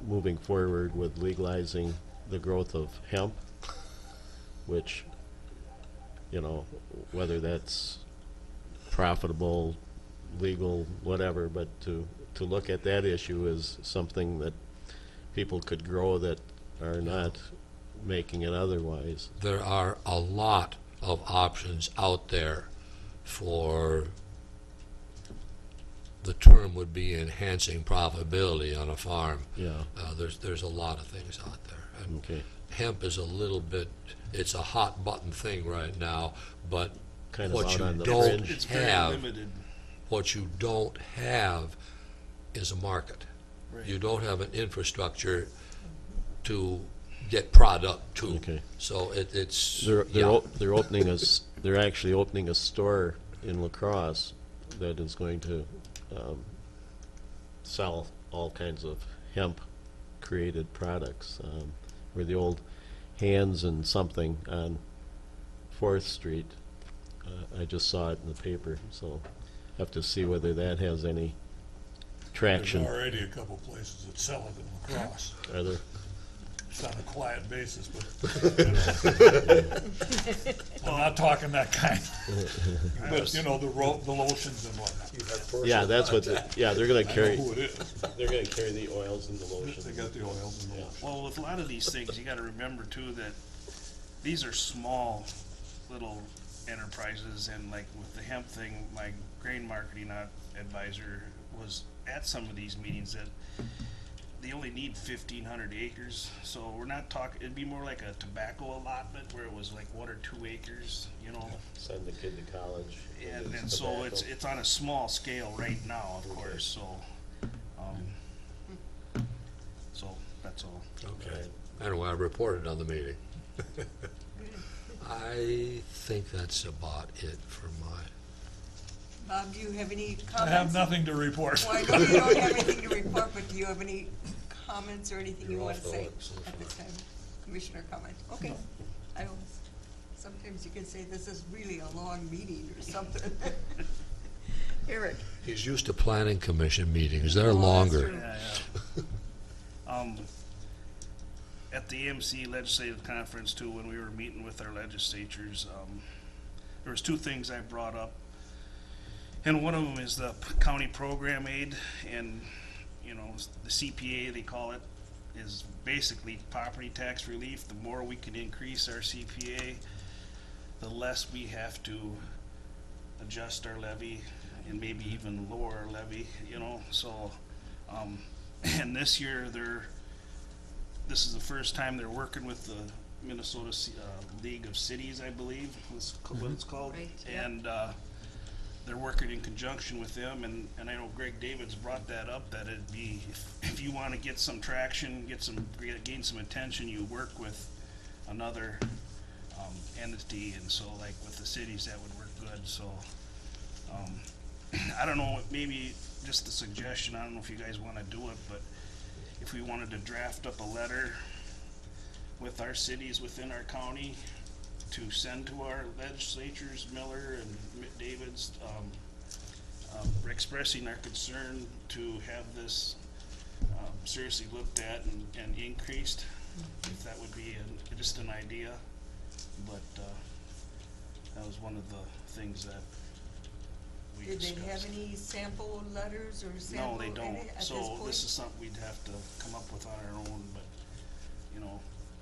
moving forward with legalizing the growth of hemp, which, you know, whether that's profitable, legal, whatever, but to look at that issue as something that people could grow that are not making it otherwise. There are a lot of options out there for, the term would be enhancing profitability on a farm. Yeah. There's a lot of things out there. And Okay. hemp is a little bit, it's a hot button thing right now, but Kind of what out you on the don't fringe. It's very have, limited. what you don't have is a market. Right. You don't have an infrastructure to get product to. Okay. So it's, They're yeah. they're opening they're actually opening a store in La Crosse that is going to sell all kinds of hemp created products. Where the old Hands and something on 4th Street, I just saw it in the paper, so have to see whether that has any There's traction. already a couple places that sell it in La Crosse. Are there? It's on a quiet basis, but I'm not talking that kind. But, you know, the lotions and whatnot. Yeah, that's what, yeah, they're gonna I know carry, who it is. they're gonna carry the oils and the lotions. They got the oils and the lotions. Well, with a lot of these things, you gotta remember too that these are small little enterprises, and like with the hemp thing, my grain marketing advisor was at some of these meetings that they only need 1,500 acres, so we're not talking, it'd be more like a tobacco allotment where it was like 1 or 2 acres, you know? Send the kid to college. And so it's on a small scale right now, of course, so, so that's all. Okay. Anyway, I reported on the meeting. I think that's about it for my. Bob, do you have any comments? I have nothing to report. Well, I know you don't have anything to report, but do you have any comments or anything you You're want off to the say hook so at this far. time? Commissioner comment? Okay. I always, sometimes you can say this is really a long meeting or something. Eric? He's used to planning commission meetings. They're Oh, that's longer. true. Yeah. At the AMC Legislative Conference too, when we were meeting with our legislatures, there was 2 things I brought up. And one of them is the county program aid, and, you know, the CPA, they call it, is basically property tax relief. The more we can increase our CPA, the less we have to adjust our levy and maybe even lower our levy, you know, so, and this year this is the first time they're working with the Minnesota League of Cities, I believe, is what it's called. Right, yep. And, they're working in conjunction with them, and I know Greg Davids brought that up, that it'd be, if you wanna get some traction, gain some attention, you work with another, entity, and so like with the cities, that would work good, so, I don't know, maybe just a suggestion, I don't know if you guys wanna do it, but if we wanted to draft up a letter with our cities within our county to send to our legislatures, Miller and Davids, expressing our concern to have this seriously looked at and increased, if that would be just an idea, but that was one of the things that we Did discussed. they have any sample letters or sample? No, they don't, at this so point? this is something we'd have to come up with on our own, but, you know,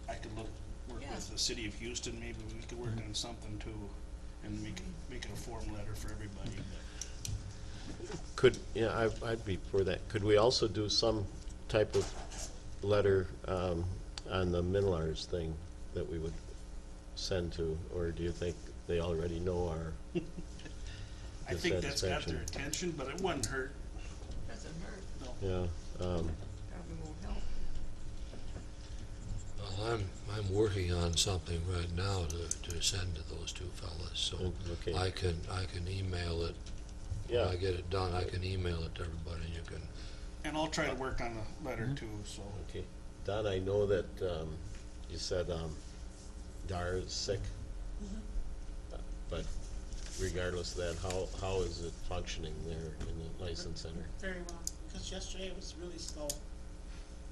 I could work Yeah. with the city of Houston, maybe we could work on something too, and make it a form letter for everybody, but. Could, yeah, I'd be for that. Could we also do some type of letter, on the Minlars thing that we would send to, or do you think they already know our I think that's got dissatisfaction? their attention, but it wouldn't hurt, Doesn't hurt, no. Yeah, probably won't help. Well, I'm working on something right now to send to those 2 fellas, so okay. I can email it. Yeah. When I get it done, I can email it to everybody, and you can. And I'll try to work on the letter too, so. Okay. Don, I know that, you said, Dar is sick. But regardless of that, how is it functioning there in the license center? Very well, because yesterday it was really slow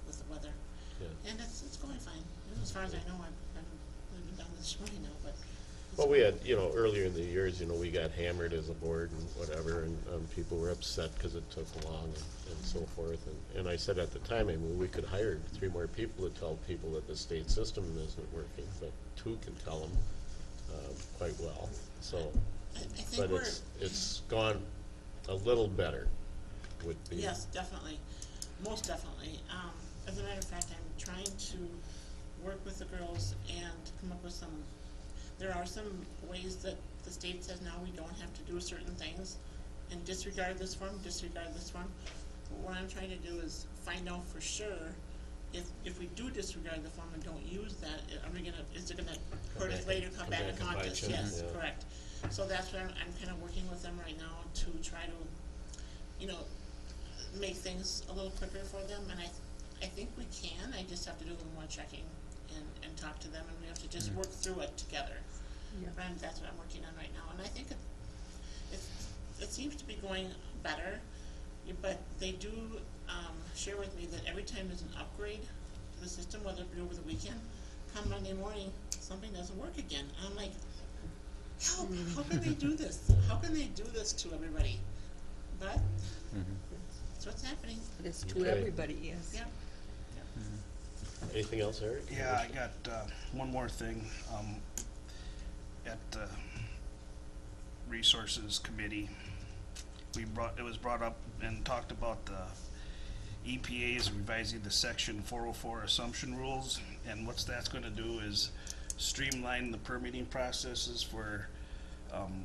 with the weather. Yeah. And it's going fine. As far as I know, I've been done this morning now, but. it's Well, we going- had, earlier in the years, we got hammered as a board and whatever, and people were upset because it took long and so forth. And I said at the time, we could hire 3 more people to tell people that the state system isn't working, but 2 can tell them quite well, so. I think But we're. it's gone a little better, would be. Yes, definitely, most definitely. As a matter of fact, I'm trying to work with the girls and come up with some, there are some ways that the state says now we don't have to do certain things and disregard this one. But what I'm trying to do is find out for sure if we do disregard the form and don't use that, is it gonna hurt us later, come back and haunt bite us? you, Yes, yeah. correct. So that's what I'm kind of working with them right now to try to, make things a little quicker for them, and I think we can. I just have to do a little more checking and talk to them, and we have to just work through it together. Yeah. And that's what I'm working on right now, and I think it seems to be going better, but they do share with me that every time there's an upgrade to the system, whether it be over the weekend. Come Monday morning, something doesn't work again. And I'm like, help, how can they do this? How can they do this to everybody? But that's what's happening. But it's to Okay. everybody, yes. Yeah. Anything else, Eric? Yeah, I got, one more thing, at the Resources Committee, it was brought up and talked about the EPA is revising the Section 404 assumption rules, and what that's gonna do is streamline the permitting processes for,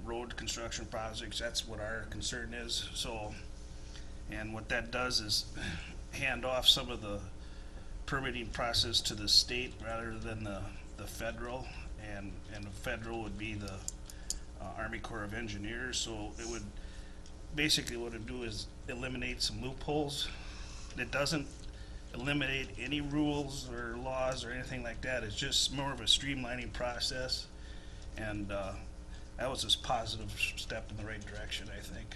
road construction projects. That's what our concern is, so, and what that does is hand off some of the permitting process to the state rather than the federal, and the federal would be the Army Corps of Engineers, so it would, basically what it'd do is eliminate some loopholes. It doesn't eliminate any rules or laws or anything like that, it's just more of a streamlining process, and that was a positive step in the right direction, I think.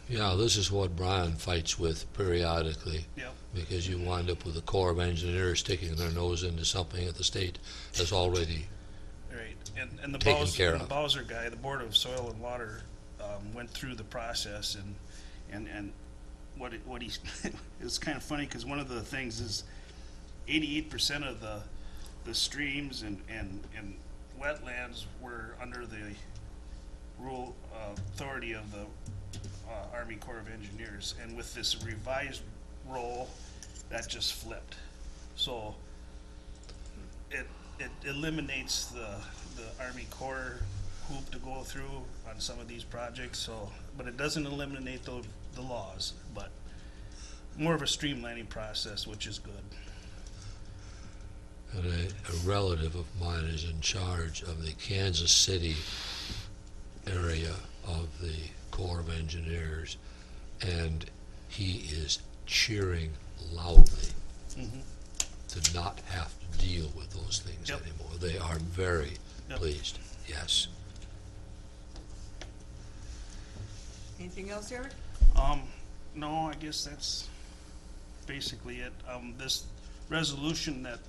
Yeah, this is what Brian fights with periodically, Yep. because you wind up with the Corps of Engineers sticking their nose into something that the state has already. Right, and the Taken Bowser, care the of. Bowser guy, the Board of Soil and Water, went through the process, and what he, it was kind of funny, because one of the things is 88% of the streams and wetlands were under the rule, authority of the Army Corps of Engineers, and with this revised role, that just flipped. So it eliminates the Army Corps hoop to go through on some of these projects, so, but it doesn't eliminate the laws, but more of a streamlining process, which is good. And a relative of mine is in charge of the Kansas City area of the Corps of Engineers, and he is cheering loudly to not have to deal with those things Yep. anymore. They are very Yep. pleased, yes. Anything else, Eric? No, I guess that's basically it. This resolution that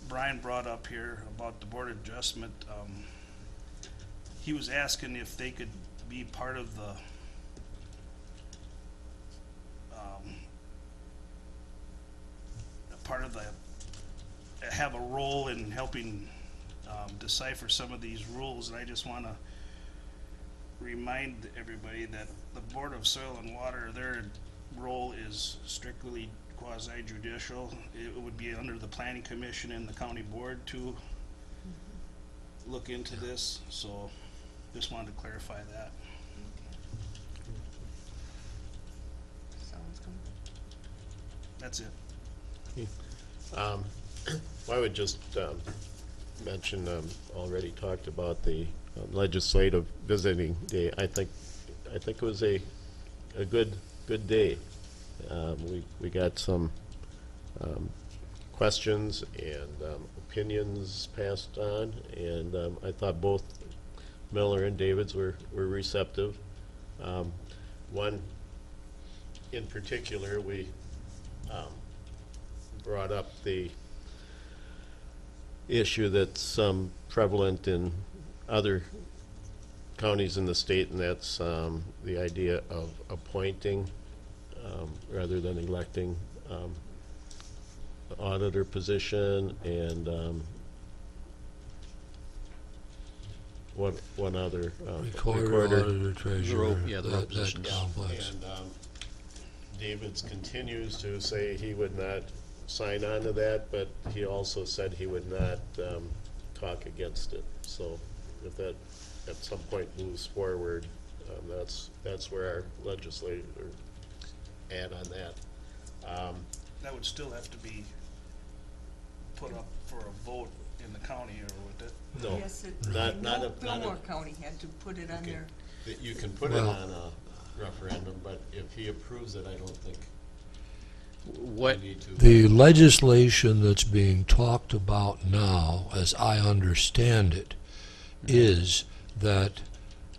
Brian brought up here about the Board of Adjustment, he was asking if they could be part of the, have a role in helping, decipher some of these rules, and I just wanna remind everybody that the Board of Soil and Water, their role is strictly quasi-judicial. It would be under the Planning Commission and the County Board to look into this, so just wanted to clarify that. Sounds good. That's it. I would just mention, already talked about the legislative visiting day. I think it was a good day. We got some questions and opinions passed on, and I thought both Miller and Davids were receptive. One in particular, we brought up the issue that's prevalent in other counties in the state, and that's the idea of appointing rather than electing the auditor position, and one other Recorder, auditor, treasurer, Yeah, the that positions. complex. And Davids continues to say he would not sign on to that, but he also said he would not talk against it. So if that at some point moves forward, that's where our legislator at on that. That would still have to be put up for a vote in the county, or would it? No, Yes, not Fillmore County had to put it on Okay. their, that you can put it Well- on a referendum, but if he approves it, I don't think What, we need to. The legislation that's being talked about now, as I understand it, is that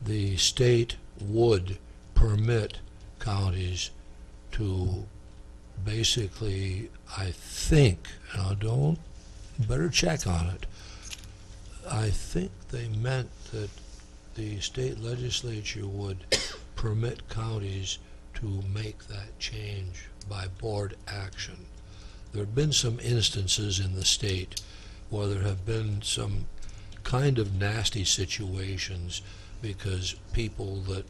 the state would permit counties to basically, I think, now don't, better check on it. I think they meant that the state legislature would permit counties to make that change by board action. There have been some instances in the state where there have been some kind of nasty situations because people that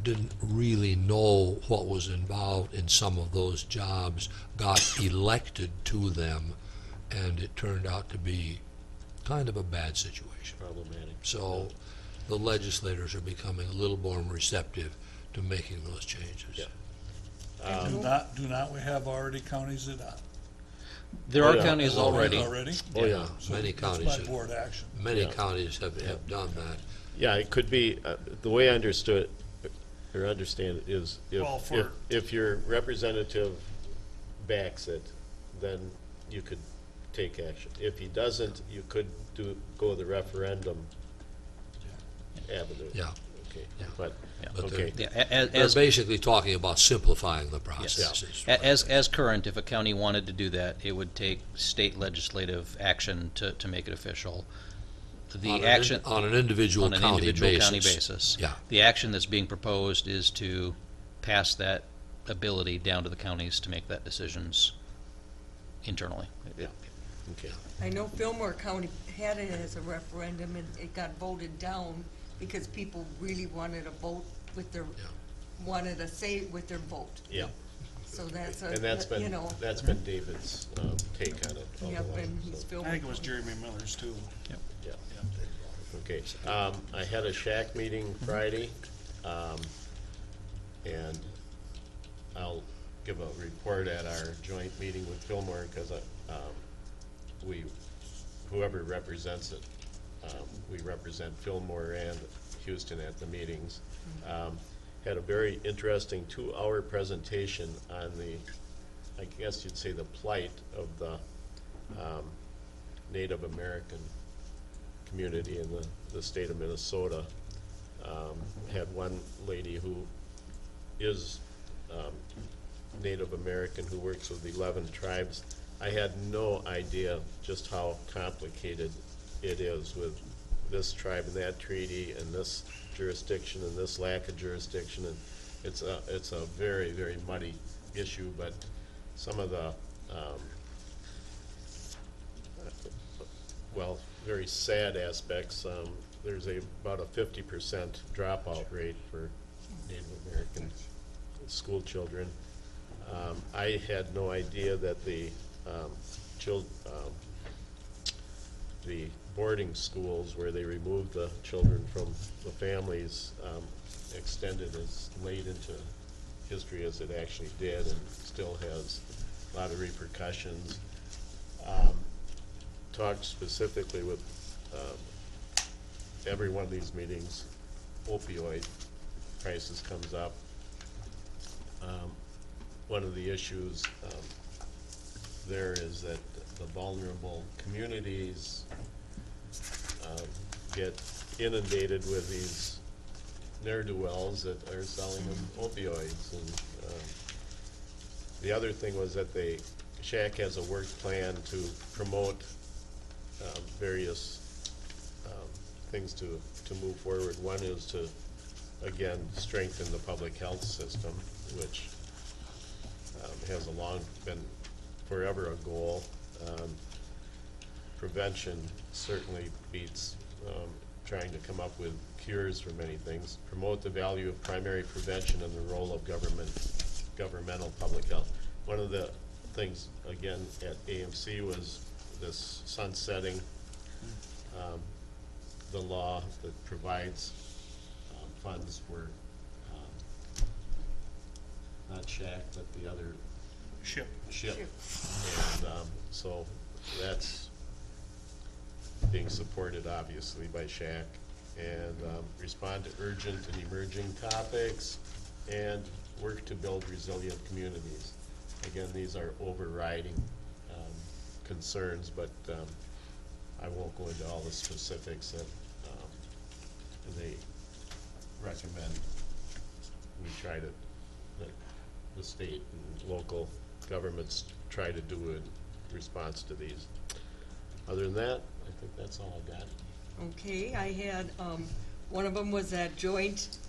didn't really know what was involved in some of those jobs got elected to them, and it turned out to be kind of a bad situation. Problematic. So the legislators are becoming a little more receptive to making those changes. Yeah. Do not we have already counties that, There Oh, are yeah. counties already. already? Oh, yeah. So Many it's counties by have- board action. Many Yeah. counties have done that. Yeah, it could be, the way I understood, or understand it is, Well, for- if your representative backs it, then you could take action. If he doesn't, you could go the referendum avenue. Yeah. Okay, Yeah. but, Yeah. But okay. Yeah, They're as, basically talking about simplifying the yes. process. As current, if a county wanted to do that, it would take state legislative action to make it official. The action. On an individual on an county individual basis. county basis. Yeah. The action that's being proposed is to pass that ability down to the counties to make that decisions internally. Yeah. Okay. I know Fillmore County had it as a referendum and it got voted down because people really wanted a vote with their, wanted a say with their vote. Yeah. So that's And that's you been, know, that's been David's take on it all yep, along, and he's so. I Fillmore. think it was Jeremy Miller's too. Yeah. Okay, I had a shack meeting Friday, and I'll give a report at our joint meeting with Fillmore, because whoever represents it, we represent Fillmore and Houston at the meetings. Had a very interesting 2-hour presentation on the, I guess you'd say, the plight of the Native American community in the state of Minnesota. Had one lady who is Native American who works with 11 tribes. I had no idea just how complicated it is with this tribe and that treaty and this jurisdiction and this lack of jurisdiction, and it's a very, very muddy issue, but some of the well, very sad aspects. There's about a 50% dropout rate for Native American school children. I had no idea that the boarding schools where they removed the children from the families extended as late into history as it actually did, and still has a lot of repercussions. Talked specifically with every one of these meetings, opioid crisis comes up. One of the issues there is that the vulnerable communities get inundated with these ne'er-do-wells that are selling them opioids. And the other thing was that SHAC has a work plan to promote various things to move forward. One is to, again, strengthen the public health system, which has been forever a goal. Prevention certainly beats trying to come up with cures for many things. Promote the value of primary prevention and the role of governmental public health. One of the things, again, at AMC was this sunsetting the law that provides funds for not SHAC, but the other SHIP. And so that's being supported obviously by SHAC, and respond to urgent and emerging topics, and work to build resilient communities. Again, these are overriding concerns, but I won't go into all the specifics that they recommend. We try to the state and local governments try to do in response to these. Other than that, I think that's all I got. Okay, I had, one of them was a joint,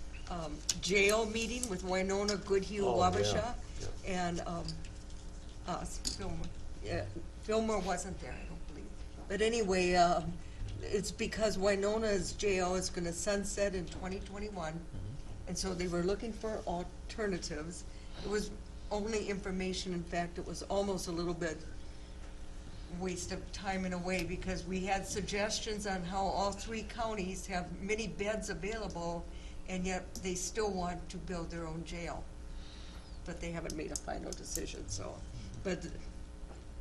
jail meeting with Winona, Goodhue, Oh, Wabasha, yeah, and, us, Fillmore. Yeah, Fillmore wasn't there, I don't believe. But anyway, it's because Winona's jail is gonna sunset in 2021, and so they were looking for alternatives. It was only information, in fact, it was almost a little bit waste of time in a way, because we had suggestions on how all three counties have many beds available, and yet they still want to build their own jail. But they haven't made a final decision, so, but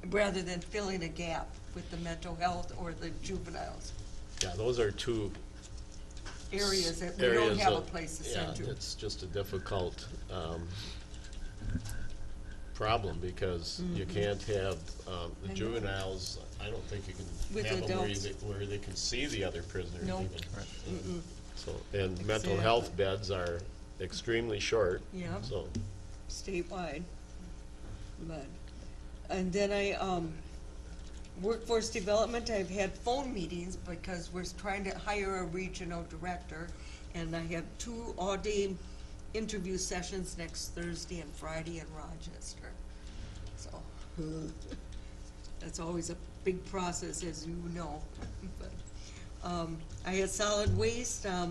rather than filling a gap with the mental health or the juveniles, Yeah, those are two areas that we don't areas have a of- place to send to. Yeah, it's just a difficult, problem, because you can't have, the Mm-hmm. I know. juveniles, I don't think you With can have them adults. where they can see the other prisoners No. even. So, and mental health Exactly. beds are extremely short. Yeah. So, Statewide. But, and then workforce development, I've had phone meetings because we're trying to hire a regional director, and I have 2 all-day interview sessions next Thursday and Friday in Rochester. So, that's always a big process, as you know. But, I had solid waste, I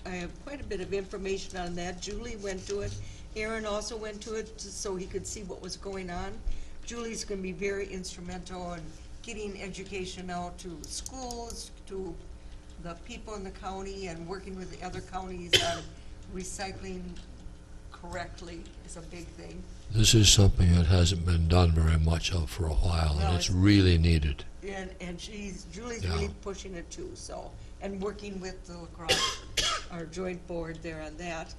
have quite a bit of information on that. Julie went to it. Aaron also went to it so he could see what was going on. Julie's gonna be very instrumental in getting education out to schools, to the people in the county, and working with the other counties on recycling correctly is a big thing. This is something that hasn't been done very much of for a while, No, and it's it's- really needed. And Julie's Yeah. really pushing it too, so, and working with the lacrosse, our joint board there on that.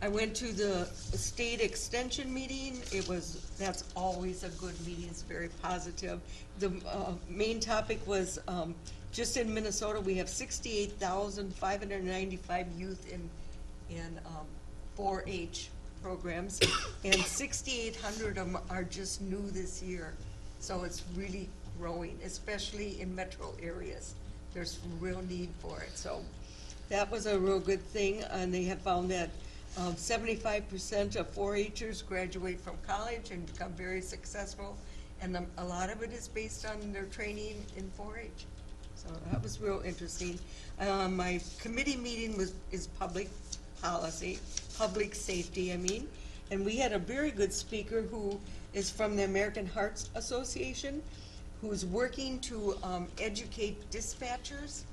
I went to the state extension meeting. That's always a good meeting, it's very positive. The, main topic was, just in Minnesota, we have 68,595 youth in 4-H programs, and 6,800 of them are just new this year. So it's really growing, especially in metro areas. There's real need for it, so that was a real good thing, and they have found that 75% of 4-Hers graduate from college and become very successful, and a lot of it is based on their training in 4-H. So that was real interesting. My committee meeting is public policy, public safety, I mean, and we had a very good speaker who is from the American Heart Association, who's working to educate dispatchers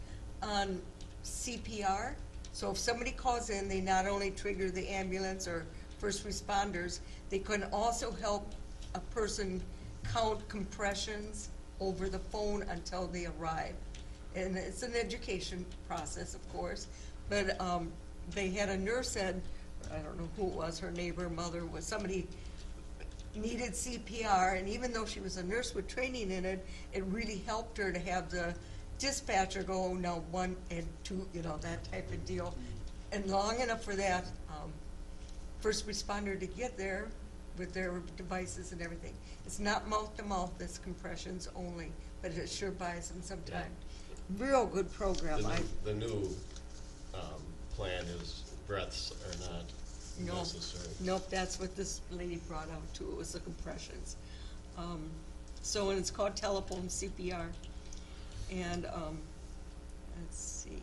on CPR. So if somebody calls in, they not only trigger the ambulance or first responders, they can also help a person count compressions over the phone until they arrive. And it's an education process, of course, but they had a nurse said, I don't know who it was, her neighbor, mother, was somebody needed CPR, and even though she was a nurse with training in it, it really helped her to have the dispatcher go, no, 1 and 2, you know, that type of deal. And long enough for that first responder to get there with their devices and everything. It's not mouth to mouth, it's compressions only, but it sure buys them some time. Real good program. the new plan is breaths are not No, necessary. nope, that's what this lady brought out too, it was the compressions. So, and it's called telephone CPR. And, let's see.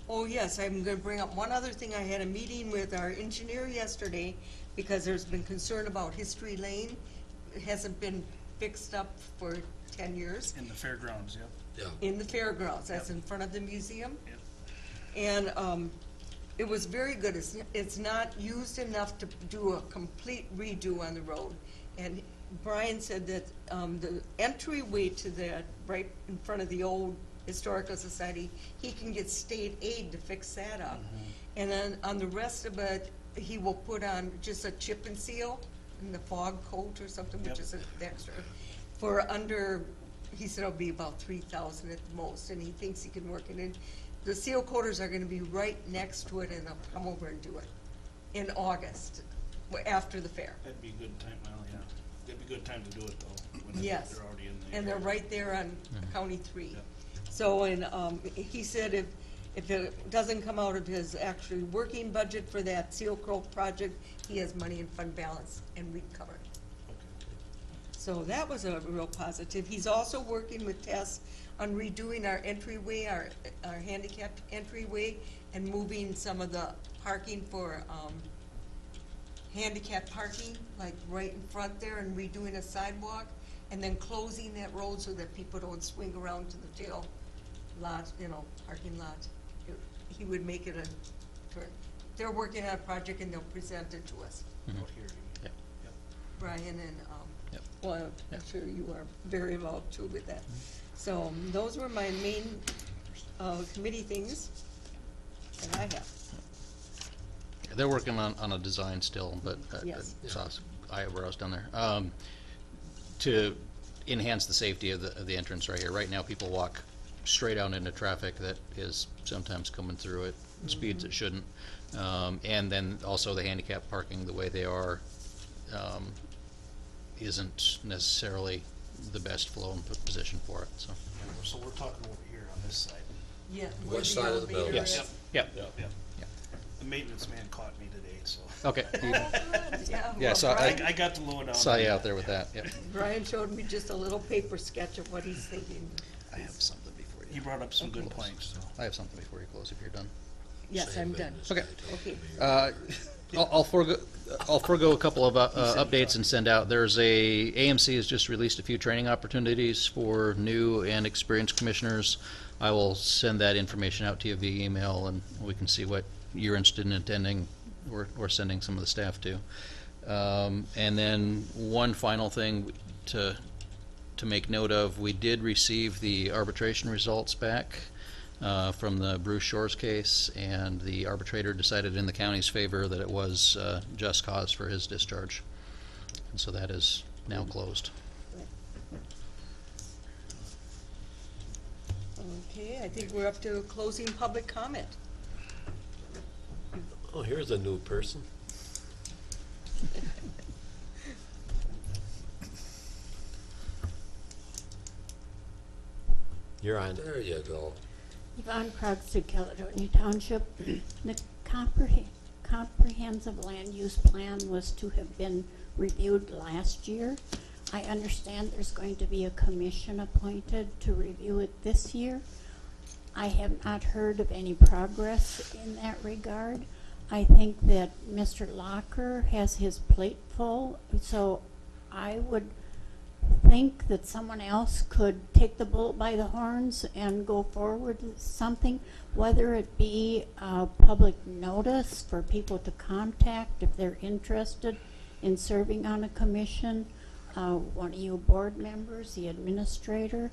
Oh, yes, I'm gonna bring up one other thing. I had a meeting with our engineer yesterday because there's been concern about History Lane. It hasn't been fixed up for 10 years. In the fairgrounds, yep. In the fairgrounds, that's in front of the museum. Yep. And, it was very good. It's not used enough to do a complete redo on the road. And Brian said that, the entryway to that, right in front of the old Historical Society, he can get state aid to fix that up. And then on the rest of it, he will put on just a chip and seal in the fog coat or something, which Yep. is an extra, for under, he said it'll be about 3,000 at the most, and he thinks he can work it in. The seal coaters are gonna be right next to it, and they'll come over and do it. in August, after the fair. That'd be a good time, well, yeah, that'd be a good time to do it though, when Yes. they're already in the. And they're right there on County 3. Yep. So, and he said if it doesn't come out of his actually working budget for that Seal Grove project, he has money in fund balance, and we'd cover it. Okay. So that was a real positive. He's also working with Tess on redoing our entryway, our handicapped entryway, and moving some of the parking for, handicapped parking, like right in front there, and redoing a sidewalk, and then closing that road so that people don't swing around to the jail lot, parking lot. He would make it a turn. They're working on a project and they'll present it to us. Out here, you mean? Yep. Yep. Brian and, Yep. well, I'm sure you are very involved too with that. So, those were my main, committee things that I have. They're working on a design still, but Yes. where I was down there, to enhance the safety of the entrance right here. Right now, people walk straight out into traffic that is sometimes coming through at speeds it shouldn't. And then also the handicap parking, the way they are, isn't necessarily the best flow and position for it, so. So we're talking over here on this side. Yeah. West side of the building. Yes. Yep. Yep. The maintenance man caught me today, so. Okay. Yeah, Yeah, well, so Brian, I got the lowdown. Saw you out there with that, yep. Brian showed me just a little paper sketch of what he's thinking. I have something before you. He brought up some good Close. points, so. I have something before you close if you're done. Yes, Same I'm done. business. Okay. Okay. I'll forego a couple of updates and send out. AMC has just released a few training opportunities for new and experienced commissioners. I will send that information out to you via email, and we can see what you're interested in attending or sending some of the staff to. And then one final thing to make note of, we did receive the arbitration results back from the Bruce Shores case, and the arbitrator decided in the county's favor that it was just cause for his discharge. And so that is now closed. Okay, I think we're up to closing public comment. Oh, here's a new person. You're on. There you go. Yvonne Krogstad, Caledonia Township. The comprehensive land use plan was to have been reviewed last year. I understand there's going to be a commission appointed to review it this year. I have not heard of any progress in that regard. I think that Mr. Locker has his plate full, so I would think that someone else could take the bull by the horns and go forward with something, whether it be a public notice for people to contact if they're interested in serving on a commission, one of you board members, the administrator.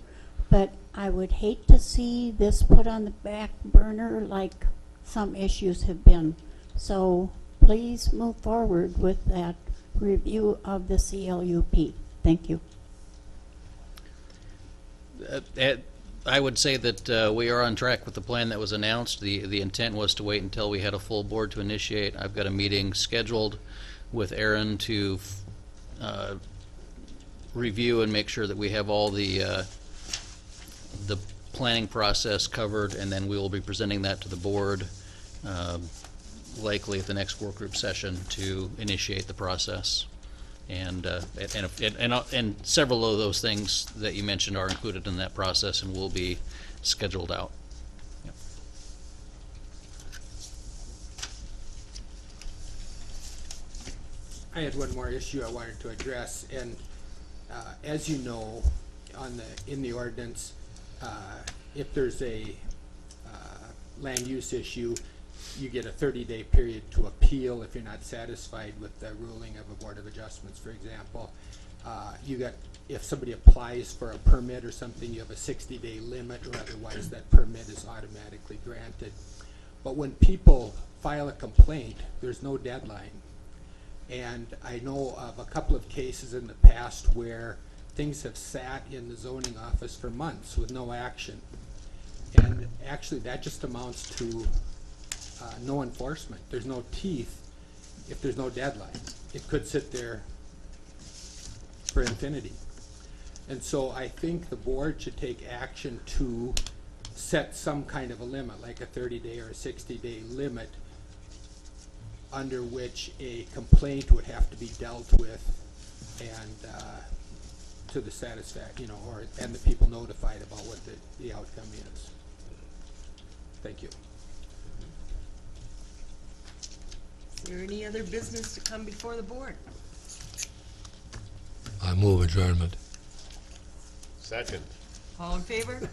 But I would hate to see this put on the back burner like some issues have been. So please move forward with that review of the CLUP. Thank you. I would say that we are on track with the plan that was announced. The intent was to wait until we had a full board to initiate. I've got a meeting scheduled with Aaron to review and make sure that we have all the planning process covered, and then we will be presenting that to the board likely at the next work group session to initiate the process. And several of those things that you mentioned are included in that process and will be scheduled out. Yep. I had one more issue I wanted to address, and as you know, in the ordinance, if there's a land use issue, you get a 30-day period to appeal if you're not satisfied with the ruling of a Board of Adjustments, for example. If somebody applies for a permit or something, you have a 60-day limit, or otherwise that permit is automatically granted. But when people file a complaint, there's no deadline. And I know of a couple of cases in the past where things have sat in the zoning office for months with no action. And actually that just amounts to no enforcement. There's no teeth if there's no deadline. It could sit there for infinity. And so I think the board should take action to set some kind of a limit, like a 30-day or a 60-day limit, under which a complaint would have to be dealt with and to the satisfaction, and the people notified about what the outcome is. Thank you. Is there any other business to come before the board? I move adjournment. Second. All in favor?